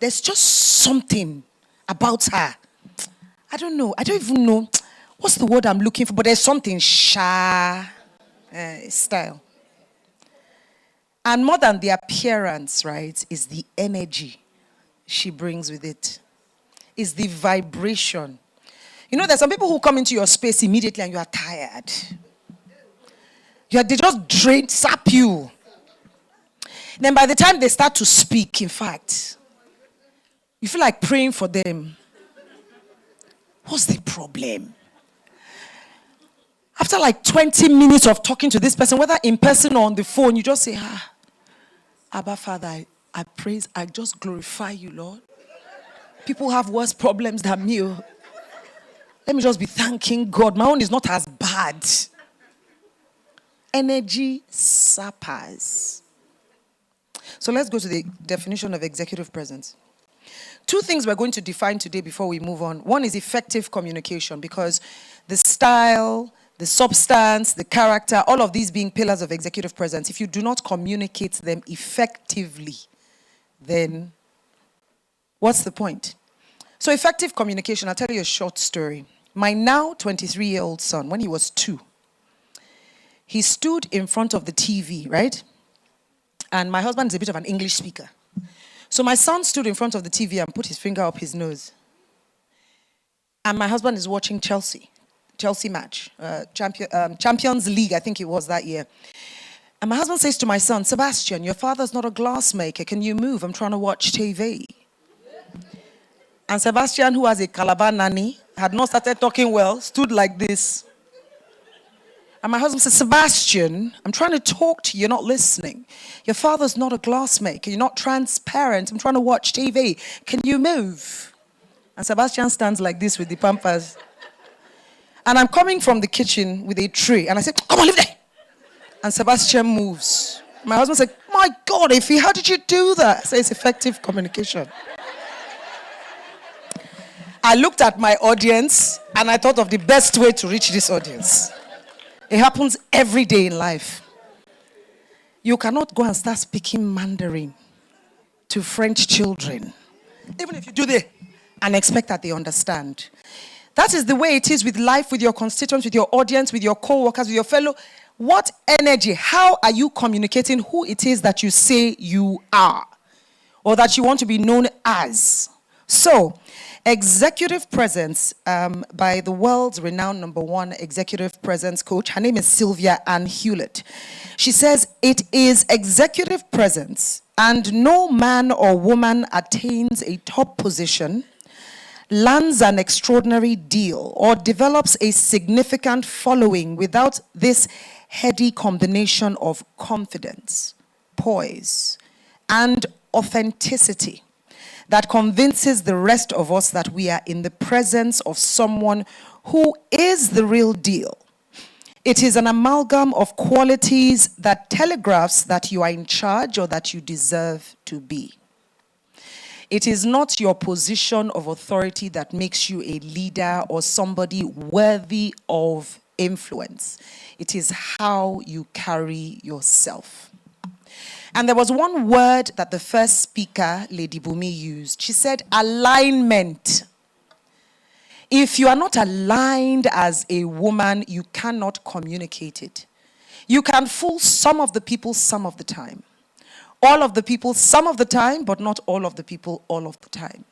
There's just something about her. I don't know. I don't even know what's the word I'm looking for, but there's something, style. And more than the appearance, right, is the energy she brings with it. Is the vibration. You know, there's some people who come into your space immediately and you are tired. They just drain, sap you. Then by the time they start to speak, in fact, you feel like praying for them. What's the problem? After like 20 minutes of talking to this person, whether in person or on the phone, you just say, Abba Father, I praise, I just glorify you, Lord. People have worse problems than me. Let me just be thanking God. My own is not as bad bad. Energy sappers. So let's go to the definition of executive presence. Two things we're going to define today before we move on. One is effective communication, because the style, the substance, the character, all of these being pillars of executive presence, if you do not communicate them effectively, then what's the point? So effective communication, I'll tell you a short story. My now 23-year-old son, when he was 2, he stood in front of the TV, right? And my husband is a bit of an English speaker. So my son stood in front of the TV and put his finger up his nose. And my husband is watching Chelsea match, Champions League, I think it was that year. And my husband says to my son, Sebastian, your father's not a glassmaker. Can you move? I'm trying to watch TV. And Sebastian, who has a Calabar nanny, had not started talking well, stood like this. And my husband said, Sebastian, I'm trying to talk to you, you're not listening. Your father's not a glassmaker, you're not transparent, I'm trying to watch TV. Can you move? And Sebastian stands like this with the pampers. And I'm coming from the kitchen with a tray, and I said, come on, leave there. And Sebastian moves. My husband said, my God, Ify, how did you do that? I said, it's effective communication. I looked at my audience, and I thought of the best way to reach this audience. It happens every day in life. You cannot go and start speaking Mandarin to French children, even if you do that, and expect that they understand. That is the way it is with life, with your constituents, with your audience, with your co-workers, with your fellow. What energy, how are you communicating who it is that you say you are, or that you want to be known as? So, executive presence by the world's renowned #1 executive presence coach. Her name is Sylvia Ann Hewlett. She says, it is executive presence, and no man or woman attains a top position, lands an extraordinary deal, or develops a significant following without this heady combination of confidence, poise, and authenticity that convinces the rest of us that we are in the presence of someone who is the real deal. It is an amalgam of qualities that telegraphs that you are in charge or that you deserve to be. It is not your position of authority that makes you a leader or somebody worthy of influence. It is how you carry yourself. And there was one word that the first speaker, Lady Bumi, used. She said, alignment. If you are not aligned as a woman, you cannot communicate it. You can fool some of the people some of the time. All of the people some of the time, but not all of the people all of the time.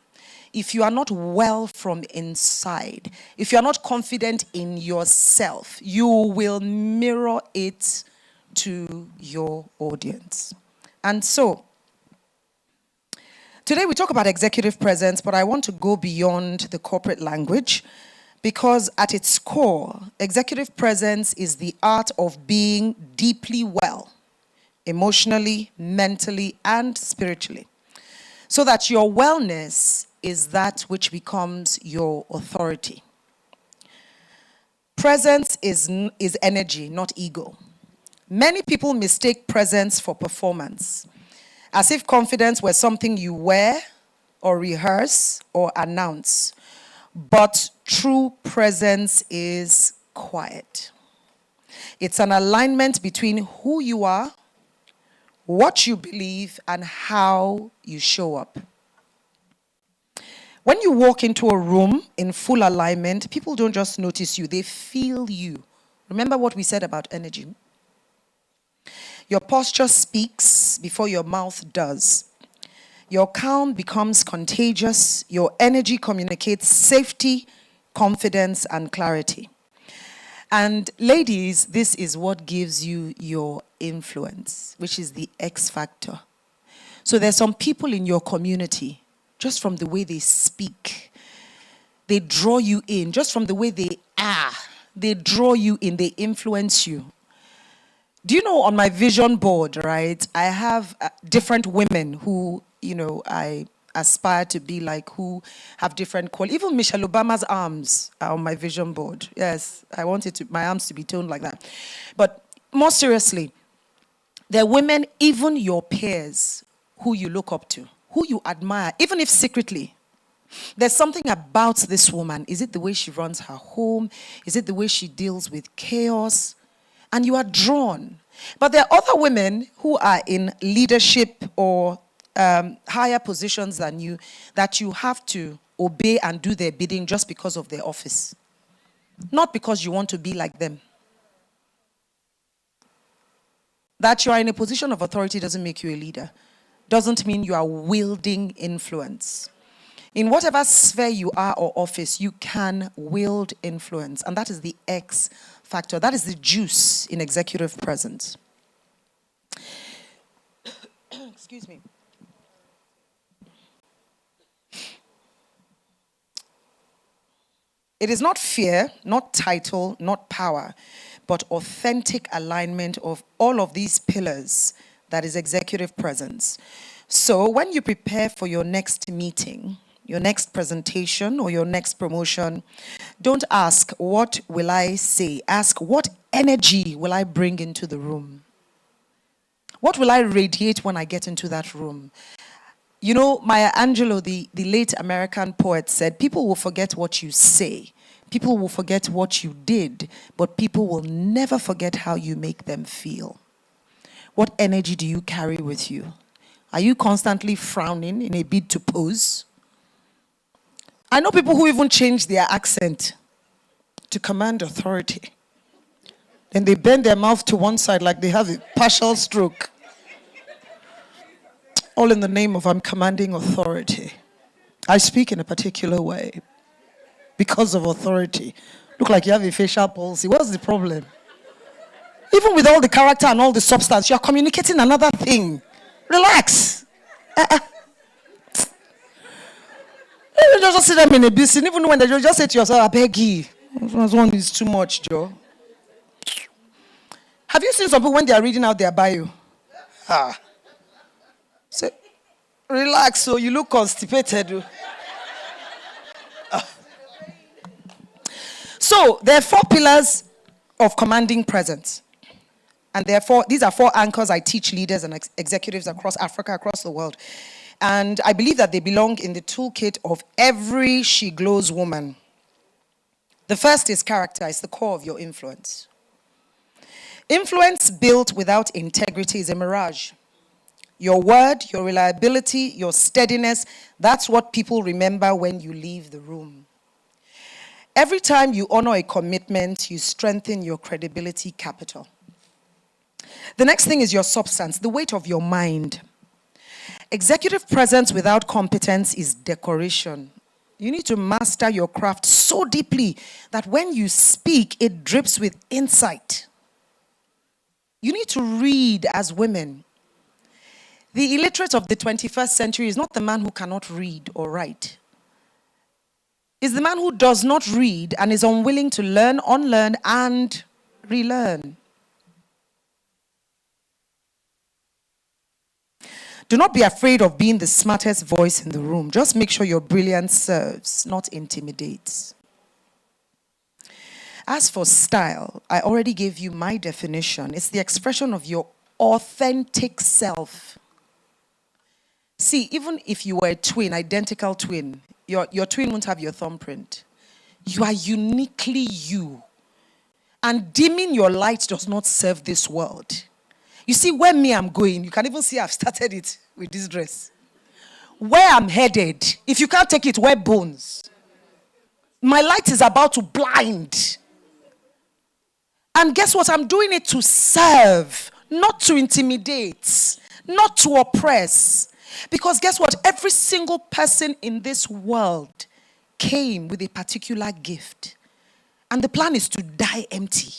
If you are not well from inside, if you are not confident in yourself, you will mirror it to your audience. And so, today we talk about executive presence, but I want to go beyond the corporate language, because at its core, executive presence is the art of being deeply well, emotionally, mentally, and spiritually, so that your wellness is that which becomes your authority. Presence is energy, not ego. Many people mistake presence for performance, as if confidence were something you wear or rehearse or announce. But true presence is quiet. It's an alignment between who you are, what you believe, and how you show up. When you walk into a room in full alignment, people don't just notice you, they feel you. Remember what we said about energy. Your posture speaks before your mouth does. Your calm becomes contagious. Your energy communicates safety, confidence, and clarity. And ladies, this is what gives you your influence, which is the X factor. So there's some people in your community, just from the way they speak, they draw you in. Just from the way they are, they draw you in, they influence you. Do you know, on my vision board, right, I have different women who, I aspire to be like, who have different qualities. Even Michelle Obama's arms are on my vision board. Yes, I wanted my arms to be toned like that. But more seriously, there are women, even your peers, who you look up to, who you admire, even if secretly. There's something about this woman. Is it the way she runs her home? Is it the way she deals with chaos? And you are drawn. But there are other women who are in leadership or higher positions than you that you have to obey and do their bidding just because of their office. Not because you want to be like them. That you are in a position of authority doesn't make you a leader. Doesn't mean you are wielding influence. In whatever sphere you are or office, you can wield influence. And that is the X factor. That is the juice in executive presence. Excuse me. It is not fear, not title, not power, but authentic alignment of all of these pillars that is executive presence. So when you prepare for your next meeting, your next presentation, or your next promotion, don't ask, what will I say? Ask, what energy will I bring into the room? What will I radiate when I get into that room? You know, Maya Angelou, the late American poet, said, people will forget what you say. People will forget what you did, but people will never forget how you make them feel. What energy do you carry with you? Are you constantly frowning in a bid to pose? I know people who even change their accent to command authority. Then they bend their mouth to one side like they have a partial stroke. All in the name of I'm commanding authority. I speak in a particular way because of authority. Look like you have a facial palsy. What's the problem? Even with all the character and all the substance, you are communicating another thing. Relax. You just see them in a business, even when they just say to yourself, I beg you. This one is too much, Joe. Have you seen some people when they are reading out their bio? Say, relax, so you look constipated. So, there are 4 pillars of commanding presence. And therefore, these are 4 anchors I teach leaders and executives across Africa, across the world. And I believe that they belong in the toolkit of every SHEglows woman. The first is character. It's the core of your influence. Influence built without integrity is a mirage. Your word, your reliability, your steadiness, that's what people remember when you leave the room. Every time you honor a commitment, you strengthen your credibility capital. The next thing is your substance, the weight of your mind. Executive presence without competence is decoration. You need to master your craft so deeply that when you speak, it drips with insight. You need to read as women. The illiterate of the 21st century is not the man who cannot read or write. It's the man who does not read and is unwilling to learn, unlearn, and relearn. Do not be afraid of being the smartest voice in the room. Just make sure your brilliance serves, not intimidates. As for style, I already gave you my definition. It's the expression of your authentic self. See, even if you were a twin, identical twin, your twin won't have your thumbprint. You are uniquely you. And dimming your light does not serve this world. You see, where I'm going, you can even see I've started it with this dress. Where I'm headed, if you can't take it, wear bones. My light is about to blind. And guess what? I'm doing it to serve, not to intimidate, not to oppress. Because guess what? Every single person in this world came with a particular gift. And the plan is to die empty.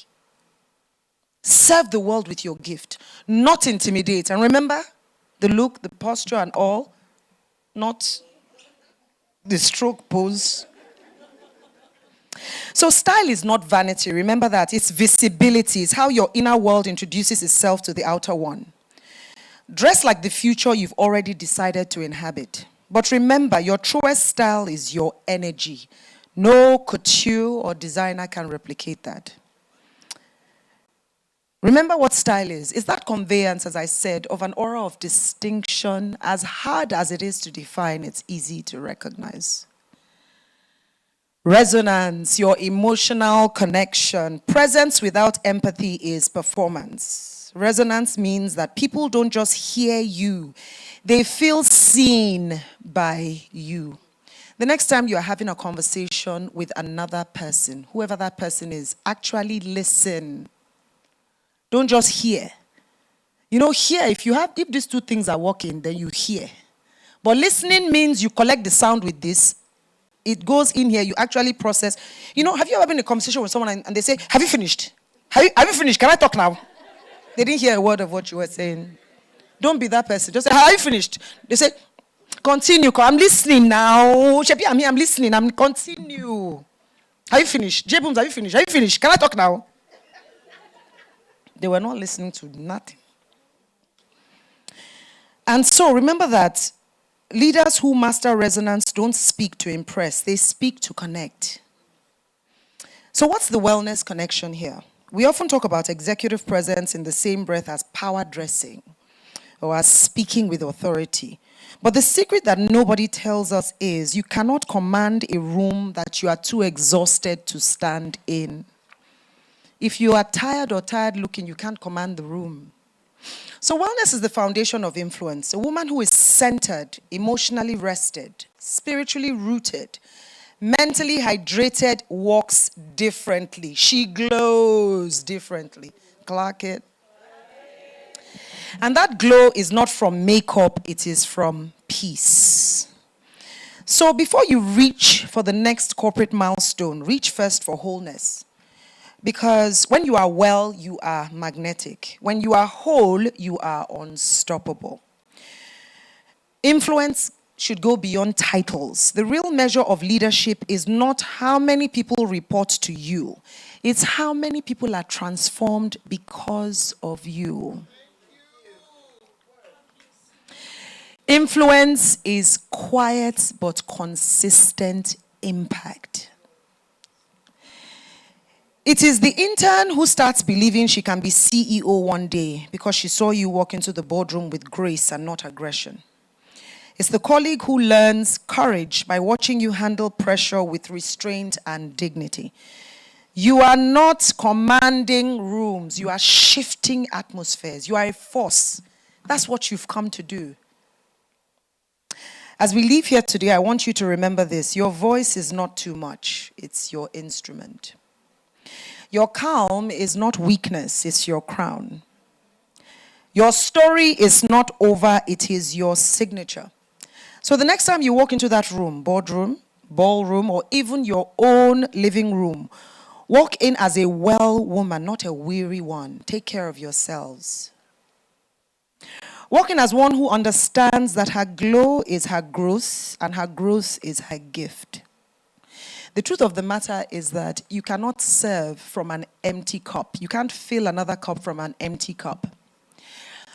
Serve the world with your gift, not intimidate. And remember, the look, the posture and all, not the stroke pose. So style is not vanity. Remember that. It's visibility. It's how your inner world introduces itself to the outer one. Dress like the future you've already decided to inhabit. But remember, your truest style is your energy. No couture or designer can replicate that. Remember what style is. It's that conveyance, as I said, of an aura of distinction. As hard as it is to define, it's easy to recognize. Resonance, your emotional connection. Presence without empathy is performance. Resonance means that people don't just hear you, they feel seen by you. The next time you are having a conversation with another person, whoever that person is, actually listen. Don't just hear. You know, hear, if these two things are working, then you hear. But listening means you collect the sound with this. It goes in here, you actually process. You know, have you ever been in a conversation with someone and they say, have you finished? Have you finished? Can I talk now? They didn't hear a word of what you were saying. Don't be that person. Just say, have you finished? They say, continue. I'm listening now. Shepi, I'm here, I'm listening. I'm continue. Have you finished? J Booms, have you finished? Have you finished? Can I talk now? They were not listening to nothing. And so remember that leaders who master resonance don't speak to impress, they speak to connect. So what's the wellness connection here? We often talk about executive presence in the same breath as power dressing or as speaking with authority. But the secret that nobody tells us is you cannot command a room that you are too exhausted to stand in. If you are tired or tired looking, you can't command the room. So wellness is the foundation of influence. A woman who is centered, emotionally rested, spiritually rooted, mentally hydrated walks differently. She glows differently. Clock it. And that glow is not from makeup, it is from peace. So before you reach for the next corporate milestone, reach first for wholeness. Because when you are well, you are magnetic. When you are whole, you are unstoppable. Influence should go beyond titles. The real measure of leadership is not how many people report to you. It's how many people are transformed because of you. Influence is quiet but consistent impact. It is the intern who starts believing she can be CEO one day because she saw you walk into the boardroom with grace and not aggression. It's the colleague who learns courage by watching you handle pressure with restraint and dignity. You are not commanding rooms. You are shifting atmospheres. You are a force. That's what you've come to do. As we leave here today, I want you to remember this. Your voice is not too much. It's your instrument. Your calm is not weakness, it's your crown. Your story is not over, it is your signature. So the next time you walk into that room, boardroom, ballroom, or even your own living room, walk in as a well woman, not a weary one. Take care of yourselves. Walk in as one who understands that her glow is her growth and her growth is her gift. The truth of the matter is that you cannot serve from an empty cup. You can't fill another cup from an empty cup.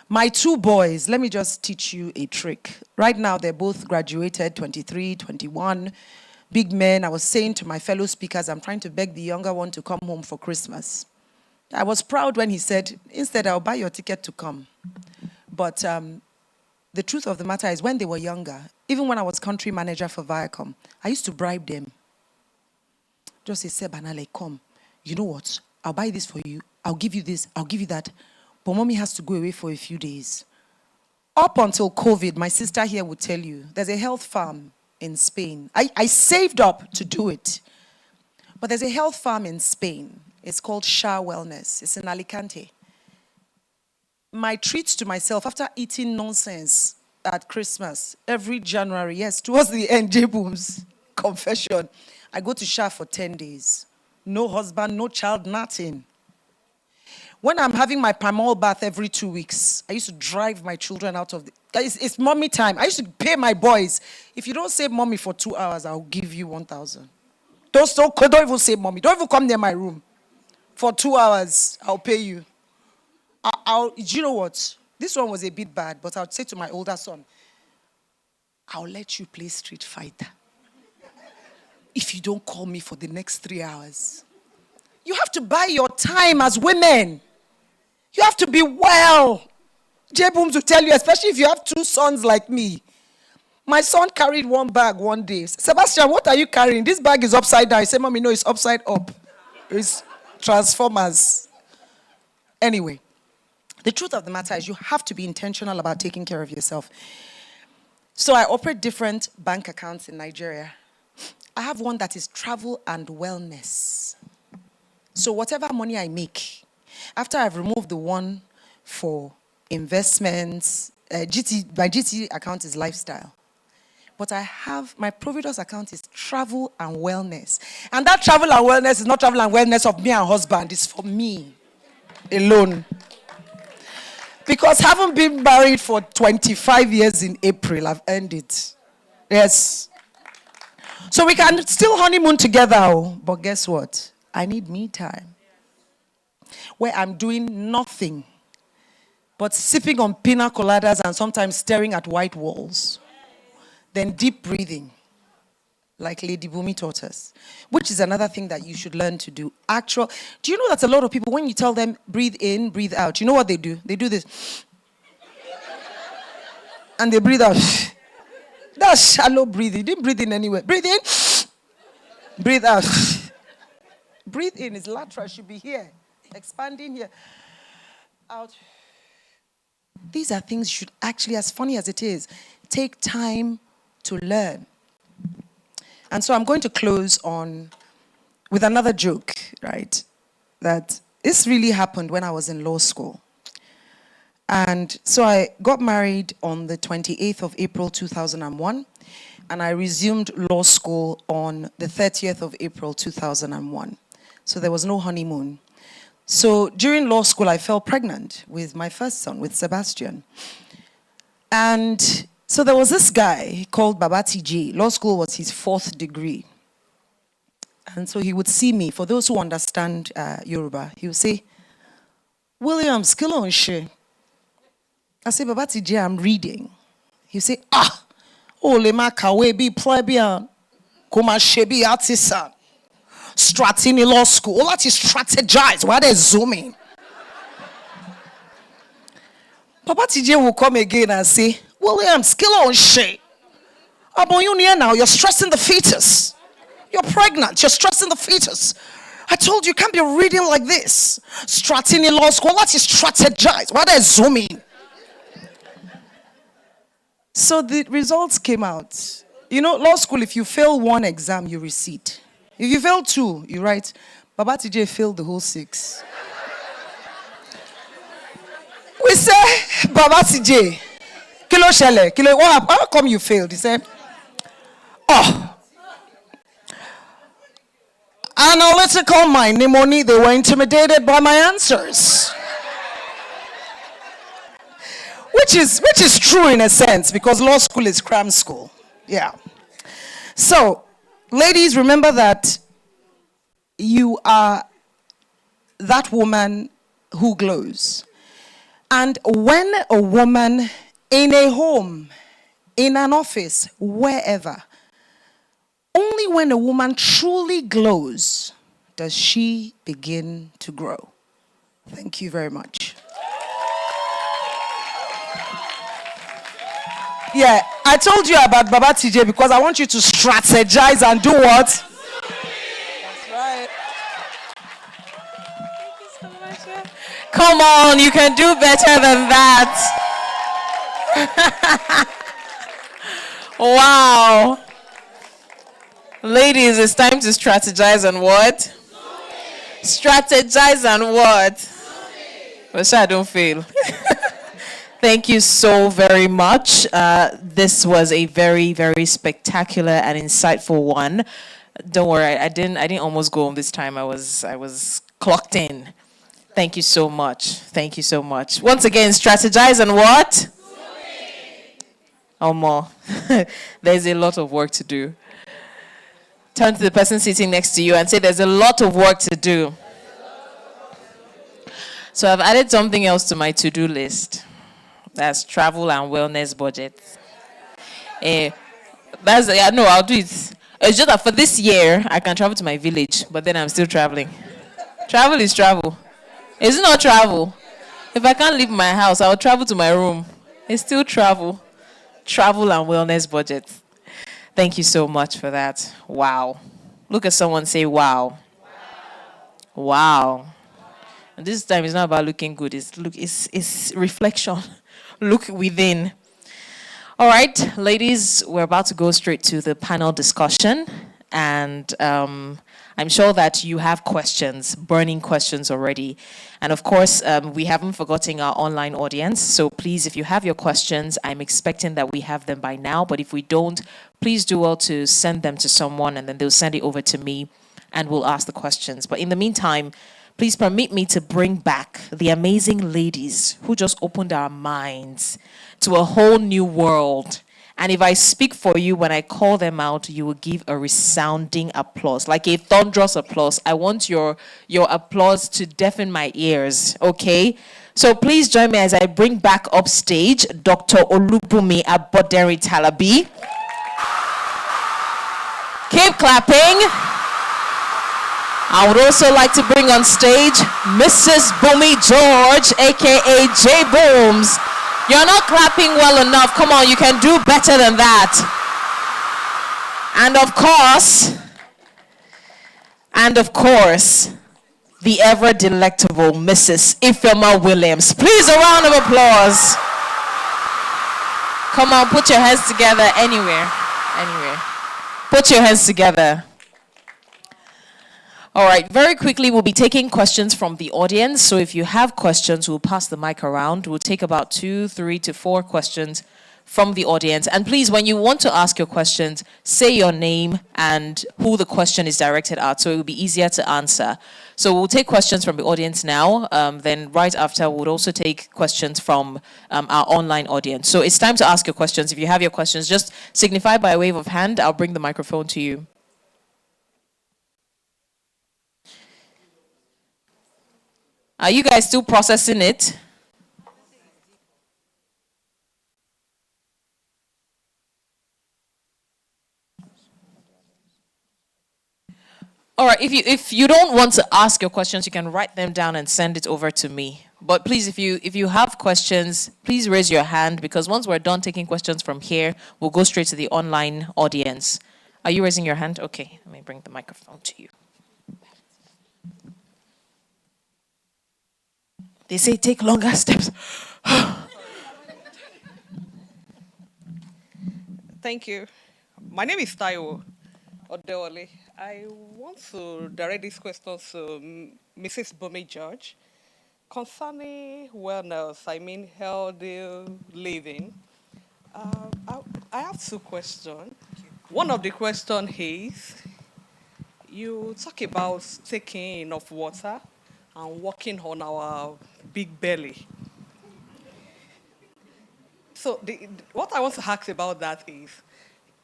My two boys, let me just teach you a trick. Right now, they're both graduated, 23, 21, big men. I was saying to my fellow speakers, I'm trying to beg the younger one to come home for Christmas. I was proud when he said, instead, I'll buy your ticket to come. But the truth of the matter is when they were younger, even when I was country manager for Viacom, I used to bribe them. Just say, Sebana, like, come. You know what? I'll buy this for you. I'll give you this. I'll give you that. But mommy has to go away for a few days. Up until COVID, my sister here would tell you, there's a health farm in Spain. I saved up to do it. But there's a health farm in Spain. It's called SHA Wellness. It's in Alicante. My treat to myself, after eating nonsense at Christmas, every January, yes, towards the end, J-Boom's confession, I go to SHA for 10 days. No husband, no child, nothing. When I'm having my Pamol bath every 2 weeks, I used to drive my children out of the... It's mommy time. I used to pay my boys. If you don't save mommy for 2 hours, I'll give you 1,000. Don't even save mommy. Don't even come near my room. For 2 hours, I'll pay you. Do you know what? This one was a bit bad, but I would say to my older son, I'll let you play Street Fighter if you don't call me for the next 3 hours. You have to buy your time as women. You have to be well. J Booms will tell you, especially if you have 2 sons like me. My son carried 1 bag one day. Sebastian, what are you carrying? This bag is upside down. He said, Mommy, no, it's upside up. It's Transformers. Anyway, the truth of the matter is you have to be intentional about taking care of yourself. So I operate different bank accounts in Nigeria. I have one that is travel and wellness. So whatever money I make, after I've removed the one for investments, my GT account is lifestyle. But I have, my Providus account is travel and wellness. And that travel and wellness is not travel and wellness of me and husband. It's for me alone. Because having been married for 25 years in April, I've earned it. Yes. So we can still honeymoon together. But guess what? I need me time. Where I'm doing nothing but sipping on pina coladas and sometimes staring at white walls. Then deep breathing, like Lady Bumi taught us, which is another thing that you should learn to do. Do you know that a lot of people, when you tell them breathe in, breathe out, you know what they do? They do this. And they breathe out. That's shallow breathing. You didn't breathe in anywhere. Breathe in. Breathe out. Breathe in is lateral. It should be here. Expanding here. Out. These are things you should actually, as funny as it is, take time to learn. And so I'm going to close with another joke, right? That this really happened when I was in law school. And so I got married on the 28th of April 2001, and I resumed law school on the 30th of April 2001. So there was no honeymoon. So during law school, I fell pregnant with my first son, with Sebastian. And so there was this guy called Babati J. Law school was his 4th degree. And so he would see me. For those who understand Yoruba, he would say, William, skill on she. I say, Babati J, I'm reading. He would say, le ma kawe bi plebia, kuma shebi artisan. Stratini law school. All that is strategize. Why they zooming? Papa TJ will come again and say, William, skill on shit. About you near now, you're stressing the fetus. You're pregnant, you're stressing the fetus. I told you can't be reading like this. Stratini law school, that is strategize. Why they zooming? So the results came out. You know, law school, if you fail 1 exam, you receipt. If you fail 2, you write, Baba TJ failed the whole 6. We say, Baba TJ, Kilo Shele, Kilo, what happened? How come you failed? He said, analytical mind, Nimoni, they were intimidated by my answers. Which is true in a sense, because law school is cram school. Yeah. So, ladies, remember that you are that woman who glows. And when a woman in a home, in an office, wherever, only when a woman truly glows does she begin to grow. Thank you very much. Yeah, I told you about Baba TJ because I want you to strategize and do what? That's right. Thank you so much. Come on, you can do better than that. Wow. Ladies, it's time to strategize and what? Strategize and what? But sure, I don't fail. Thank you so very much. This was a very, very spectacular and insightful one. Don't worry, I didn't almost go home this time. I was clocked in. Thank you so much. Thank you so much. Once again, strategize and what? More. There's a lot of work to do. Turn to the person sitting next to you and say, there's a lot of work to do. So I've added something else to my to-do list. That's travel and wellness budget. Eh, no, I'll do it. It's just that for this year, I can travel to my village, but then I'm still traveling. Travel is travel. It's not travel. If I can't leave my house, I'll travel to my room. It's still travel. Travel and wellness budget. Thank you so much for that. Wow. Look at someone say, wow. Wow. And this time it's not about looking good, it's reflection. Look within. All right, ladies, we're about to go straight to the panel discussion. And I'm sure that you have questions, burning questions already. And of course, we haven't forgotten our online audience. So please, if you have your questions, I'm expecting that we have them by now. But if we don't, please do well to send them to someone and then they'll send it over to me and we'll ask the questions. But in the meantime, please permit me to bring back the amazing ladies who just opened our minds to a whole new world. And if I speak for you, when I call them out, you will give a resounding applause, like a thunderous applause. I want your applause to deafen my ears, okay? So please join me as I bring back upstage Dr. Olubumi Aboderi Talabi. Keep clapping. I would also like to bring on stage Mrs. Bumi George, aka J Booms. You're not clapping well enough. Come on, you can do better than that. And of course, the ever delectable Mrs. Ifeoma Williams. Please, a round of applause. Come on, put your hands together anywhere. Put your hands together. All right, very quickly, we'll be taking questions from the audience. So if you have questions, we'll pass the mic around. We'll take about 2, 3 to 4 questions from the audience. And please, when you want to ask your questions, say your name and who the question is directed at, so it will be easier to answer. So we'll take questions from the audience now. Then right after, we'll also take questions from our online audience. So it's time to ask your questions. If you have your questions, just signify by a wave of hand. I'll bring the microphone to you. Are you guys still processing it? All right, if you don't want to ask your questions, you can write them down and send it over to me. But please, if you have questions, please raise your hand, because once we're done taking questions from here, we'll go straight to the online audience. Are you raising your hand? Okay, let me bring the microphone to you. They say take longer steps. Thank you. My name is Taiwo Odewale. I want to direct this question to Mrs. Bumi George concerning wellness, healthy living. I have 2 questions. One of the questions is, you talk about taking enough water and working on our big belly. So what I want to ask about that is,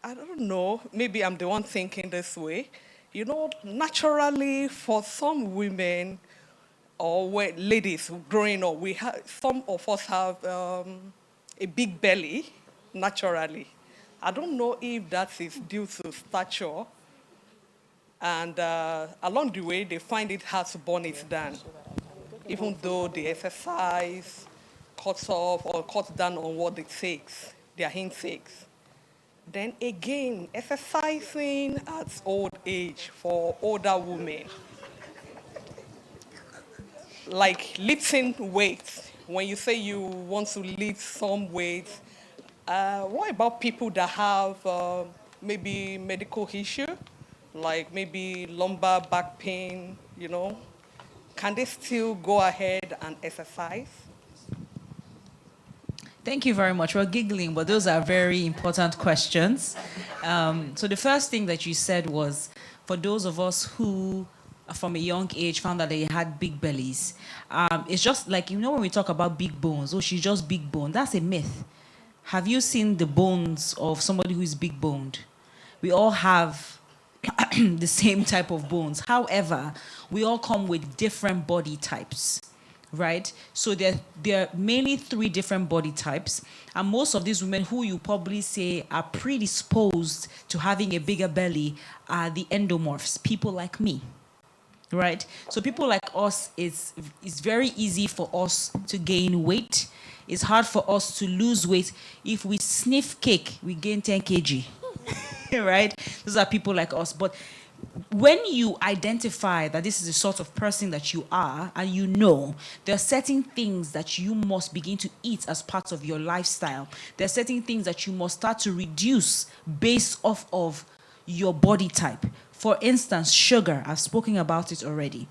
I don't know, maybe I'm the one thinking this way. You know, naturally for some women or ladies growing up, some of us have a big belly naturally. I don't know if that is due to stature, and along the way they find it hard to burn it down, even though they exercise, cuts off or cuts down on what it takes, their intakes. Then again, exercising at old age for older women, like lifting weights. When you say you want to lift some weights, what about people that have maybe medical issue, like maybe lumbar back pain, Can they still go ahead and exercise? Thank you very much. We're giggling, but those are very important questions. So the first thing that you said was, for those of us who, from a young age, found that they had big bellies, it's just like, when we talk about big bones, oh, she's just big bone. That's a myth. Have you seen the bones of somebody who is big boned? We all have the same type of bones. However, we all come with different body types, right? So there are mainly 3 different body types. And most of these women who you probably say are predisposed to having a bigger belly are the endomorphs, people like me, right? So people like us, it's very easy for us to gain weight. It's hard for us to lose weight. If we sniff cake, we gain 10 kg, right? Those are people like us. But when you identify that this is the sort of person that you are, and you know there are certain things that you must begin to eat as part of your lifestyle, there are certain things that you must start to reduce based off of your body type. For instance, sugar. I've spoken about it already.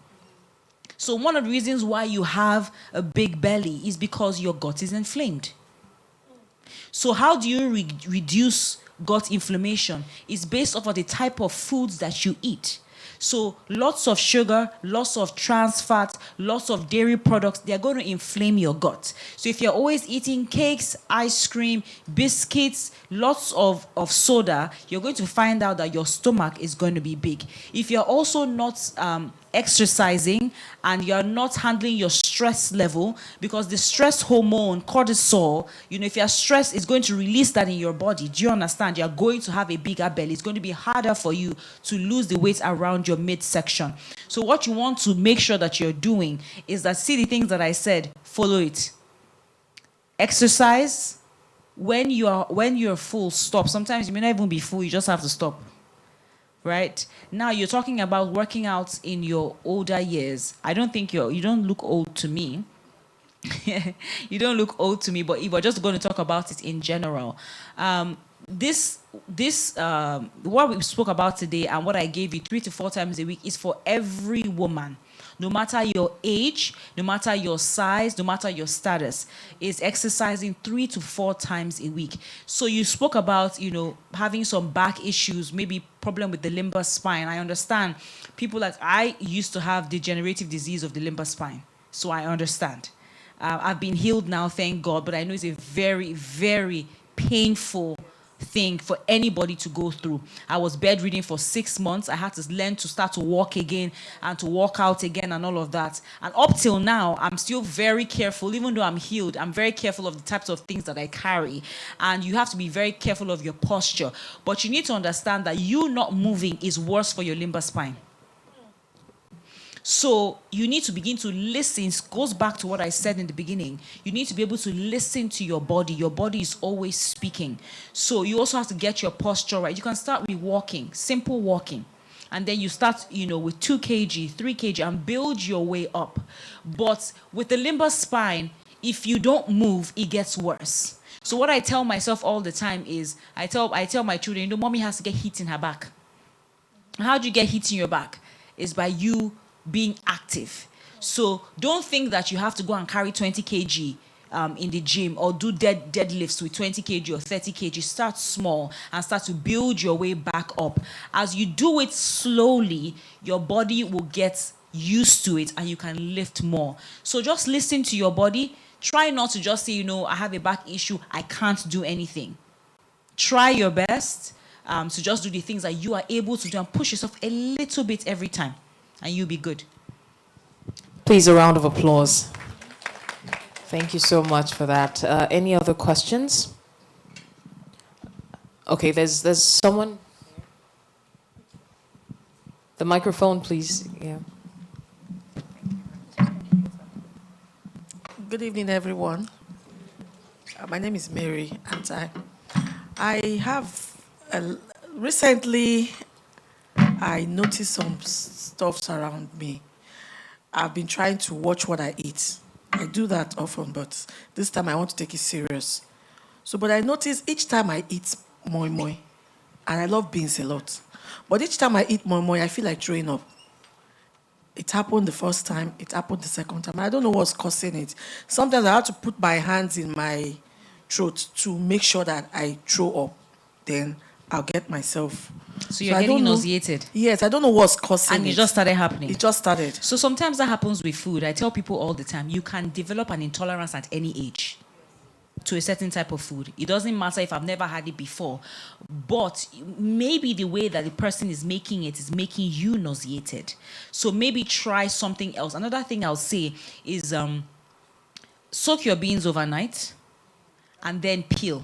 So one of the reasons why you have a big belly is because your gut is inflamed. So how do you reduce gut inflammation? It's based off of the type of foods that you eat. So lots of sugar, lots of trans fat, lots of dairy products, they're going to inflame your gut. So if you're always eating cakes, ice cream, biscuits, lots of soda, you're going to find out that your stomach is going to be big. If you're also not exercising and you're not handling your stress level, because the stress hormone cortisol, if you're stressed, it's going to release that in your body. Do you understand? You're going to have a bigger belly. It's going to be harder for you to lose the weight around your midsection. So what you want to make sure that you're doing is that, see the things that I said, follow it. Exercise. When you're full, stop. Sometimes you may not even be full, you just have to stop. Right? Now you're talking about working out in your older years. I don't think you don't look old to me. You don't look old to me, but if we're just going to talk about it in general, what we spoke about today and what I gave you 3 to 4 times a week is for every woman. No matter your age, no matter your size, no matter your status, is exercising 3 to 4 times a week. So you spoke about, having some back issues, maybe problem with the lumbar spine. I understand. People like I used to have degenerative disease of the lumbar spine, so I understand. I've been healed now, thank God, but I know it's a very, very painful thing for anybody to go through. I was bedridden for 6 months. I had to learn to start to walk again and to walk out again and all of that. And up till now, I'm still very careful. Even though I'm healed, I'm very careful of the types of things that I carry. And you have to be very careful of your posture. But you need to understand that you not moving is worse for your lumbar spine. So you need to begin to listen. It goes back to what I said in the beginning. You need to be able to listen to your body. Your body is always speaking. So you also have to get your posture right. You can start with walking, simple walking. And then you start, with 2 kg, 3 kg, and build your way up. But with the lumbar spine, if you don't move, it gets worse. So what I tell myself all the time is, I tell my children, mommy has to get heat in her back. How do you get heat in your back? It's by you being active. So don't think that you have to go and carry 20 kg in the gym or do deadlifts with 20 kg or 30 kg. Start small and start to build your way back up. As you do it slowly, your body will get used to it and you can lift more. So just listen to your body. Try not to just say, I have a back issue, I can't do anything. Try your best to just do the things that you are able to do and push yourself a little bit every time. And you'll be good. Please, a round of applause. Thank you so much for that. Any other questions? Okay, there's someone. The microphone, please. Yeah. Good evening, everyone. My name is Mary, and I have recently I noticed some stuff around me. I've been trying to watch what I eat. I do that often, but this time I want to take it serious. But I notice each time I eat moi moi, and I love beans a lot, but each time I eat moi moi, I feel like throwing up. It happened the first time, it happened the second time. I don't know what's causing it. Sometimes I have to put my hands in my throat to make sure that I throw up. Then I'll get myself. So you're getting nauseated? Yes, I don't know what's causing it. And it just started happening? It just started. So sometimes that happens with food. I tell people all the time, you can develop an intolerance at any age to a certain type of food. It doesn't matter if I've never had it before, but maybe the way that the person is making it is making you nauseated. So maybe try something else. Another thing I'll say is soak your beans overnight and then peel.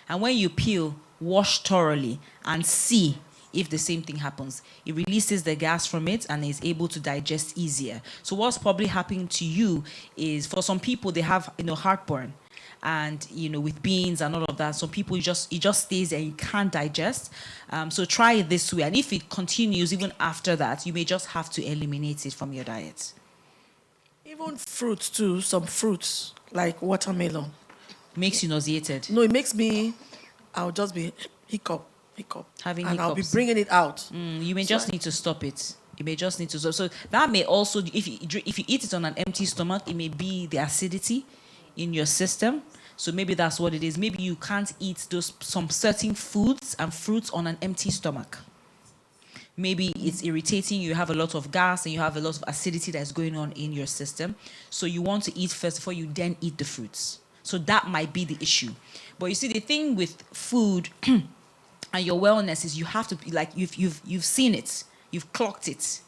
And when you peel, wash thoroughly and see if the same thing happens. It releases the gas from it and is able to digest easier. So what's probably happening to you is, for some people, they have heartburn. And with beans and all of that, some people it just stays there, you can't digest. So try it this way, and if it continues even after that, you may just have to eliminate it from your diet. Even fruits too, some fruits like watermelon. Makes you nauseated? No, it makes me, I'll just be hiccup. Having and hiccups. I'll be bringing it out. You may just need to stop it. You may just need to stop. So that may also, if you eat it on an empty stomach, it may be the acidity in your system. So maybe that's what it is. Maybe you can't eat some certain foods and fruits on an empty stomach. Maybe it's irritating, you have a lot of gas and you have a lot of acidity that's going on in your system. So you want to eat first before you then eat the fruits. So that might be the issue. But you see, the thing with food and your wellness is you have to be like, you've seen it, you've clocked it.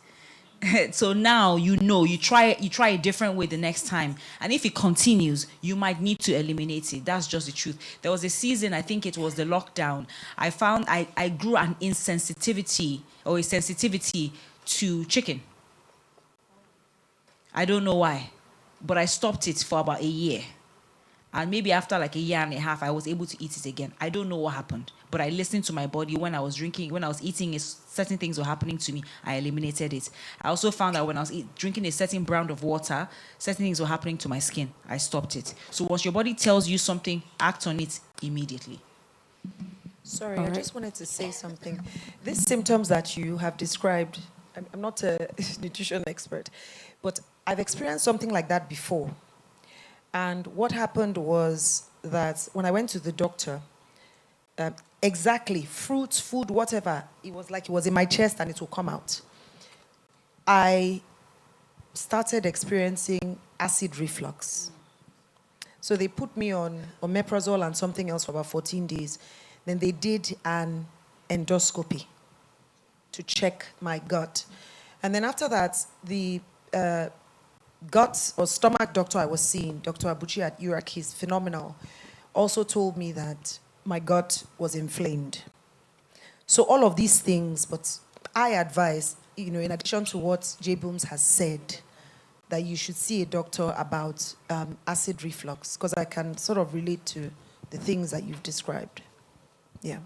So now you try a different way the next time. And if it continues, you might need to eliminate it. That's just the truth. There was a season, I think it was the lockdown, I found I grew an insensitivity or a sensitivity to chicken. I don't know why, but I stopped it for about a year. And maybe after like a year and a half, I was able to eat it again. I don't know what happened, but I listened to my body when I was drinking, when I was eating, certain things were happening to me. I eliminated it. I also found that when I was drinking a certain brand of water, certain things were happening to my skin. I stopped it. So once your body tells you something, act on it immediately. Sorry, I just wanted to say something. These symptoms that you have described, I'm not a nutrition expert, but I've experienced something like that before. And what happened was that when I went to the doctor, exactly, fruits, food, whatever, it was like it was in my chest and it will come out. I started experiencing acid reflux. So they put me on omeprazole and something else for about 14 days. Then they did an endoscopy to check my gut. And then after that, the gut or stomach doctor I was seeing, Dr. Abuchi at URAC, he's phenomenal, also told me that my gut was inflamed. So all of these things, but I advise, in addition to what J. Booms has said, that you should see a doctor about acid reflux, because I can sort of relate to the things that you've described. Yeah.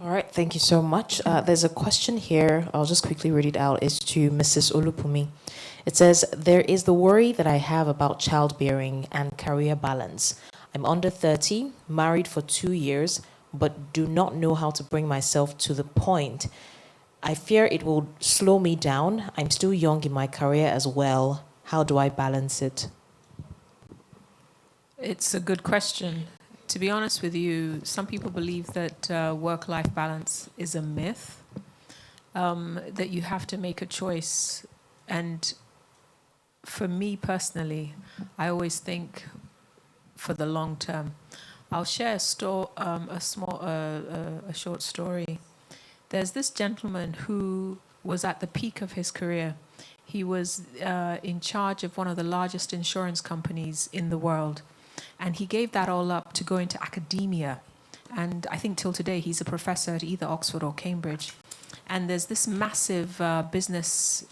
All right, thank you so much. There's a question here. I'll just quickly read it out. It's to Mrs. Olupumi. It says, there is the worry that I have about childbearing and career balance. I'm under 30, married for 2 years, but do not know how to bring myself to the point. I fear it will slow me down. I'm still young in my career as well. How do I balance it? It's a good question. To be honest with you, some people believe that work-life balance is a myth, that you have to make a choice. And for me personally, I always think for the long term. I'll share a short story. There's this gentleman who was at the peak of his career. He was in charge of one of the largest insurance companies in the world. And he gave that all up to go into academia. And I think till today, he's a professor at either Oxford or Cambridge. And there's this massive business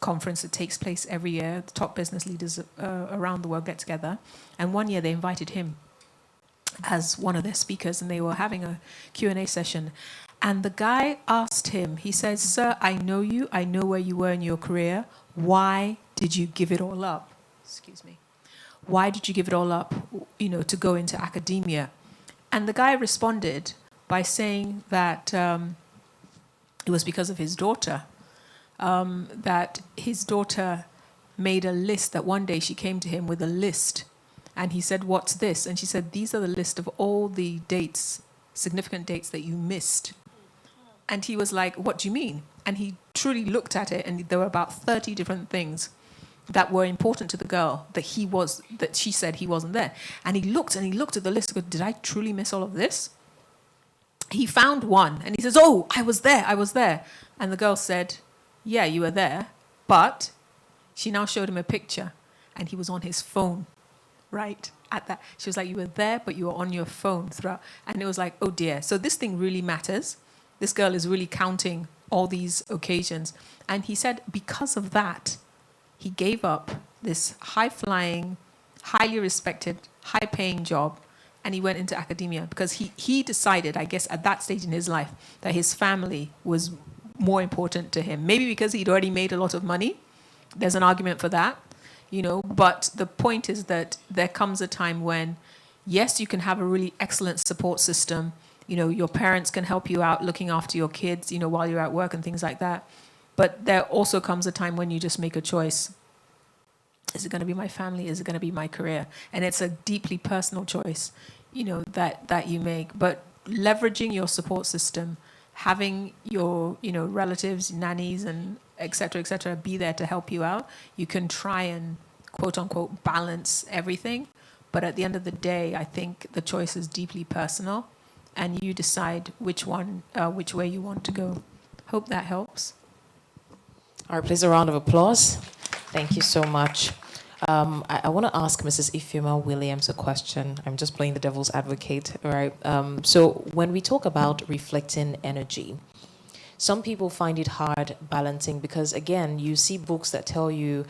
conference that takes place every year. The top business leaders around the world get together. And one year they invited him as one of their speakers, and they were having a Q&A session. And the guy asked him, he said, "Sir, I know you. I know where you were in your career. Why did you give it all up?" Excuse me. Why did you give it all up, to go into academia? And the guy responded by saying that it was because of his daughter, that his daughter made a list, that one day she came to him with a list. And he said, "What's this?" And she said, "These are the list of all the dates, significant dates that you missed." And he was like, "What do you mean?" And he truly looked at it, and there were about 30 different things that were important to the girl that she said he wasn't there. And he looked at the list and goes, "Did I truly miss all of this?" He found one and he says, "Oh, I was there. And the girl said, "Yeah, you were there." But she now showed him a picture and he was on his phone right? At that, she was like, you were there, but you were on your phone throughout. And it was like, oh dear. So this thing really matters. This girl is really counting all these occasions. And he said, because of that, he gave up this high-flying, highly respected, high-paying job, and he went into academia because he decided, I guess, at that stage in his life, that his family was more important to him. Maybe because he'd already made a lot of money. There's an argument for that, you know. But the point is that there comes a time when, yes, you can have a really excellent support system. You know, your parents can help you out looking after your kids, you know, while you're at work and things like that. But there also comes a time when you just make a choice. Is it going to be my family? Is it going to be my career? And it's a deeply personal choice, you know, that you make. But leveraging your support system, having your, you know, relatives, nannies, and et cetera, be there to help you out. You can try and, quote unquote, balance everything. But at the end of the day, I think the choice is deeply personal, and you decide which way you want to go. Hope that helps. All right, please a round of applause. Thank you so much. I want to ask Mrs. Ifeoma Williams a question. I'm just playing the devil's advocate, all right? So when we talk about reflecting energy, some people find it hard balancing because, again, you see books that tell you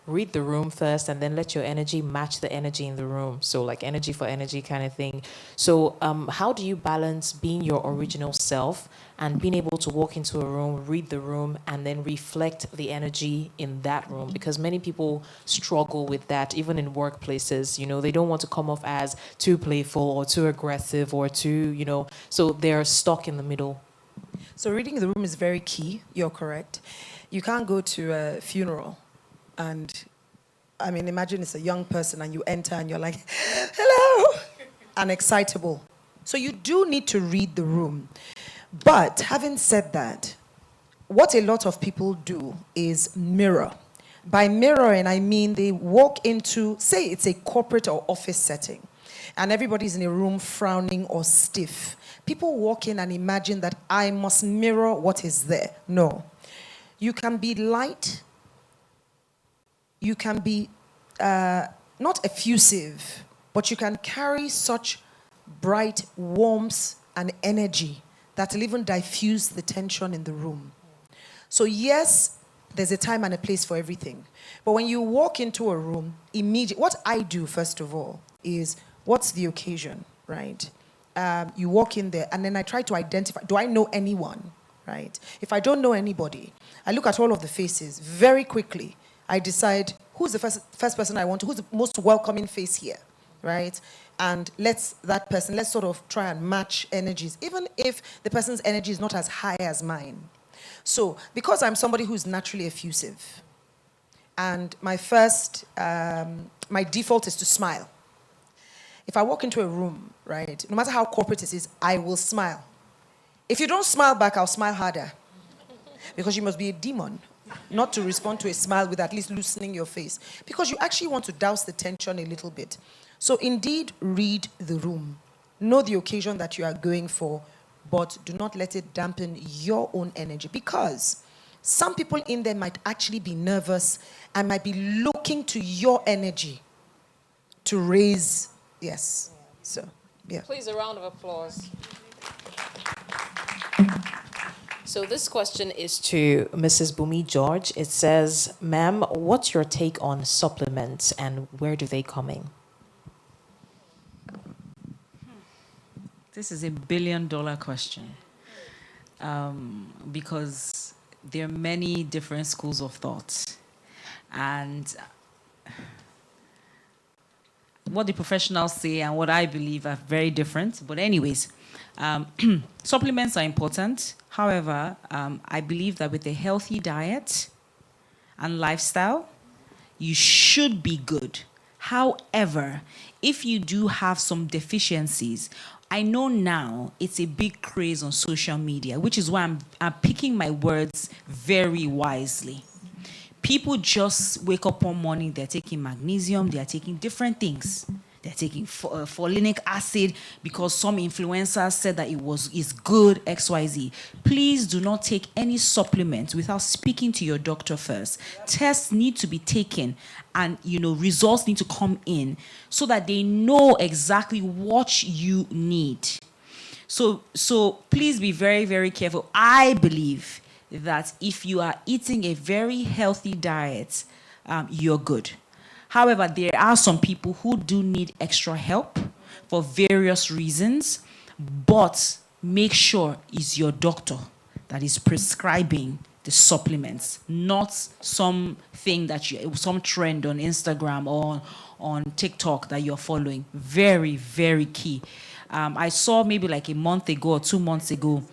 read the room first and then let your energy match the energy in the room. So like energy for energy kind of thing. So how do you balance being your original self and being able to walk into a room, read the room, and then reflect the energy in that room? Because many people struggle with that, even in workplaces. You know, they don't want to come off as too playful or too aggressive or too, you know, so they're stuck in the middle. So reading the room is very key. You're correct. You can't go to a funeral and, I mean, imagine it's a young person and you enter and you're like, hello, and excitable. So you do need to read the room. But having said that, what a lot of people do is mirror. By mirroring, I mean they walk into, say it's a corporate or office setting, and everybody's in a room frowning or stiff. People walk in and imagine that I must mirror what is there. No. You can be light. You can be not effusive, but you can carry such bright warmth and energy that will even diffuse the tension in the room. So yes, there's a time and a place for everything. But when you walk into a room, what I do, first of all, is what's the occasion, right? You walk in there, and then I try to identify, do I know anyone, right? If I don't know anybody, I look at all of the faces very quickly. I decide who's the first person I want to, who's the most welcoming face here, right? And let's sort of try and match energies, even if the person's energy is not as high as mine. So, because I'm somebody who's naturally effusive, and my default is to smile. If I walk into a room, right, no matter how corporate it is, I will smile. If you don't smile back, I'll smile harder. Because you must be a demon not to respond to a smile with at least loosening your face. Because you actually want to douse the tension a little bit. So indeed, read the room. Know the occasion that you are going for, but do not let it dampen your own energy. Because some people in there might actually be nervous and might be looking to your energy to raise, yes. So, yeah. Please, a round of applause. So this question is to Mrs. Bumi George. It says, ma'am, what's your take on supplements and where do they come in? This is $1 billion question because there are many different schools of thought. And what the professionals say and what I believe are very different. But anyways, supplements are important. However, I believe that with a healthy diet and lifestyle, you should be good. However, if you do have some deficiencies, I know now it's a big craze on social media, which is why I'm picking my words very wisely. People just wake up one morning, they're taking magnesium, they're taking different things. they're taking folinic acid because some influencers said that is good, XYZ. Please do not take any supplement without speaking to your doctor first. Tests need to be taken, and results need to come in so that they know exactly what you need. So please be very, very careful. I believe that if you are eating a very healthy diet, you're good. However, there are some people who do need extra help for various reasons, but make sure it's your doctor that is prescribing the supplements, not something some trend on Instagram or on TikTok that you're following. Very, very key. I saw maybe like a month ago or 2 months ago,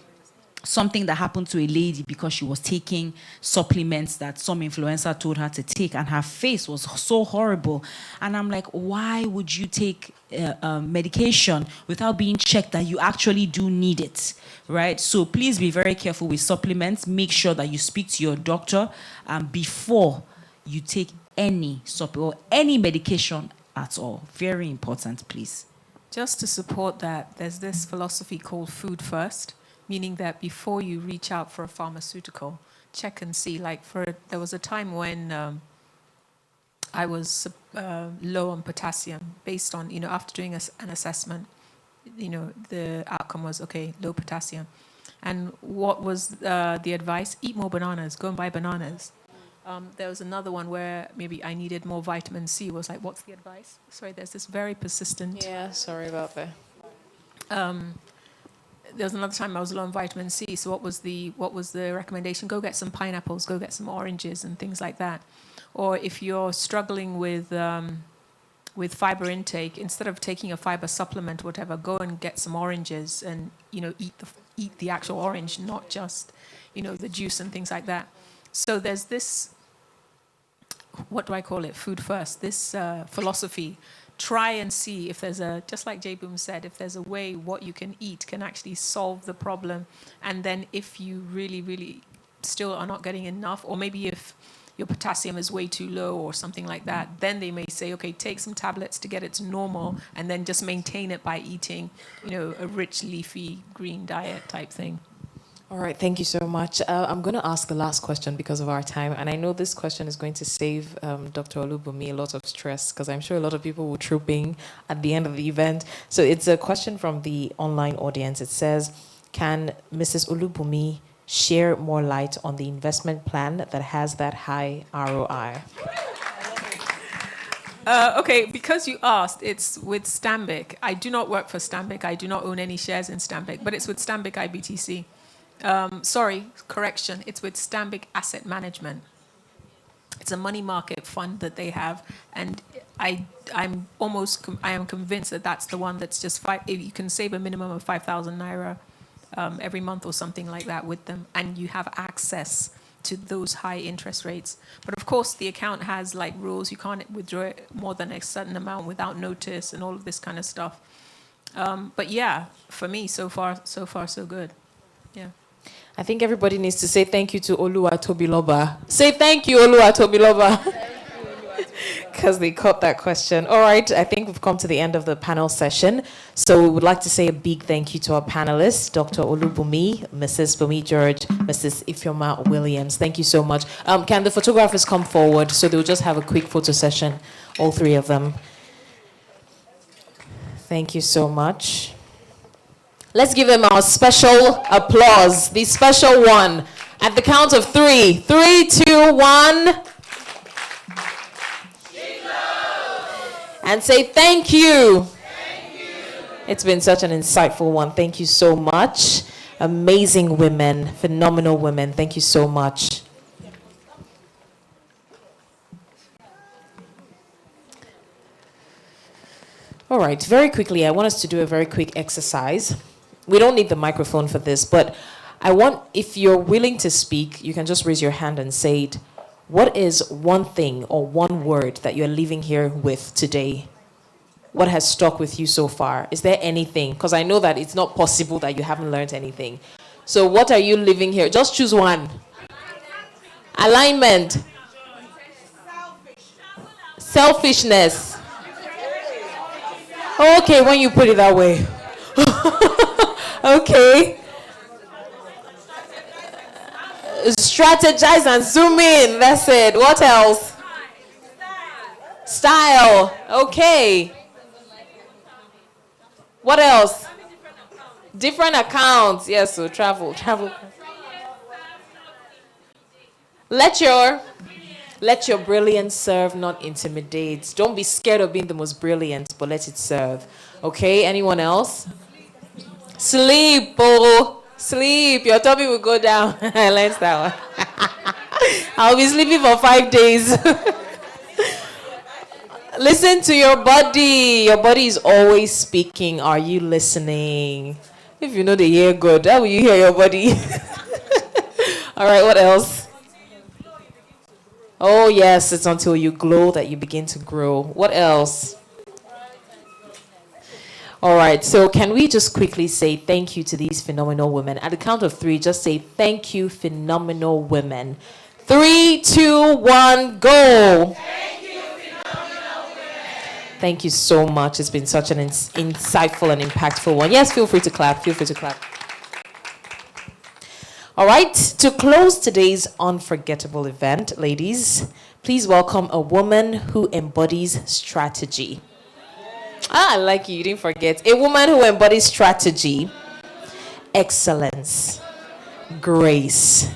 something that happened to a lady because she was taking supplements that some influencer told her to take, and her face was so horrible. And I'm like, why would you take medication without being checked that you actually do need it, right? So please be very careful with supplements. Make sure that you speak to your doctor before you take any supplement or any medication at all. Very important, please. Just to support that, there's this philosophy called food first, meaning that before you reach out for a pharmaceutical, check and see. There was a time when I was low on potassium based on, after doing an assessment, the outcome was, okay, low potassium. And what was the advice? Eat more bananas, go and buy bananas. There was another one where maybe I needed more vitamin C. It was like, what's the advice? Sorry, there's this very persistent... Yeah, sorry about that. There was another time I was low on vitamin C. So what was the recommendation? Go get some pineapples, go get some oranges and things like that. Or if you're struggling with fiber intake, instead of taking a fiber supplement, whatever, go and get some oranges and eat the actual orange, not just the juice and things like that. So there's this, what do I call it? Food first. This philosophy. Try and see if there's just like J Boom said, if there's a way what you can eat can actually solve the problem. And then if you really, really still are not getting enough, or maybe if your potassium is way too low or something like that, then they may say, okay, take some tablets to get it to normal and then just maintain it by eating, a rich leafy green diet type thing. All right, thank you so much. I'm going to ask the last question because of our time. And I know this question is going to save Dr. Olubunmi a lot of stress because I'm sure a lot of people will troop in at the end of the event. So it's a question from the online audience. It says, can Mrs. Olubunmi share more light on the investment plan that has that high ROI? Okay, because you asked, it's with Stanbic. I do not work for Stanbic. I do not own any shares in Stanbic, but it's with Stanbic IBTC. Sorry, correction. It's with Stanbic Asset Management. It's a money market fund that they have, and I am convinced that that's the one that's just if you can save a minimum of 5,000 naira every month or something like that with them, and you have access to those high interest rates. But of course, the account has rules. You can't withdraw more than a certain amount without notice and all of this kind of stuff. But yeah, for me, so far, so good. Yeah. I think everybody needs to say thank you to Oluwatobiloba. Say thank you, Oluwatobiloba. Because they caught that question. All right, I think we've come to the end of the panel session. So we would like to say a big thank you to our panelists, Dr. Olubunmi, Mrs. Bumi George, Mrs. Ifeoma Williams. Thank you so much. Can the photographers come forward? So they'll just have a quick photo session, all three of them. Thank you so much. Let's give them our special applause, the special one. At the count of 3. 3, 2, 1. And say thank you. It's been such an insightful one. Thank you so much. Amazing women, phenomenal women. Thank you so much. All right, very quickly, I want us to do a very quick exercise. We don't need the microphone for this, but I want, if you're willing to speak, you can just raise your hand and say it. What is one thing or one word that you're leaving here with today? What has stuck with you so far? Is there anything? Because I know that it's not possible that you haven't learned anything. So what are you leaving here? Just choose one. Alignment. Selfishness. Okay, when you put it that way. Okay. Strategize and zoom in. That's it. What else? Style. Okay. What else? Different accounts. Yes, so travel. Let your brilliance serve, not intimidate. Don't be scared of being the most brilliant, but let it serve. Okay, anyone else? Sleep, oh, sleep. Your tummy will go down. I learned that one. I'll be sleeping for 5 days. Listen to your body. Your body is always speaking. Are you listening? If you know the hear God, how will you hear your body? All right, what else? Oh, yes, it's until you glow that you begin to grow. What else? All right, so can we just quickly say thank you to these phenomenal women? At the count of 3, just say thank you, phenomenal women. 3, 2, 1, go. Thank you, phenomenal women. Thank you so much. It's been such an insightful and impactful one. Yes, feel free to clap. All right, to close today's unforgettable event, ladies, please welcome a woman who embodies strategy. I like you didn't forget. A woman who embodies strategy, excellence, grace.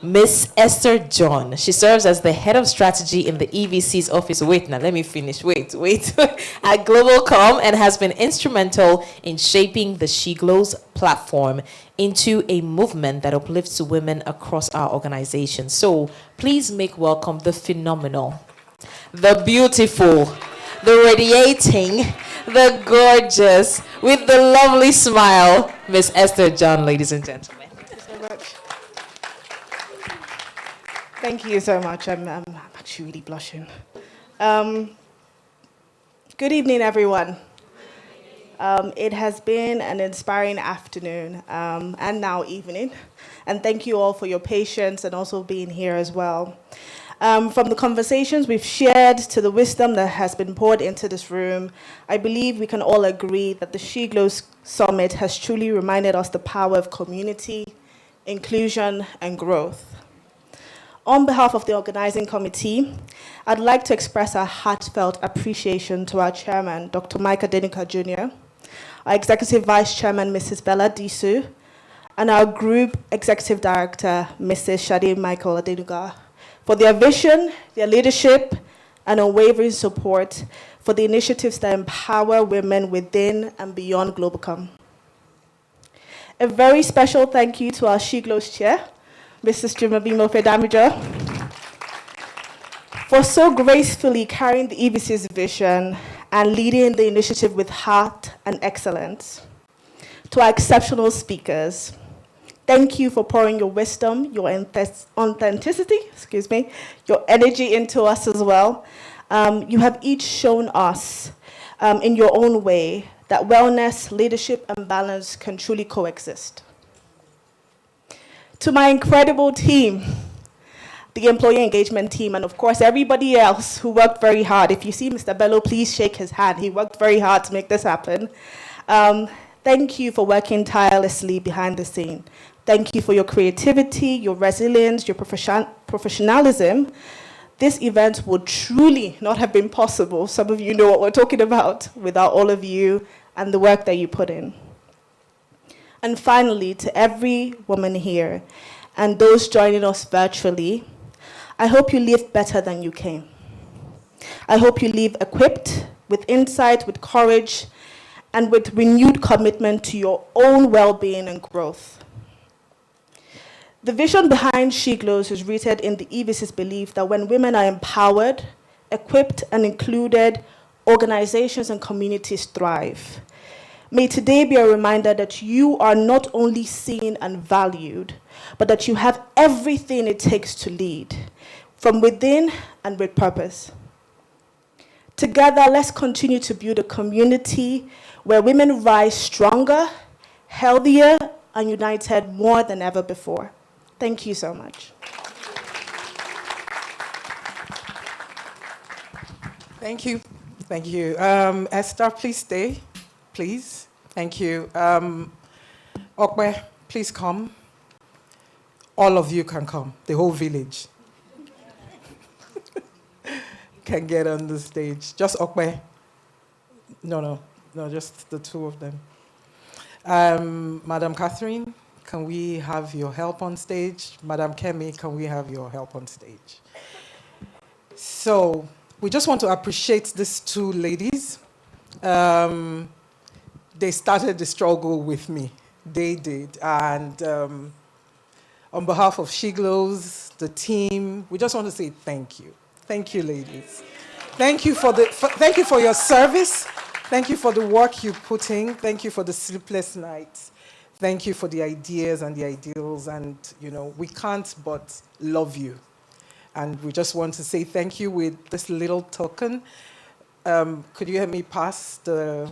Miss Esther John. She serves as the head of strategy in the EVC's office. Wait, now let me finish. Wait. At Globalcom, and has been instrumental in shaping the SHEglows platform into a movement that uplifts women across our organization. So please make welcome the phenomenal, the beautiful, the radiating, the gorgeous, with the lovely smile, Miss Esther John, ladies and gentlemen. Thank you so much. I'm actually really blushing. Good evening, everyone. It has been an inspiring afternoon and now evening. And thank you all for your patience and also being here as well. From the conversations we've shared to the wisdom that has been poured into this room, I believe we can all agree that the SHEglows Summit has truly reminded us the power of community, inclusion, and growth. On behalf of the organizing committee, I'd like to express our heartfelt appreciation to our chairman, Dr. Mike Adenuga Jr., our executive vice chairman, Mrs. Bella Disu, and our group executive director, Mrs. Shade Michael Adenuga, for their vision, their leadership, and unwavering support for the initiatives that empower women within and beyond Globalcom. A very special thank you to our SHEglows chair, Mrs. Jumabimo Fedamija, for so gracefully carrying the EVC's vision and leading the initiative with heart and excellence. To our exceptional speakers, thank you for pouring your wisdom, your authenticity, your energy into us as well. You have each shown us, in your own way, that wellness, leadership, and balance can truly coexist. To my incredible team, the employee engagement team, and of course, everybody else who worked very hard. If you see Mr. Bello, please shake his hand. He worked very hard to make this happen. Thank you for working tirelessly behind the scene. Thank you for your creativity, your resilience, your professionalism. This event would truly not have been possible, some of you know what we're talking about, without all of you and the work that you put in. And finally, to every woman here and those joining us virtually, I hope you leave better than you came. I hope you leave equipped with insight, with courage, and with renewed commitment to your own well-being and growth. The vision behind SHEglows is rooted in the EVC's belief that when women are empowered, equipped, and included, organizations and communities thrive. May today be a reminder that you are not only seen and valued, but that you have everything it takes to lead, from within and with purpose. Together, let's continue to build a community where women rise stronger, healthier, and united more than ever before. Thank you so much. Thank you. Thank you. Esther, please stay, please. Thank you. Okwe, please come. All of you can come, the whole village can get on the stage. Just Okwe. No, just the two of them. Madam Catherine, can we have your help on stage? Madam Kemi, can we have your help on stage? So we just want to appreciate these two ladies. They started the struggle with me. They did. And on behalf of SHEglows, the team, we just want to say thank you. Thank you, ladies. Thank you thank you for your service. Thank you for the work you put in. Thank you for the sleepless nights. Thank you for the ideas and the ideals. And, we can't but love you. And we just want to say thank you with this little token. Could you help me pass the...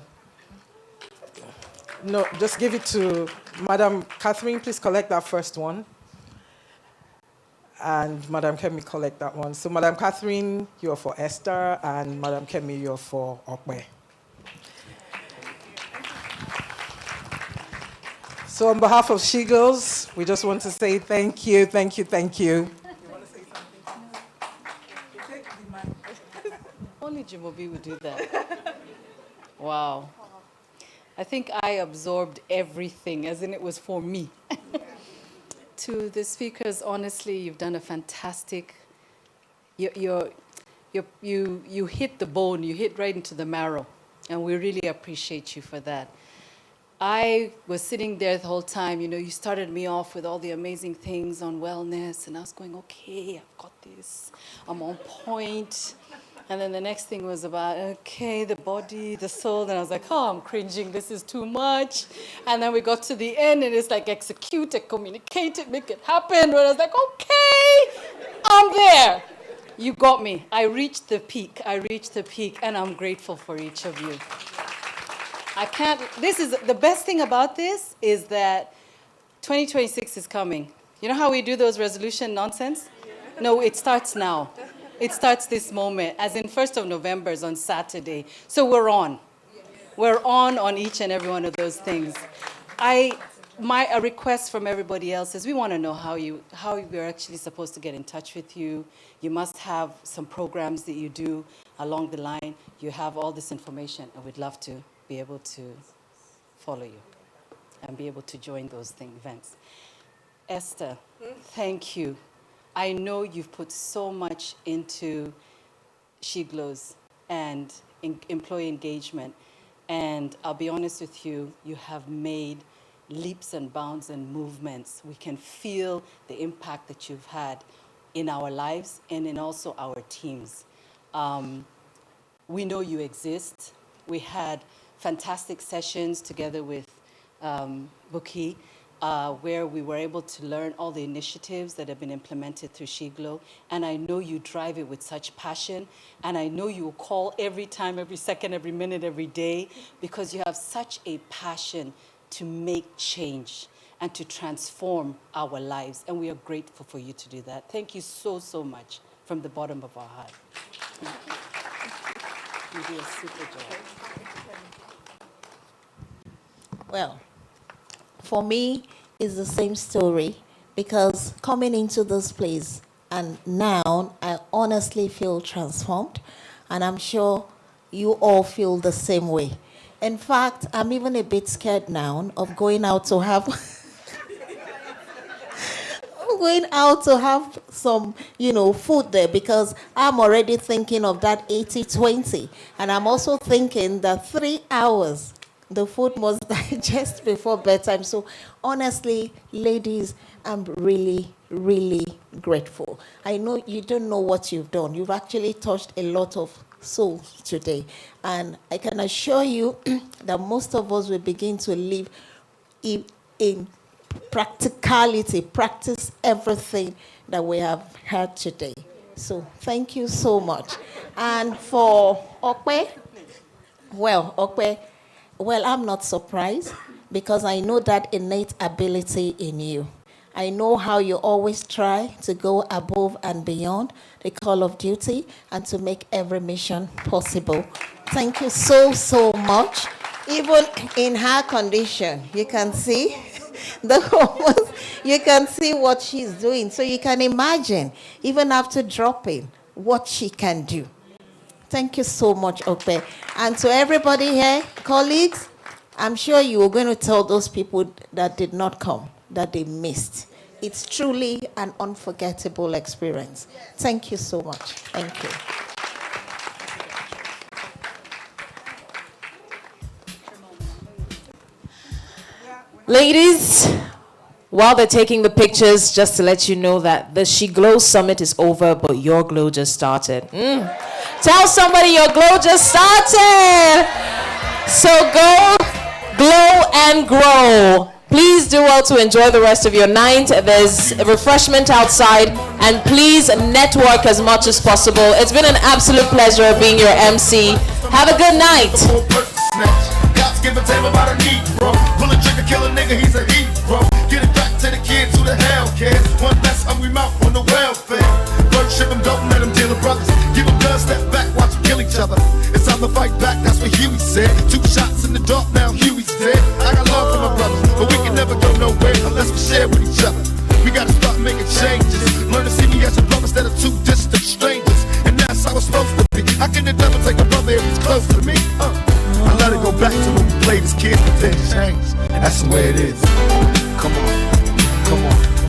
No, just give it to Madam Catherine. Please collect that first one. And Madam Kemi, collect that one. So Madam Catherine, you're for Esther, and Madam Kemi, you're for Okwe. So on behalf of SHEglows, we just want to say thank you, thank you, thank you. You want to say something? Only Jimobi would do that. Wow. I think I absorbed everything, as in it was for me. To the speakers, honestly, you've done a fantastic. You hit the bone, you hit right into the marrow, and we really appreciate you for that. I was sitting there the whole time, you started me off with all the amazing things on wellness, and I was going, okay, I've got this, I'm on point. And then the next thing was about, okay, the body, the soul, and I was like, oh, I'm cringing, this is too much. And then we got to the end, and it's like, execute it, communicate it, make it happen. And I was like, okay, I'm there. You got me. I reached the peak, and I'm grateful for each of you. The best thing about this is that 2026 is coming. You know how we do those resolution nonsense? No, it starts now. It starts this moment, as in 1st of November is on Saturday. So we're on. We're on each and every one of those things. A request from everybody else is we want to know how we're actually supposed to get in touch with you. You must have some programs that you do along the line. You have all this information, and we'd love to be able to follow you and be able to join those events. Esther, thank you. I know you've put so much into SHEglows and employee engagement. And I'll be honest with you, you have made leaps and bounds and movements. We can feel the impact that you've had in our lives and in also our teams. We know you exist. We had fantastic sessions together with Buki, where we were able to learn all the initiatives that have been implemented through SHEglow. And I know you drive it with such passion. And I know you will call every time, every second, every minute, every day, because you have such a passion to make change and to transform our lives. And we are grateful for you to do that. Thank you so, so much from the bottom of our heart. You do a super job. Well, for me, it's the same story, because coming into this place and now I honestly feel transformed, and I'm sure you all feel the same way. In fact, I'm even a bit scared now of going out to have some, food there, because I'm already thinking of that 80-20, and I'm also thinking that 3 hours the food must digest before bedtime. So honestly, ladies, I'm really, really grateful. I know you don't know what you've done. You've actually touched a lot of souls today. And I can assure you that most of us will begin to live in practicality, practice everything that we have heard today. So thank you so much. And for Okwe, I'm not surprised, because I know that innate ability in you. I know how you always try to go above and beyond the call of duty and to make every mission possible. Thank you so, so much. Even in her condition, you can see the hormones, you can see what she's doing. So you can imagine, even after dropping, what she can do. Thank you so much, Ope. And to everybody here, colleagues, I'm sure you were going to tell those people that did not come, that they missed. It's truly an unforgettable experience. Thank you so much. Thank you. Ladies, while they're taking the pictures, just to let you know that the SHEglows Summit is over, but your glow just started. Tell somebody your glow just started. So go, glow, and grow. Please do well to enjoy the rest of your night. There's a refreshment outside, and please network as much as possible. It's been an absolute pleasure being your MC. Have a good night. Give a damn about a need, bro. Pull a trigger, kill a nigga, he's a hero. Get it back to the kids who the hell cares. One less hungry mouth on the welfare. Bird ship them, don't let them deal with brothers. Give them guns, step back, watch them kill each other. It's time to fight back, that's what Huey said. 2 shots in the dark, now Huey's dead. I got love for my brothers, but we can never go nowhere unless we share with each other. We gotta start making changes. Learn to see me as a brother instead of 2 distant strangers. And that's how it's supposed to be. How can the devil take a brother if he's close to me? I let it go back to when we played as kids, but then changed. And that's the way it is. Come on, come on.